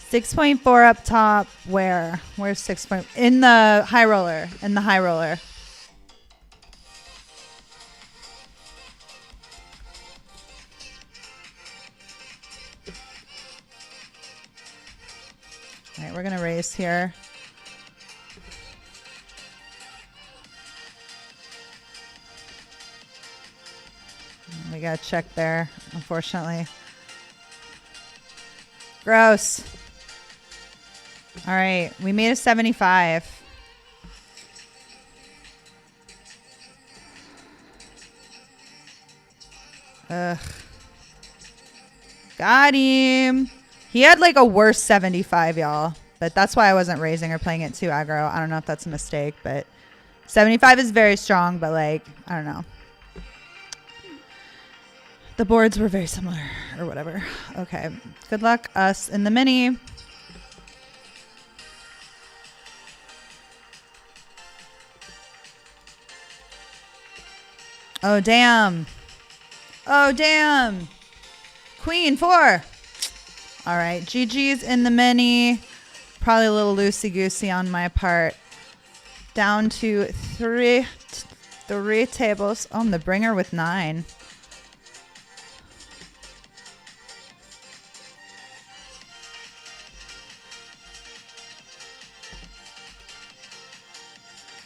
6.4 up top. Where? Where's 6. In the high roller. In the high roller. All right, we're gonna raise here. We got to check there, unfortunately. Gross. All right, we made a 75. Ugh. Got him. He had like a worse 75, y'all. But that's why I wasn't raising or playing it too aggro. I don't know if that's a mistake, but 75 is very strong, but like, I don't know. The boards were very similar or whatever. Okay. Good luck us in the mini. Oh, damn. Oh, damn. Queen 4. All right. GG's in the mini. Probably a little loosey-goosey on my part. Down to three tables. Oh, I'm the bringer with 9.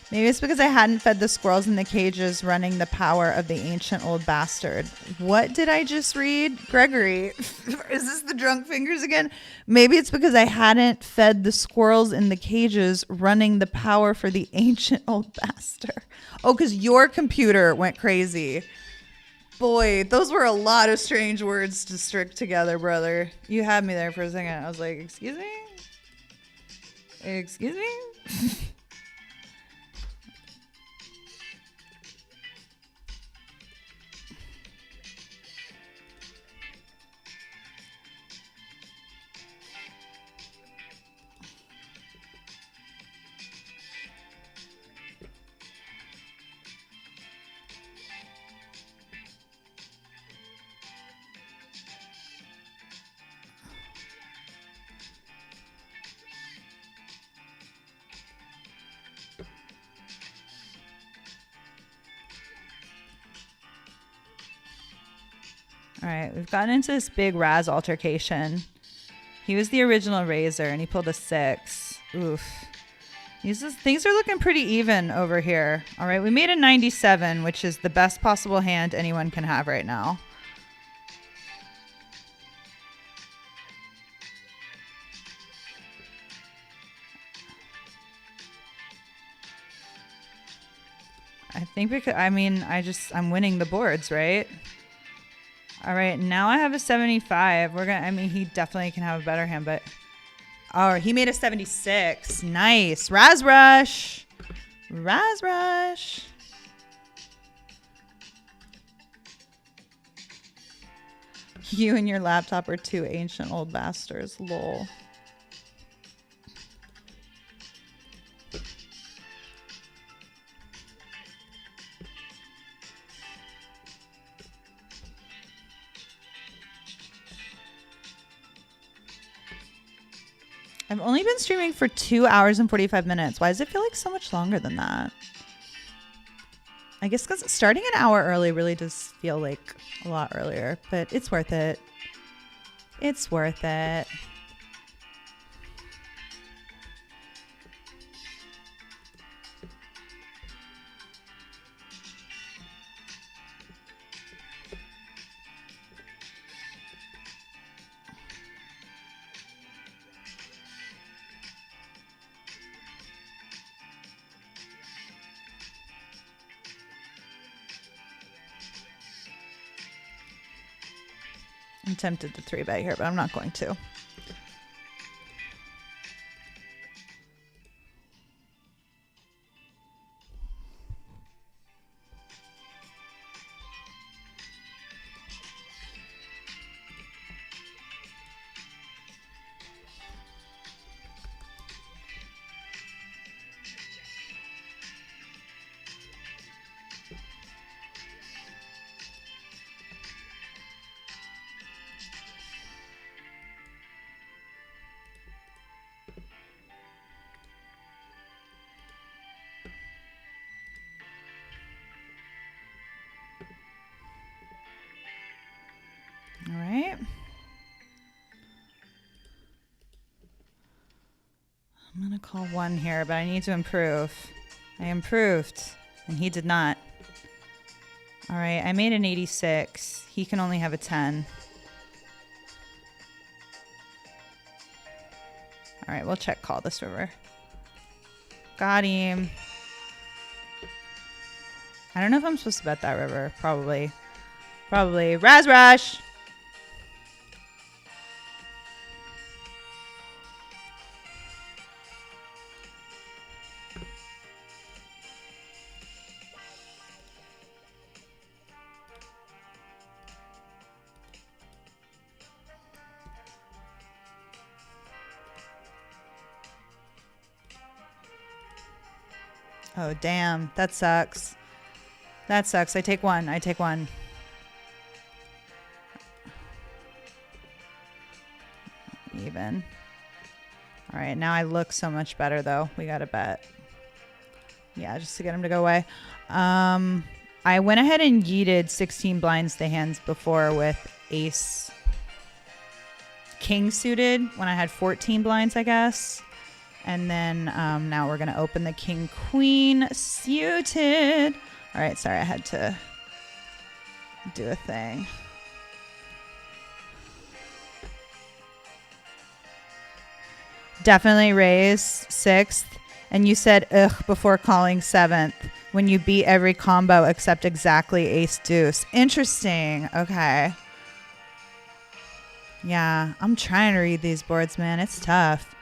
Maybe it's because I hadn't fed the squirrels in the cages running the power of the ancient old bastard. What did I just read? Gregory, is this the drunk fingers again? Maybe it's because I hadn't fed the squirrels in the cages running the power for the ancient old bastard. Oh, because your computer went crazy. Boy, those were a lot of strange words to string together, brother. You had me there for a second. I was like, excuse me? Excuse me? All right, we've gotten into this big Razz altercation. He was the original raiser, and he pulled a 6. Oof. Things are looking pretty even over here. All right, we made a 97, which is the best possible hand anyone can have right now. think because I'm winning the boards, right? All right, now I have a 75. He definitely can have a better hand, but oh, he made a 76. Nice. Razz rush. Razz rush. You and your laptop are two ancient old bastards. Lol. I've only been streaming for 2 hours and 45 minutes. Why does it feel like so much longer than that? I guess because starting an hour early really does feel like a lot earlier, but it's worth it. It's worth it. I'm tempted to 3-bet here, but I'm not going to. All right. I'm going to call 1 here, but I need to improve. I improved, and he did not. All right, I made an 86. He can only have a 10. All right, we'll check call this river. Got him. I don't know if I'm supposed to bet that river. Probably. Probably. Razz rush. Oh, damn. That sucks. That sucks. I take 1. I take 1. Even. All right. Now I look so much better, though. We got to bet. Yeah, just to get him to go away. I went ahead and yeeted 16 blinds to hands before with ace king suited when I had 14 blinds, I guess. And then now we're going to open the king queen suited. All right, sorry, I had to do a thing. Definitely raise 6th. And you said ugh before calling 7th when you beat every combo except exactly ace deuce. Interesting. Okay. Yeah, I'm trying to read these boards, man. It's tough.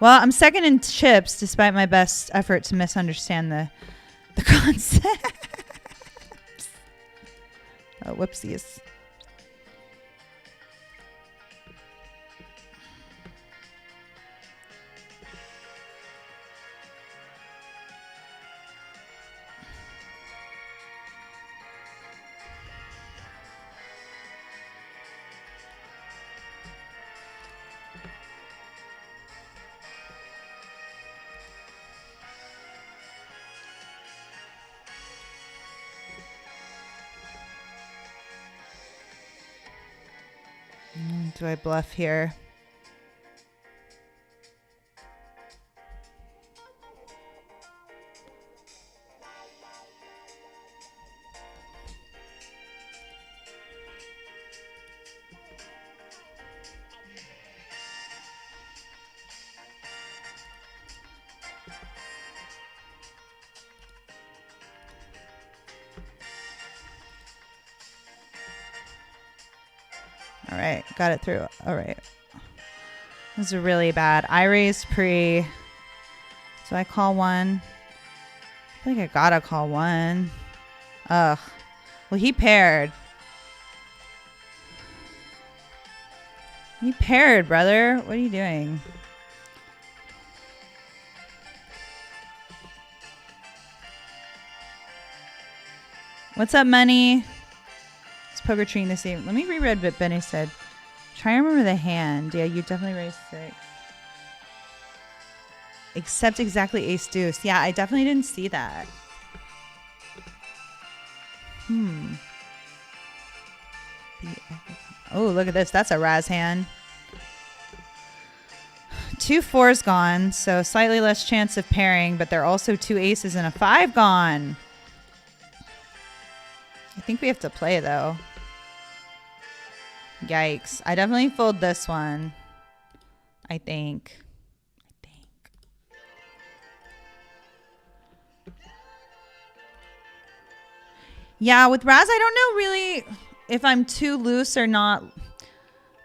Well, I'm second in chips despite my best effort to misunderstand the concept. Oh, whoopsies. Do I bluff here? All right, got it through. All right. This is really bad. I raised pre. So I call one. I feel like I gotta call one. Ugh. Well, he paired. He paired, brother. What are you doing? What's up, money? It's poker treating this evening. Let me reread what Benny said. Try to remember the hand. Yeah, you definitely raised 6. Except exactly ace deuce. Yeah, I definitely didn't see that. Oh, look at this. That's a Razz hand. 2 4s gone, so slightly less chance of pairing, but there are also 2 aces and a 5 gone. I think we have to play, though. Yikes. I definitely fold this one. I think. Yeah, with Razz, I don't know really if I'm too loose or not.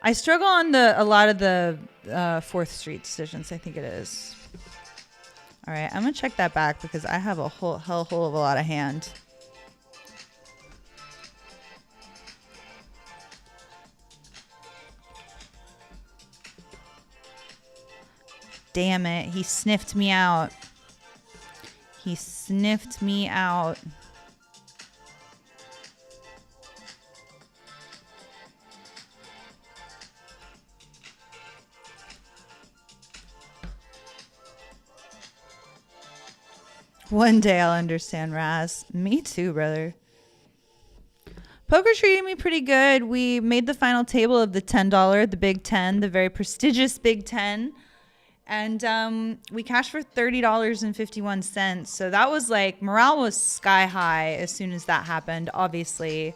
I struggle on a lot of the 4th Street decisions. I think it is. All right, I'm going to check that back because I have a whole of a lot of hand. Damn it. He sniffed me out. He sniffed me out. One day I'll understand, Razz. Me too, brother. Poker treated me pretty good. We made the final table of the $10, the Big 10, the very prestigious Big 10. And we cashed for $30.51. So that was like, morale was sky high as soon as that happened, obviously.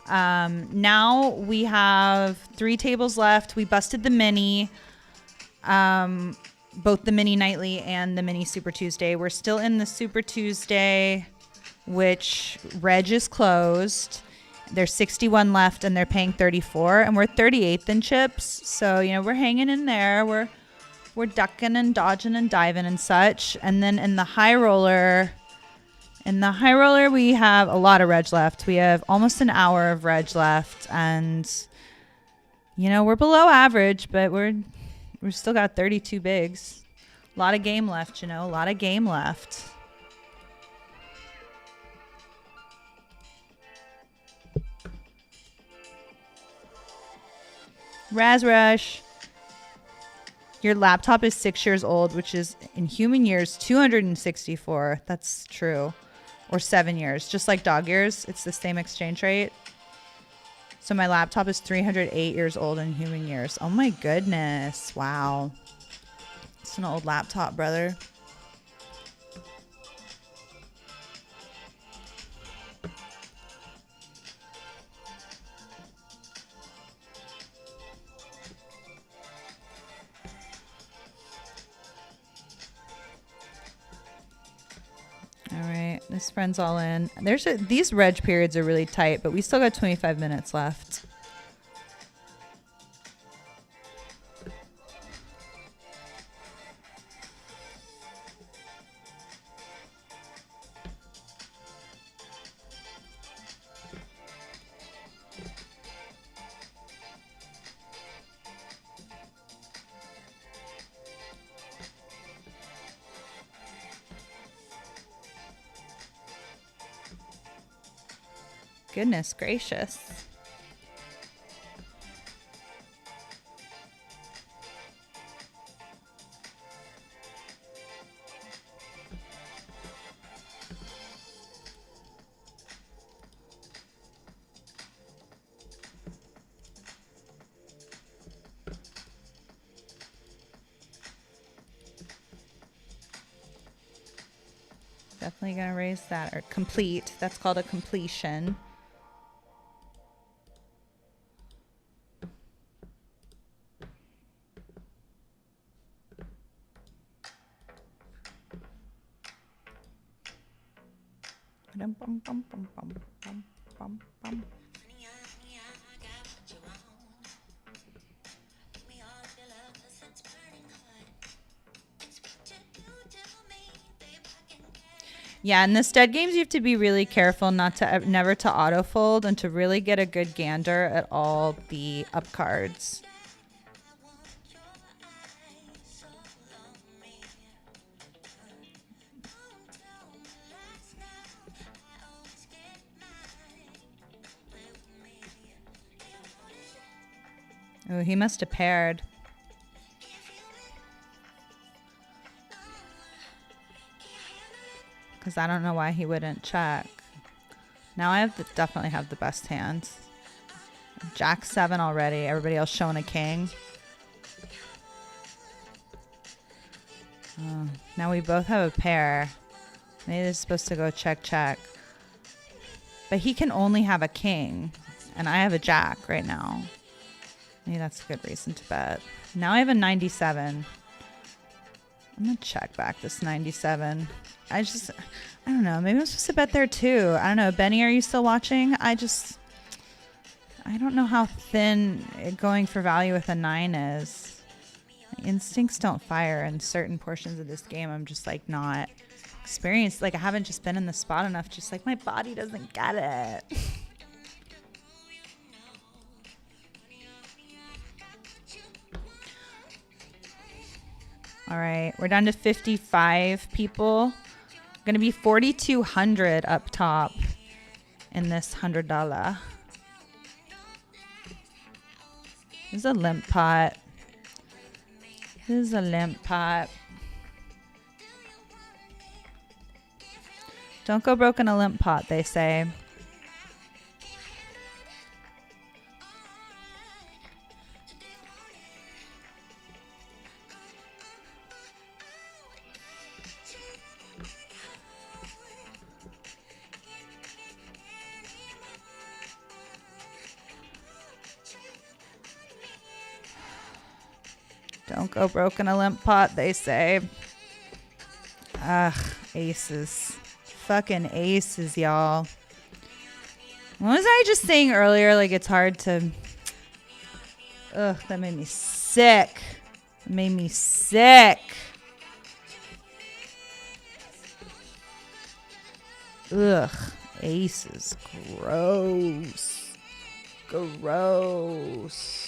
Now we have 3 tables left. We busted the mini, both the mini nightly and the mini Super Tuesday. We're still in the Super Tuesday, which Reg is closed. There's 61 left and they're paying 34, and we're 38th in chips. So, you know, we're hanging in there. We're ducking and dodging and diving and such. And then in the high roller, we have a lot of reg left. We have almost an hour of reg left, and you know, we're below average, but we've still got 32 bigs. A lot of game left, you know, a lot of game left. Razz Rush. Your laptop is 6 years old, which is in human years 264. That's true. Or 7 years. Just like dog years. It's the same exchange rate. So my laptop is 308 years old in human years. Oh my goodness. Wow. It's an old laptop, brother. All right, this friend's all in. These reg periods are really tight, but we still got 25 minutes left. Goodness gracious. Definitely gonna raise that, or complete. That's called a completion. Bum, bum, bum, bum, bum, bum, bum. Yeah, in the stud games, you have to be really careful never to auto fold and to really get a good gander at all the up cards. Oh, he must have paired. Because I don't know why he wouldn't check. Now I definitely have the best hands. Jack 7 already. Everybody else showing a king. Oh, now we both have a pair. Maybe this is supposed to go check, check. But he can only have a king. And I have a jack right now. Maybe that's a good reason to bet. Now I have a 97. I'm going to check back this 97. I don't know. Maybe I'm supposed to bet there too. I don't know. Benny, are you still watching? I don't know how thin going for value with a 9 is. My instincts don't fire in certain portions of this game. I'm just like not experienced. Like I haven't just been in the spot enough. Just like my body doesn't get it. All right, we're down to 55 people. Gonna be 4,200 up top in this $100. This is a limp pot. This is a limp pot. Don't go broke in a limp pot, they say. Don't go broke in a limp pot, they say. Ugh, aces. Fucking aces, y'all. What was I just saying earlier? Like, it's hard to... Ugh, that made me sick. It made me sick. Ugh, aces. Gross. Gross.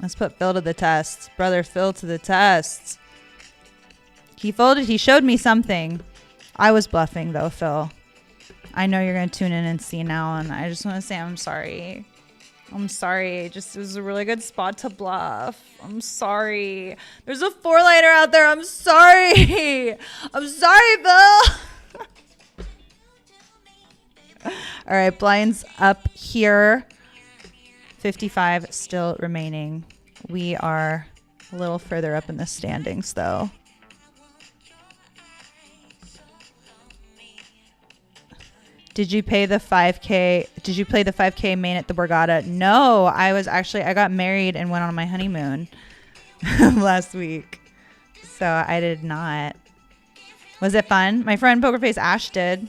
Let's put Phil to the test. Brother Phil to the test. He folded. He showed me something. I was bluffing, though, Phil. I know you're going to tune in and see now, and I just want to say I'm sorry. I'm sorry. It was a really good spot to bluff. I'm sorry. There's a 4-lighter out there. I'm sorry. I'm sorry, Phil. All right, blinds up here. 55 still remaining. We are a little further up in the standings, though. Did you pay the 5K? Did you play the 5K main at the Borgata? No, I got married and went on my honeymoon last week. So I did not. Was it fun? My friend Pokerface Ash did.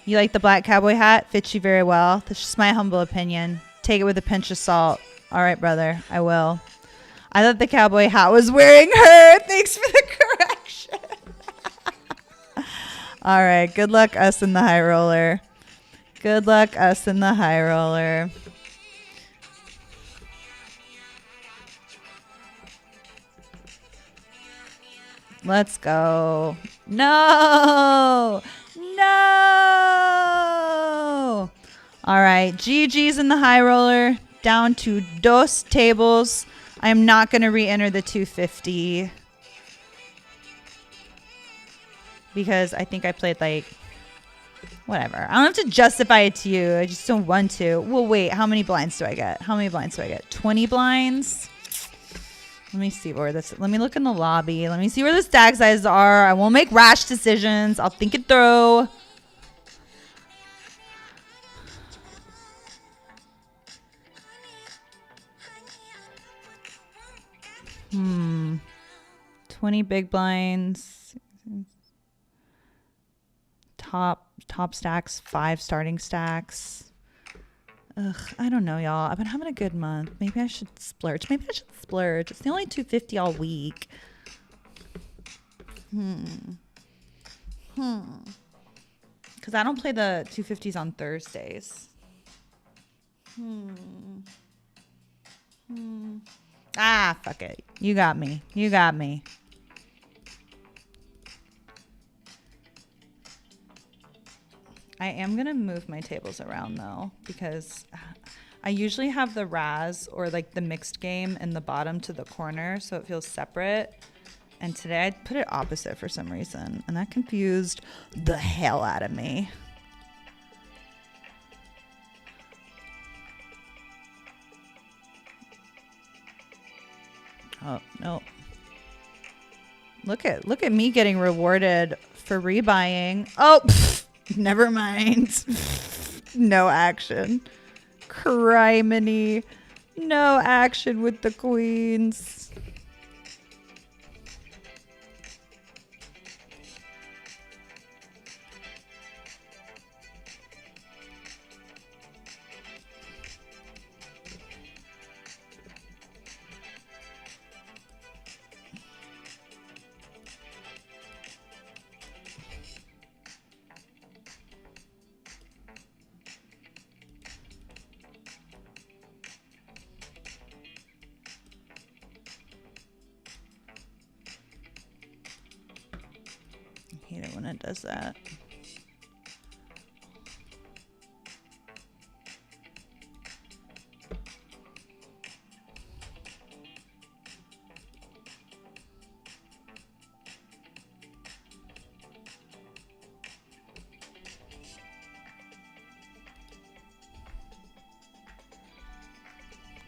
You like the black cowboy hat? Fits you very well. That's just my humble opinion. Take it with a pinch of salt. All right, brother. I will. I thought the cowboy hat was wearing her. Thanks for the correction. All right. Good luck us in the high roller. Good luck us in the high roller. Let's go. No. No. All right. GG's in the high roller. Down to dos tables. I am not going to re-enter the 250 because I think I played like whatever. I don't have to justify it to you. I just don't want to. Well, wait. How many blinds do I get? How many blinds do I get? 20 blinds? Let me see where this. Let me look in the lobby. Let me see where the stack sizes are. I won't make rash decisions. I'll think it through. 20 big blinds. Top stacks, 5 starting stacks. Ugh, I don't know, y'all. I've been having a good month. Maybe I should splurge. It's the only 250 all week. Because I don't play the 250s on Thursdays. Ah, fuck it. You got me. I am going to move my tables around, though, because I usually have the Razz or like the mixed game in the bottom to the corner, so it feels separate. And today I put it opposite for some reason, and that confused the hell out of me. Oh, no. Look at me getting rewarded for rebuying. Oh, pfft, never mind. No action. Criminy. No action with the queens. I hate it when it does that.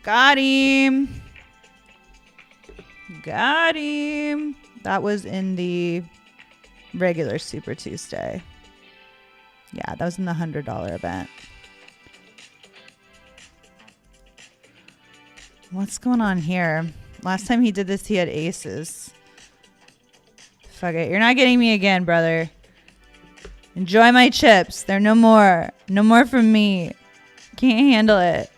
Got him. Got him. That was in the regular Super Tuesday. Yeah, that was in the $100 event. What's going on here? Last time he did this, he had aces. Fuck it. You're not getting me again, brother. Enjoy my chips. They're no more. No more from me. Can't handle it.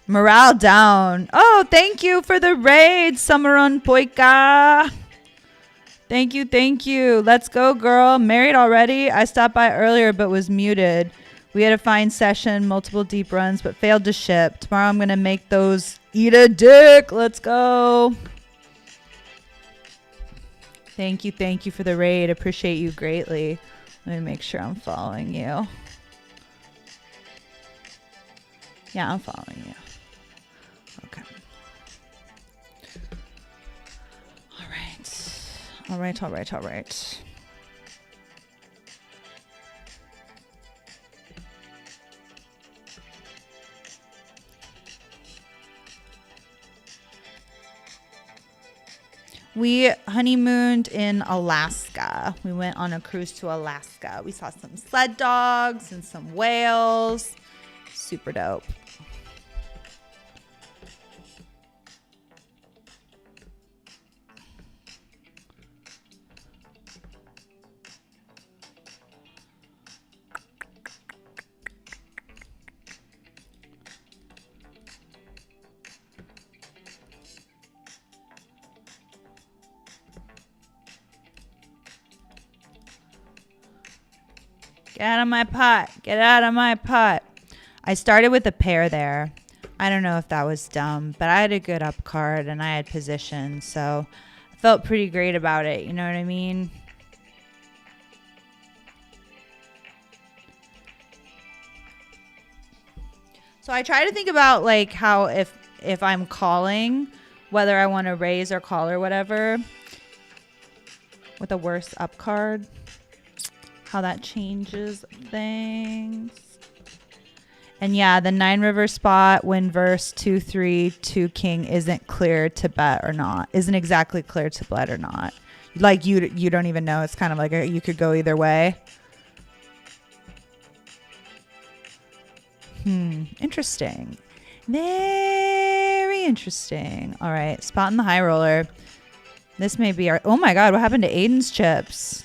Morale down. Oh, thank you for the raid, Summeron Poika. Thank you. Let's go, girl. Married already? I stopped by earlier but was muted. We had a fine session, multiple deep runs, but failed to ship. Tomorrow I'm going to make those eat a dick. Let's go. Thank you for the raid. Appreciate you greatly. Let me make sure I'm following you. Yeah, I'm following you. Okay. All right. We honeymooned in Alaska. We went on a cruise to Alaska. We saw some sled dogs and some whales. Super dope. Get out of my pot. I started with a pair there. I don't know if that was dumb, but I had a good up card and I had position, so I felt pretty great about it. You know what I mean? So I try to think about like how if I'm calling, whether I want to raise or call or whatever with a worse up card, how that changes things. And yeah, the 9 river spot when verse 2-3 2 king isn't clear to bet or not. Isn't exactly clear to bet or not. Like you don't even know. It's kind of like you could go either way. Interesting. Very interesting. All right, spot in the high roller. This may be our... Oh my God, what happened to Aiden's chips?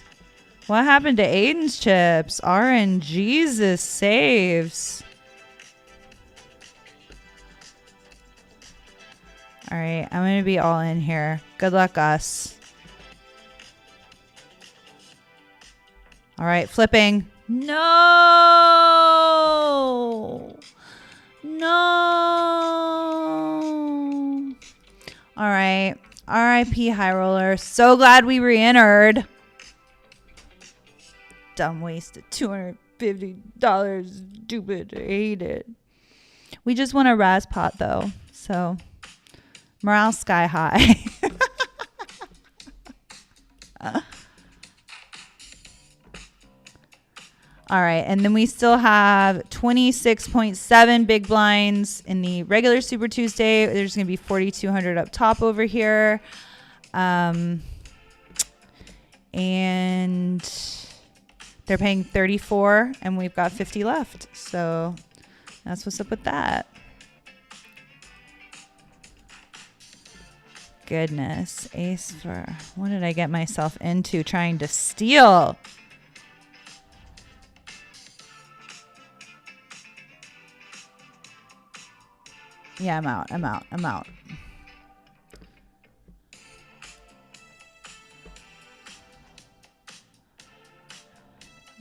What happened to Aiden's chips? RNGesus saves. All right, I'm going to be all in here. Good luck, us. All right, flipping. No! No! All right. RIP high roller. So glad we re-entered. Dumb wasted $250. Stupid. I hate it. We just won a Razz pot though. So morale sky high. All right, and then we still have 26.7 big blinds in the regular Super Tuesday. There's going to be 4,200 up top over here. And they're paying 34, and we've got 50 left. So that's what's up with that. Goodness, ace for... What did I get myself into trying to steal? Yeah, I'm out. I'm out. I'm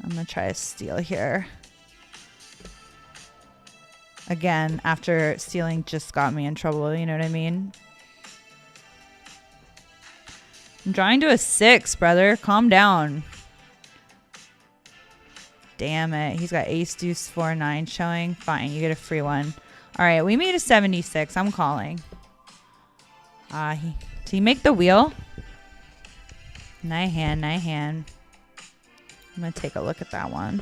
going to try to steal here. Again, after stealing just got me in trouble. You know what I mean? I'm drawing to a 6, brother. Calm down. Damn it. He's got ace, deuce, 4, 9 showing. Fine. You get a free one. All right, we made a 76. I'm calling. Did he make the wheel? Nice hand. I'm going to take a look at that one.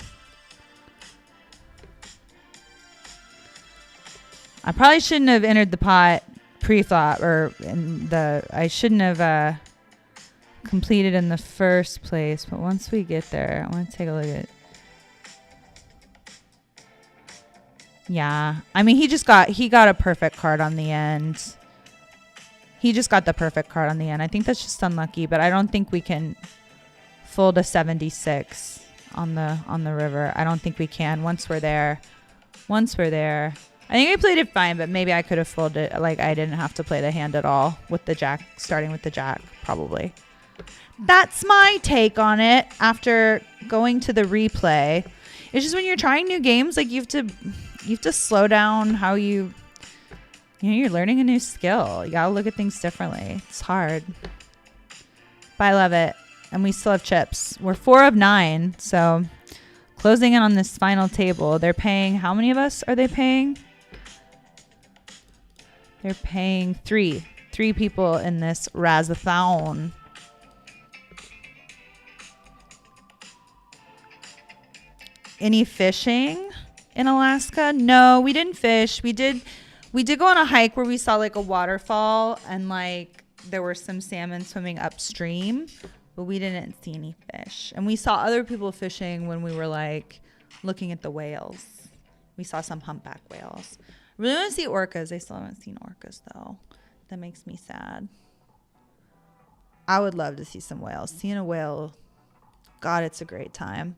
I probably shouldn't have entered the pot pre-flop, I shouldn't have completed in the first place. But once we get there, I want to take a look at it. Yeah, I mean, he got a perfect card on the end. He just got the perfect card on the end. I think that's just unlucky, but I don't think we can fold a 76 on the river. I don't think we can once we're there. I think we played it fine, but maybe I could have folded it. Like I didn't have to play the hand at all with the jack, starting with the jack, probably. That's my take on it after going to the replay. It's just when you're trying new games, like you have to slow down how you're learning a new skill. You gotta look at things differently. It's hard. But I love it. And we still have chips. We're 4 of 9. So closing in on this final table. They're paying, how many of us are they paying? They're paying 3. 3 people in this Razzathon. Any fishing in Alaska? No, we didn't fish. We did go on a hike where we saw like a waterfall and like there were some salmon swimming upstream, but we didn't see any fish. And we saw other people fishing when we were like looking at the whales. We saw some humpback whales. Really want to see orcas. I still haven't seen orcas though. That makes me sad. I would love to see some whales. Seeing a whale, God, it's a great time.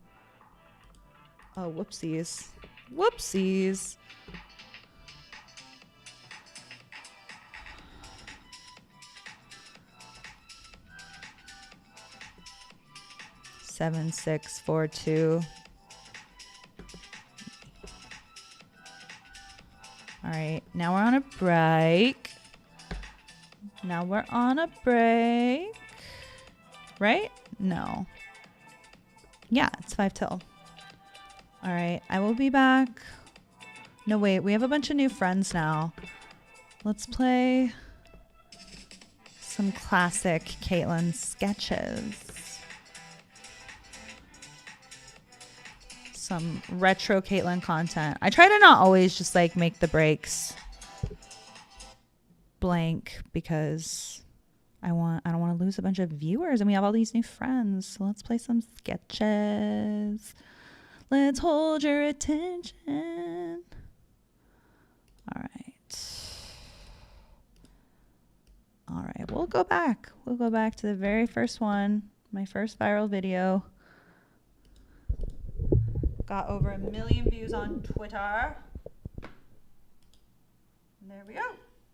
Oh, whoopsies. Whoopsies. Seven, 6, 4, 2. All right, now we're on a break. Right? No. Yeah, it's 5 till. All right, I will be back. No, wait, we have a bunch of new friends now. Let's play some classic Caitlin sketches. some retro Caitlin content. I try to not always just like make the breaks blank because I don't want to lose a bunch of viewers, and we have all these new friends. So let's play some sketches. Let's hold your attention. All right, we'll go back. We'll go back to the very first one, my first viral video. Got over 1 million views on Twitter. And there we go.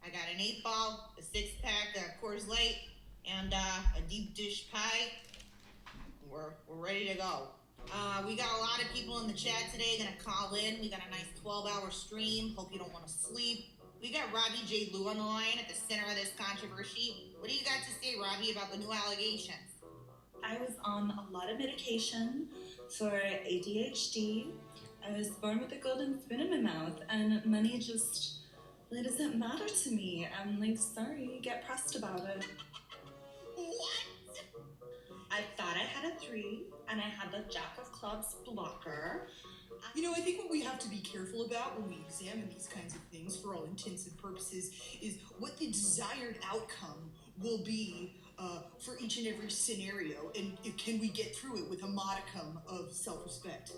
I got an 8-ball, a 6-pack, Coors Light, and a deep dish pie. We're ready to go. We got a lot of people in the chat today gonna call in. We got a nice 12-hour stream. Hope you don't want to sleep. We got Robbie J. Lou on the line at the center of this controversy. What do you got to say, Robbie, about the new allegations? I was on a lot of medication for ADHD. I was born with a golden spoon in my mouth, and money just really doesn't matter to me. I'm like, sorry, get pressed about it. What? I thought I had a 3, and I had the Jack of Clubs blocker. You know, I think what we have to be careful about when we examine these kinds of things, for all intents and purposes, is what the desired outcome will be for each and every scenario, and can we get through it with a modicum of self-respect,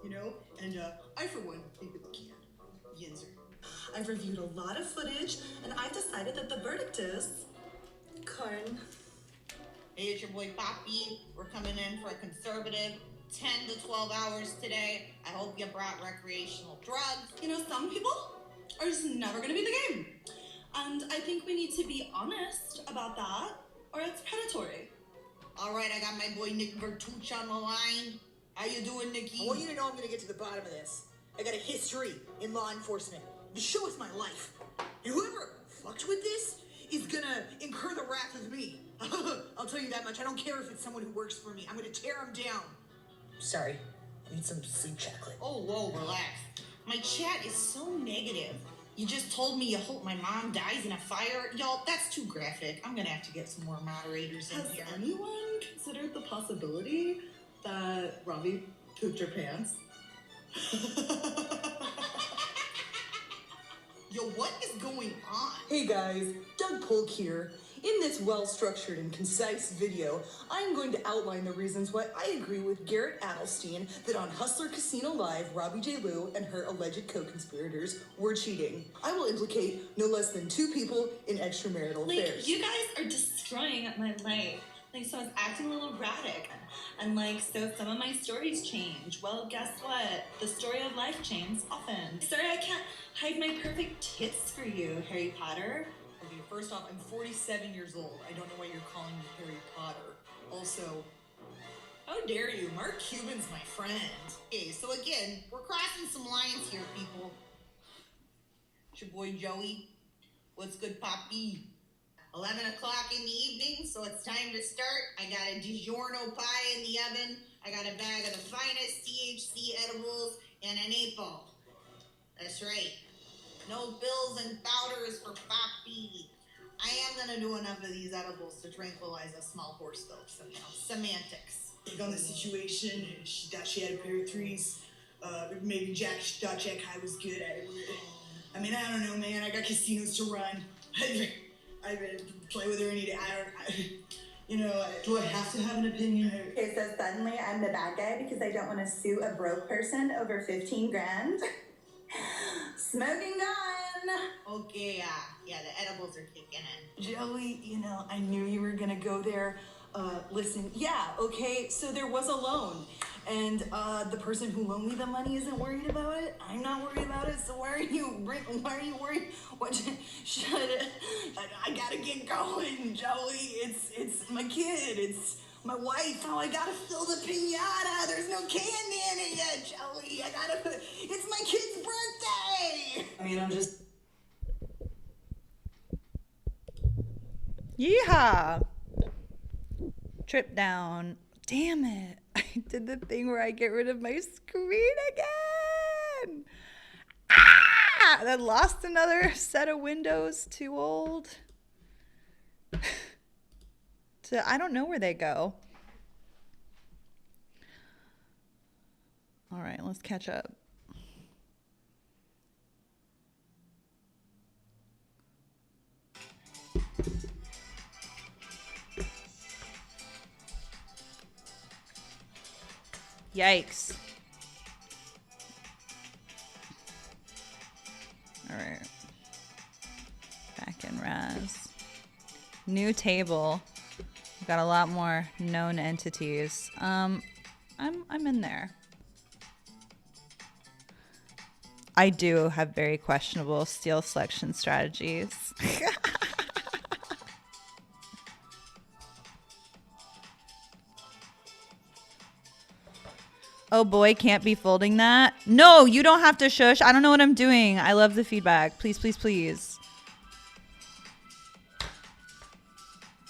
you know? And I, for one, think that we can. Yinzer. I've reviewed a lot of footage, and I've decided that the verdict is corn. Hey, it's your boy Poppy. We're coming in for a conservative 10 to 12 hours today. I hope you brought recreational drugs. You know, some people are just never gonna be the game. And I think we need to be honest about that, or it's predatory. All right, I got my boy Nick Bertucci on the line. How you doing, Nicky? I want you to know I'm going to get to the bottom of this. I got a history in law enforcement. The show is my life. And whoever fucks with this is going to incur the wrath of me. I'll tell you that much. I don't care if it's someone who works for me. I'm going to tear him down. Sorry. I need some sleep chocolate. Oh, whoa, relax. My chat is so negative. You just told me you hope my mom dies in a fire. Y'all, that's too graphic. I'm gonna have to get some more moderators in Has here. anyone considered the possibility that Robbie pooped her pants? Yo, what is going on? Hey guys, Doug Polk here. In this well-structured and concise video, I'm going to outline the reasons why I agree with Garrett Adelstein that on Hustler Casino Live, Robbie J. Lou and her alleged co-conspirators were cheating. I will implicate no less than 2 people in extramarital affairs. You guys are destroying my life. So I was acting a little erratic. And so some of my stories change. Well, guess what? The story of life changes often. Sorry, I can't hide my perfect tits for you, Harry Potter. Okay, first off, I'm 47 years old. I don't know why you're calling me Harry Potter. Also, how dare you? Mark Cuban's my friend. Okay, so again, we're crossing some lines here, people. It's your boy Joey. What's good, Poppy? 11 o'clock in the evening, so it's time to start. I got a DiGiorno pie in the oven. I got a bag of the finest THC edibles and an 8-ball. That's right. No pills and powders for Poppy. I am gonna do enough of these edibles to tranquilize a small horse, though. So, semantics. Take on the situation. She thought she had a pair of 3s. Maybe thought Jack High was good at it. I mean, I don't know, man. I got casinos to run. I play with her any day. Do I have to have an opinion? Okay, so suddenly I'm the bad guy because I don't want to sue a broke person over 15 grand. Smoking gun. Okay, yeah, the edibles are kicking in. Joey, I knew you were gonna go there. Listen, yeah, okay, so there was a loan, and the person who loaned me the money isn't worried about it. I'm not worried about it, so why are you worried? I gotta get going, Joey. It's my kid, it's my wife. Oh, I gotta fill the piñata. There's no candy in it yet, Joey. It's my kid's birthday. I mean, I'm just... Yeehaw! Trip down. Damn it. I did the thing where I get rid of my screen again. Ah! I lost another set of windows. Too old. I don't know where they go. All right, let's catch up. Yikes. All right. Back in Razz. New table. We've got a lot more known entities. I'm in there. I do have very questionable steel selection strategies. Oh boy, can't be folding that. No, you don't have to shush. I don't know what I'm doing. I love the feedback. Please, please, please.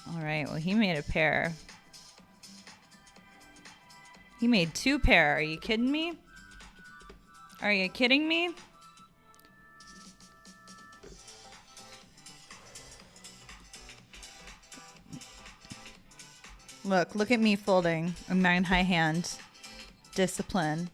All right, well, he made a pair. He made 2 pair. Are you kidding me? Are you kidding me? Look at me folding a 9 high hand. Discipline.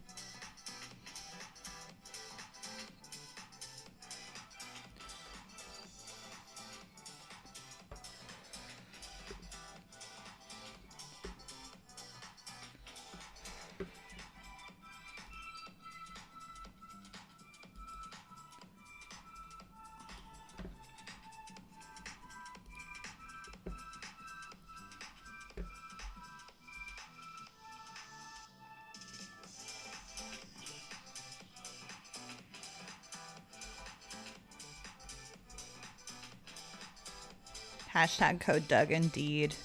Hashtag code Doug indeed.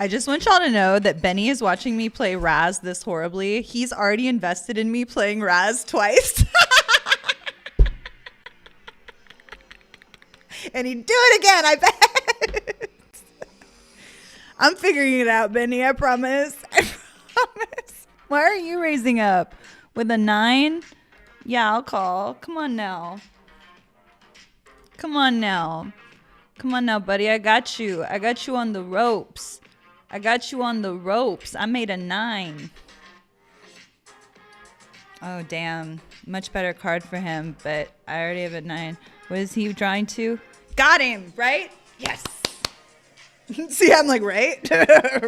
I just want y'all to know that Benny is watching me play Razz this horribly. He's already invested in me playing Razz twice. And he'd do it again, I bet. I'm figuring it out, Benny. I promise. I promise. Why are you raising up? With a 9? Yeah, I'll call. Come on now. Come on now. Come on now, buddy. I got you. I got you on the ropes. I got you on the ropes. I made a 9. Oh, damn. Much better card for him, but I already have a 9. What is he drawing to? Got him, right? Yes. See, I'm like, right?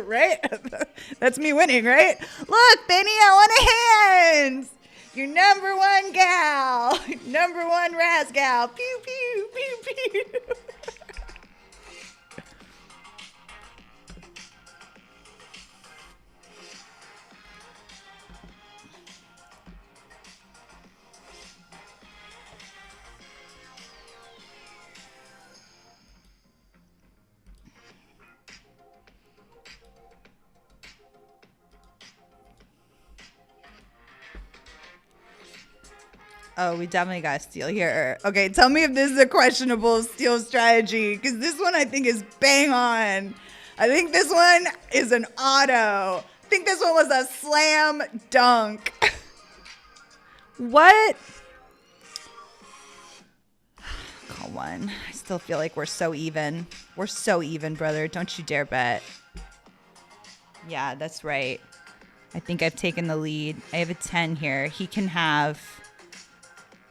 Right? That's me winning, right? Look, Benny, I want a hand. Your number 1 gal. Number 1 Razz gal. Pew, pew, pew, pew. Oh, we definitely got steal here. Okay, tell me if this is a questionable steal strategy, because this one I think is bang on. I think this one is an auto. I think this one was a slam dunk. What? Call 1. I still feel like we're so even. We're so even, brother. Don't you dare bet. Yeah, that's right. I think I've taken the lead. I have a 10 here. He can have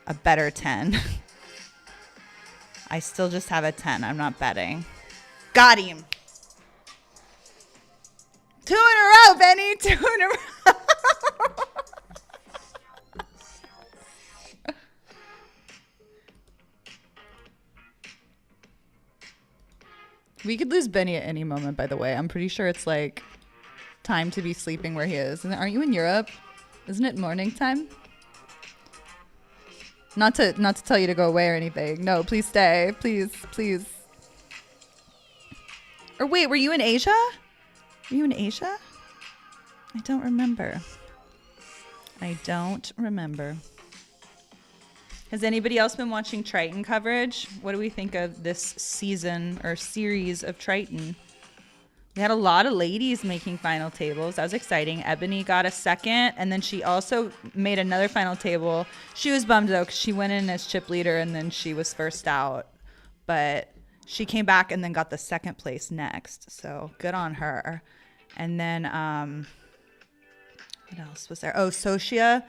a better 10. I still just have a 10. I'm not betting. Got him. 2 in a row, Benny. 2 in a row. We could lose Benny at any moment, by the way. I'm pretty sure it's like time to be sleeping where he is. And aren't you in Europe? Isn't it morning time? Not to tell you to go away or anything. No, please stay. Please, please. Or wait, were you in Asia? Were you in Asia? I don't remember. I don't remember. Has anybody else been watching Triton coverage? What do we think of this season or series of Triton? We had a lot of ladies making final tables. That was exciting. Ebony got a second, and then she also made another final table. She was bummed, though, because she went in as chip leader, and then she was first out. But she came back and then got the second place next. So good on her. And then what else was there? Oh, Socia,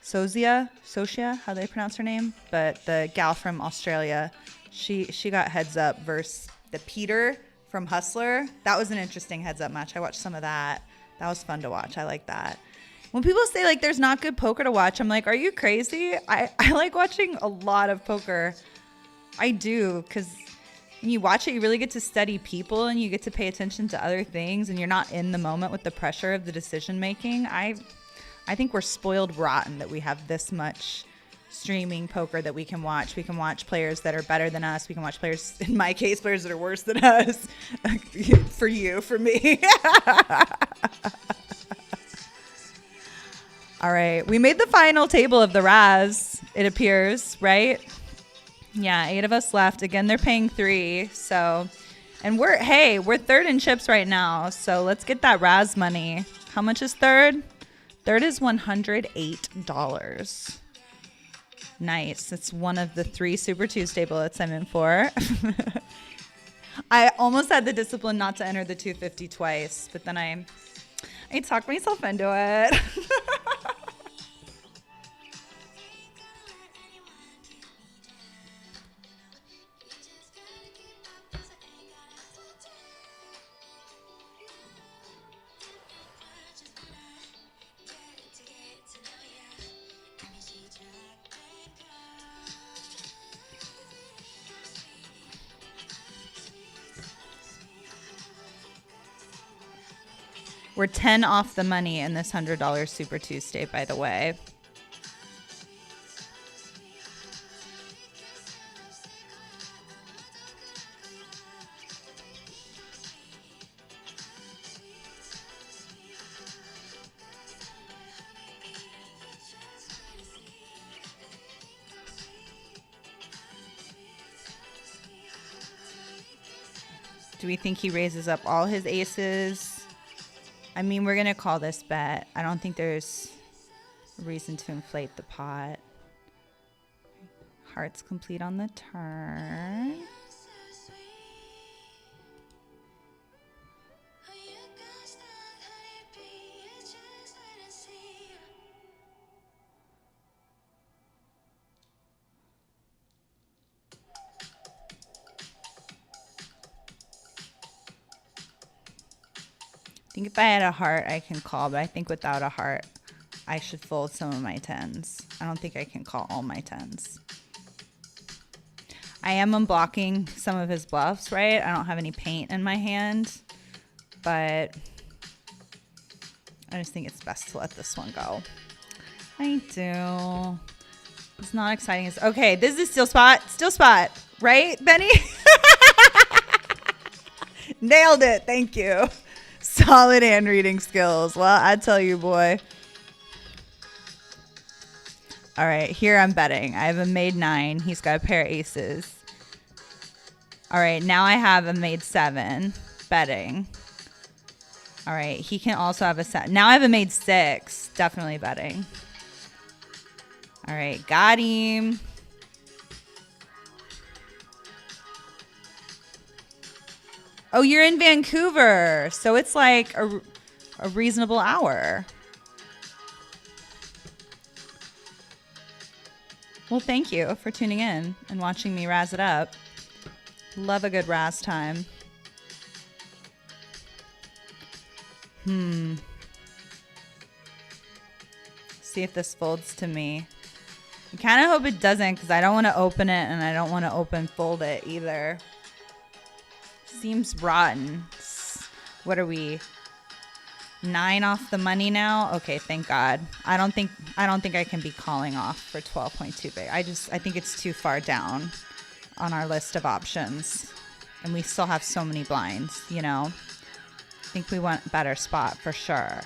how do they pronounce her name? But the gal from Australia, she got heads up versus the Peter from Hustler. That was an interesting heads up match. I watched some of that. That was fun to watch. I like that. When people say like there's not good poker to watch, I'm like, are you crazy? I like watching a lot of poker. I do, because when you watch it, you really get to study people and you get to pay attention to other things, and you're not in the moment with the pressure of the decision making. I think we're spoiled rotten that we have this much streaming poker that we can watch. We can watch players that are better than us. We can watch players, in my case, players that are worse than us. For me. All right. We made the final table of the Razz, it appears, right? Yeah, 8 of us left. Again, they're paying 3. So, and we're third in chips right now. So let's get that Razz money. How much is third? Third is $108. Nice. It's one of the 3 Super Tuesday bullets I'm in for. I almost had the discipline not to enter the 250 twice, but then I talked myself into it. We're 10 off the money in this $100 Super Tuesday, by the way. Do we think he raises up all his aces? I mean, we're going to call this bet. I don't think there's a reason to inflate the pot. Hearts complete on the turn. I think if I had a heart, I can call, but I think without a heart, I should fold some of my 10s. I don't think I can call all my 10s. I am unblocking some of his bluffs, right? I don't have any paint in my hand, but I just think it's best to let this one go. I do. It's not exciting. Okay, this is still spot, right, Benny? Nailed it. Thank you. Solid hand reading skills. Well, I tell you, boy. All right, here I'm betting. I have a made 9. He's got a pair of aces. All right, now I have a made 7. Betting. All right, he can also have a set. Now I have a made 6. Definitely betting. All right, got him. Oh, you're in Vancouver, so it's like a reasonable hour. Well, thank you for tuning in and watching me razz it up. Love a good razz time. See if this folds to me. I kind of hope it doesn't, because I don't want to open it and I don't want to fold it either. Seems rotten. What are we? 9 off the money now? Okay, thank God. I don't think I can be calling off for 12.2 big. I think it's too far down on our list of options. And we still have so many blinds, you know. I think we want a better spot for sure.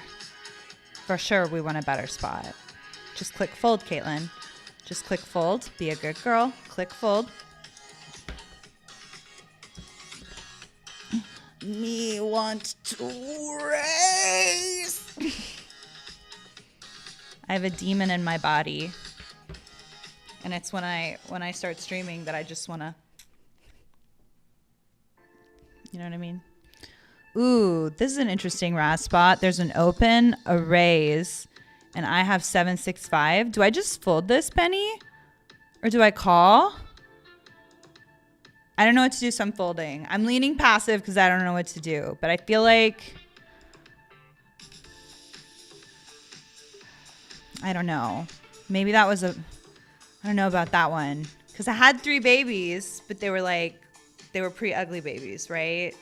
For sure we want a better spot. Just click fold, Caitlin. Just click fold. Be a good girl. Click fold. me want to race. I have a demon in my body. And it's when I start streaming that I just want to, you know what I mean? Ooh, this is an interesting Razz spot. There's an open, a raise, and I have 7-6-5. Do I just fold this, Penny? Or do I call? I don't know what to do, so I'm folding. I'm leaning passive because I don't know what to do. But I feel like... I don't know. Maybe that was a... I don't know about that one. Because I had 3 babies, but they were like... They were pre-ugly babies, right?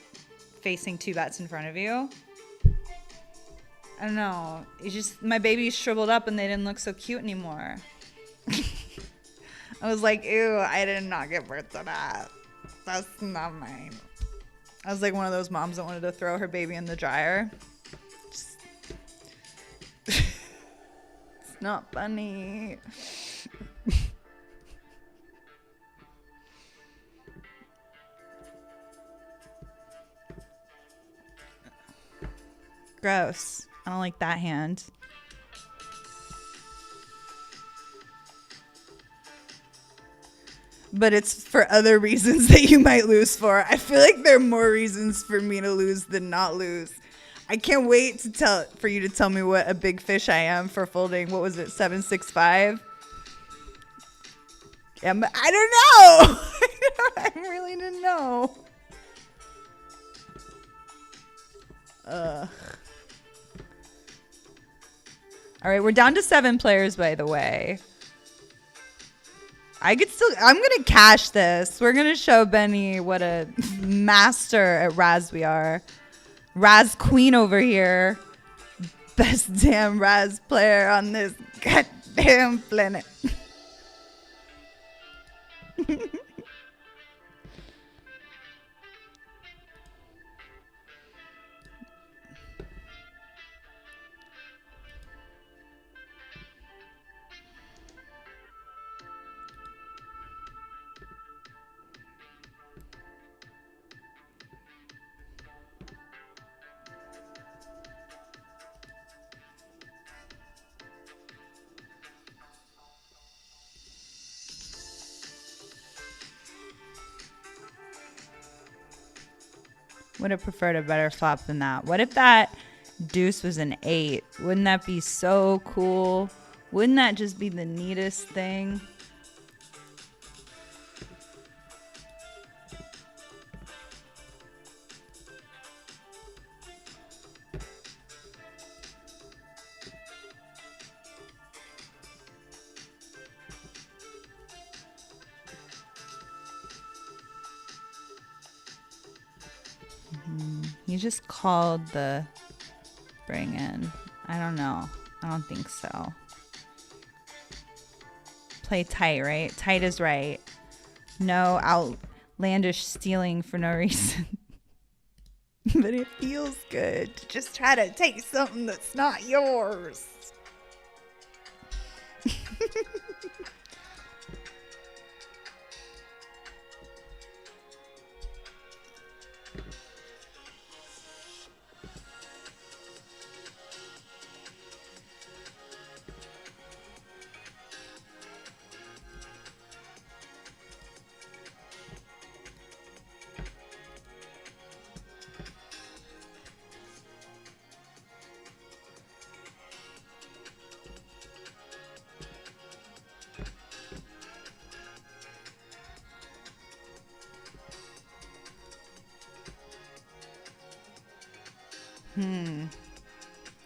Facing 2 bets in front of you. I don't know. It's just... My babies shriveled up and they didn't look so cute anymore. I was like, ew, I did not give birth to that. That's not mine. I was like one of those moms that wanted to throw her baby in the dryer. Just... It's not funny. Gross. I don't like that hand. But it's for other reasons that you might lose for. I feel like there are more reasons for me to lose than not lose. I can't wait for you to tell me what a big fish I am for folding. What was it? 7-6-5? Yeah, but I don't know. I really didn't know. All right, we're down to 7 players, by the way. I'm gonna cash this. We're gonna show Benny what a master at Razz we are. Razz queen over here. Best damn Razz player on this goddamn planet. Would have preferred a better flop than that. What if that deuce was an 8? Wouldn't that be so cool? Wouldn't that just be the neatest thing? You just called the bring in. I don't know. I don't think so. Play tight, right? Tight is right. No outlandish stealing for no reason. But it feels good to just try to take something that's not yours.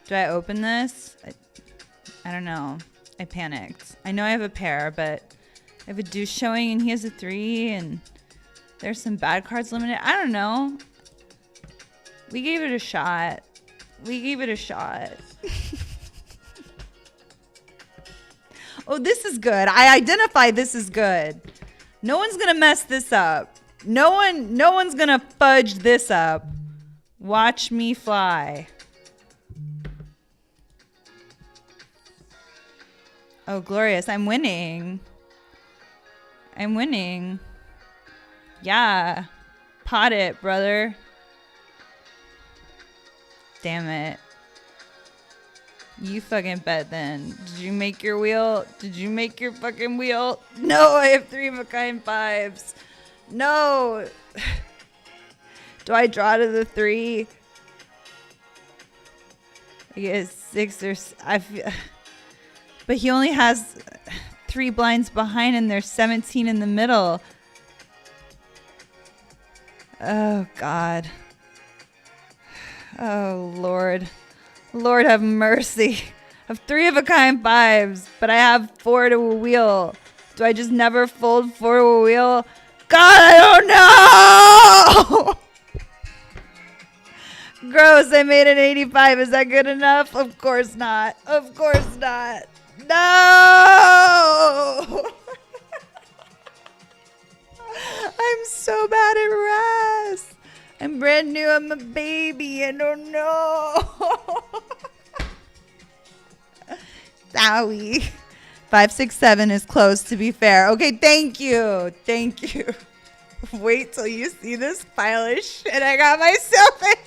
Do I open this? I don't know. I panicked. I know I have a pair, but I have a deuce showing and he has a 3 and there's some bad cards limited. I don't know. We gave it a shot. We gave it a shot. Oh, this is good. I identify this is good. No one's going to mess this up. No one's going to fudge this up. Watch me fly. Oh, glorious. I'm winning. I'm winning. Yeah. Pot it, brother. damn it. You fucking bet then. Did you make your wheel? Did you make your fucking wheel? No, I have 3 of a kind 5s. No. Do I draw to the 3? I get 6 or but he only has 3 blinds behind and there's 17 in the middle. Oh God. Oh Lord. Lord have mercy. I have 3 of a kind 5s, but I have 4 to a wheel. Do I just never fold 4 to a wheel? God, I don't know! Gross, I made an 85. Is that good enough? Of course not. Of course not. No! I'm so bad at Razz. I'm brand new. I'm a baby. I don't know. Sorry. 5, 6, 7 is close, to be fair. Okay, thank you. Thank you. Wait till you see this pile of shit I got myself in.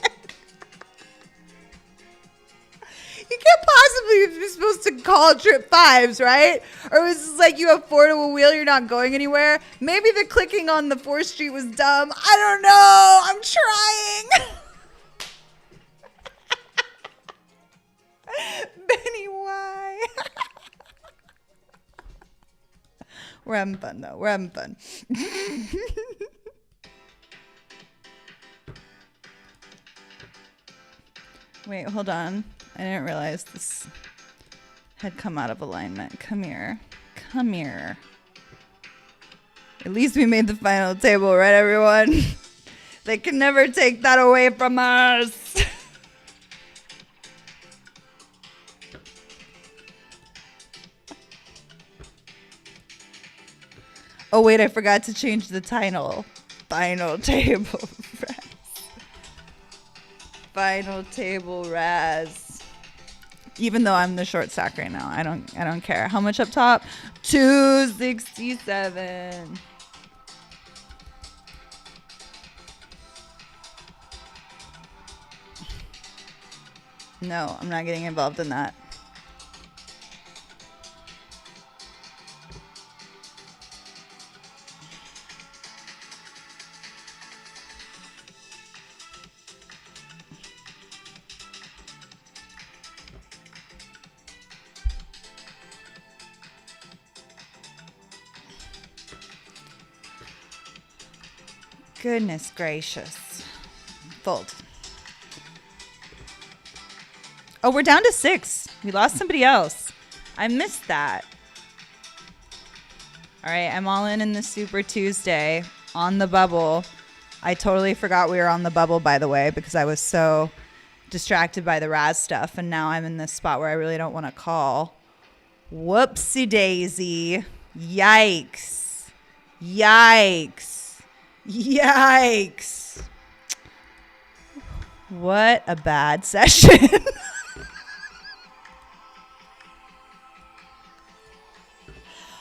You can't possibly be supposed to call trip 5s, right? Or was this like you have 4 to a wheel, you're not going anywhere? Maybe the clicking on the 4th street was dumb. I don't know. I'm trying. Benny, why? We're having fun, though. We're having fun. Wait, hold on. I didn't realize this had come out of alignment. Come here. Come here. At least we made the final table, right, everyone? They can never take that away from us. Oh, wait, I forgot to change the title. Final table Razz. Final table Razz. Even though I'm the short stack right now, I don't care. How much up top? 267. No, I'm not getting involved in that. Goodness gracious. Fold. Oh, we're down to 6. We lost somebody else. I missed that. All right, I'm all in the Super Tuesday on the bubble. I totally forgot we were on the bubble, by the way, because I was so distracted by the Razz stuff, and now I'm in this spot where I really don't want to call. Whoopsie daisy. Yikes. Yikes. Yikes. What a bad session.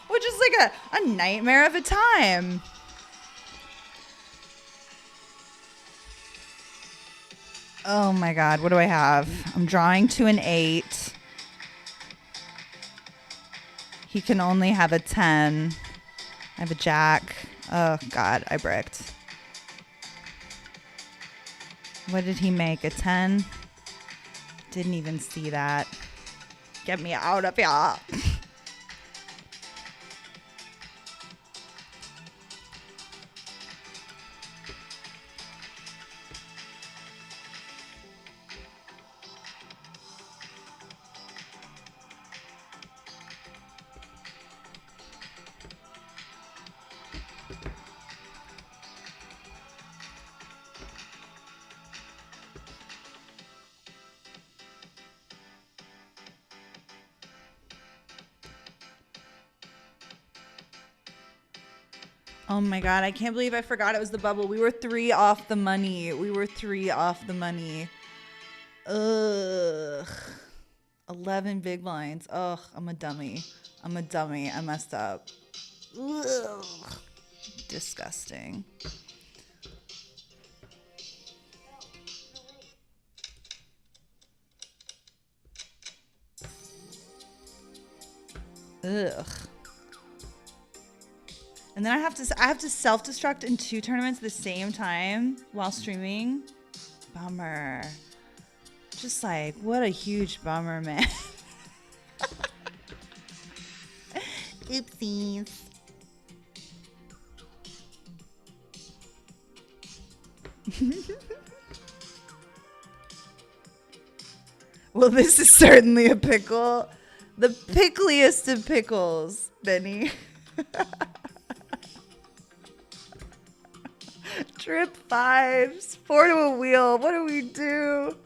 Which is like a nightmare of a time. Oh my God, what do I have? I'm drawing to an 8. He can only have a 10. I have a jack. Oh God, I bricked. What did he make? A 10? Didn't even see that. Get me out of here. Oh my God, I can't believe I forgot it was the bubble. We were 3 off the money. We were 3 off the money. Ugh. 11 big blinds. Ugh, I'm a dummy. I'm a dummy. I messed up. Ugh. Disgusting. Ugh. And then I have to self-destruct in 2 tournaments at the same time while streaming. Bummer. Just like, what a huge bummer, man. Oopsies. Well, this is certainly a pickle. The pickliest of pickles, Benny. Trip 5s. 4 to a wheel. What do we do?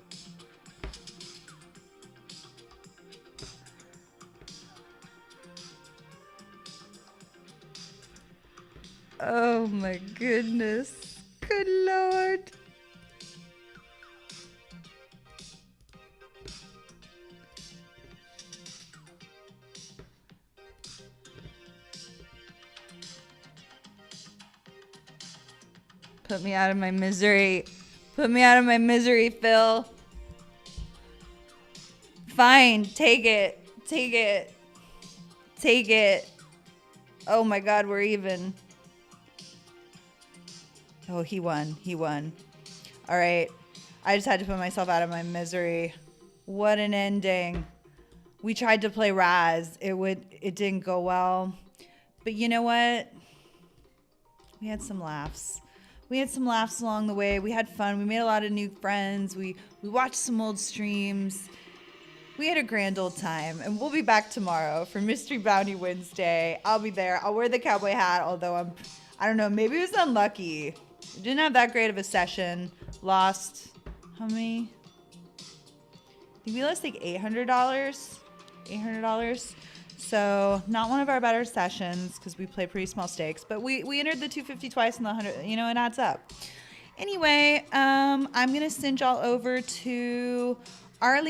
Oh my goodness. Good Lord. Put me out of my misery. Put me out of my misery, Phil. Fine. Take it. Take it. Take it. Oh my God, we're even. Oh, he won. He won. All right. I just had to put myself out of my misery. What an ending. We tried to play Razz. It didn't go well. But you know what? We had some laughs. We had some laughs along the way. We had fun. We made a lot of new friends. We watched some old streams. We had a grand old time. And we'll be back tomorrow for Mystery Bounty Wednesday. I'll be there. I'll wear the cowboy hat, although I don't know, maybe it was unlucky. We didn't have that great of a session. Lost, how many? I think we lost like $800. $800. So not one of our better sessions because we play pretty small stakes, but we entered the 250 twice and the 100, you know, it adds up. Anyway, I'm going to send y'all over to Arlie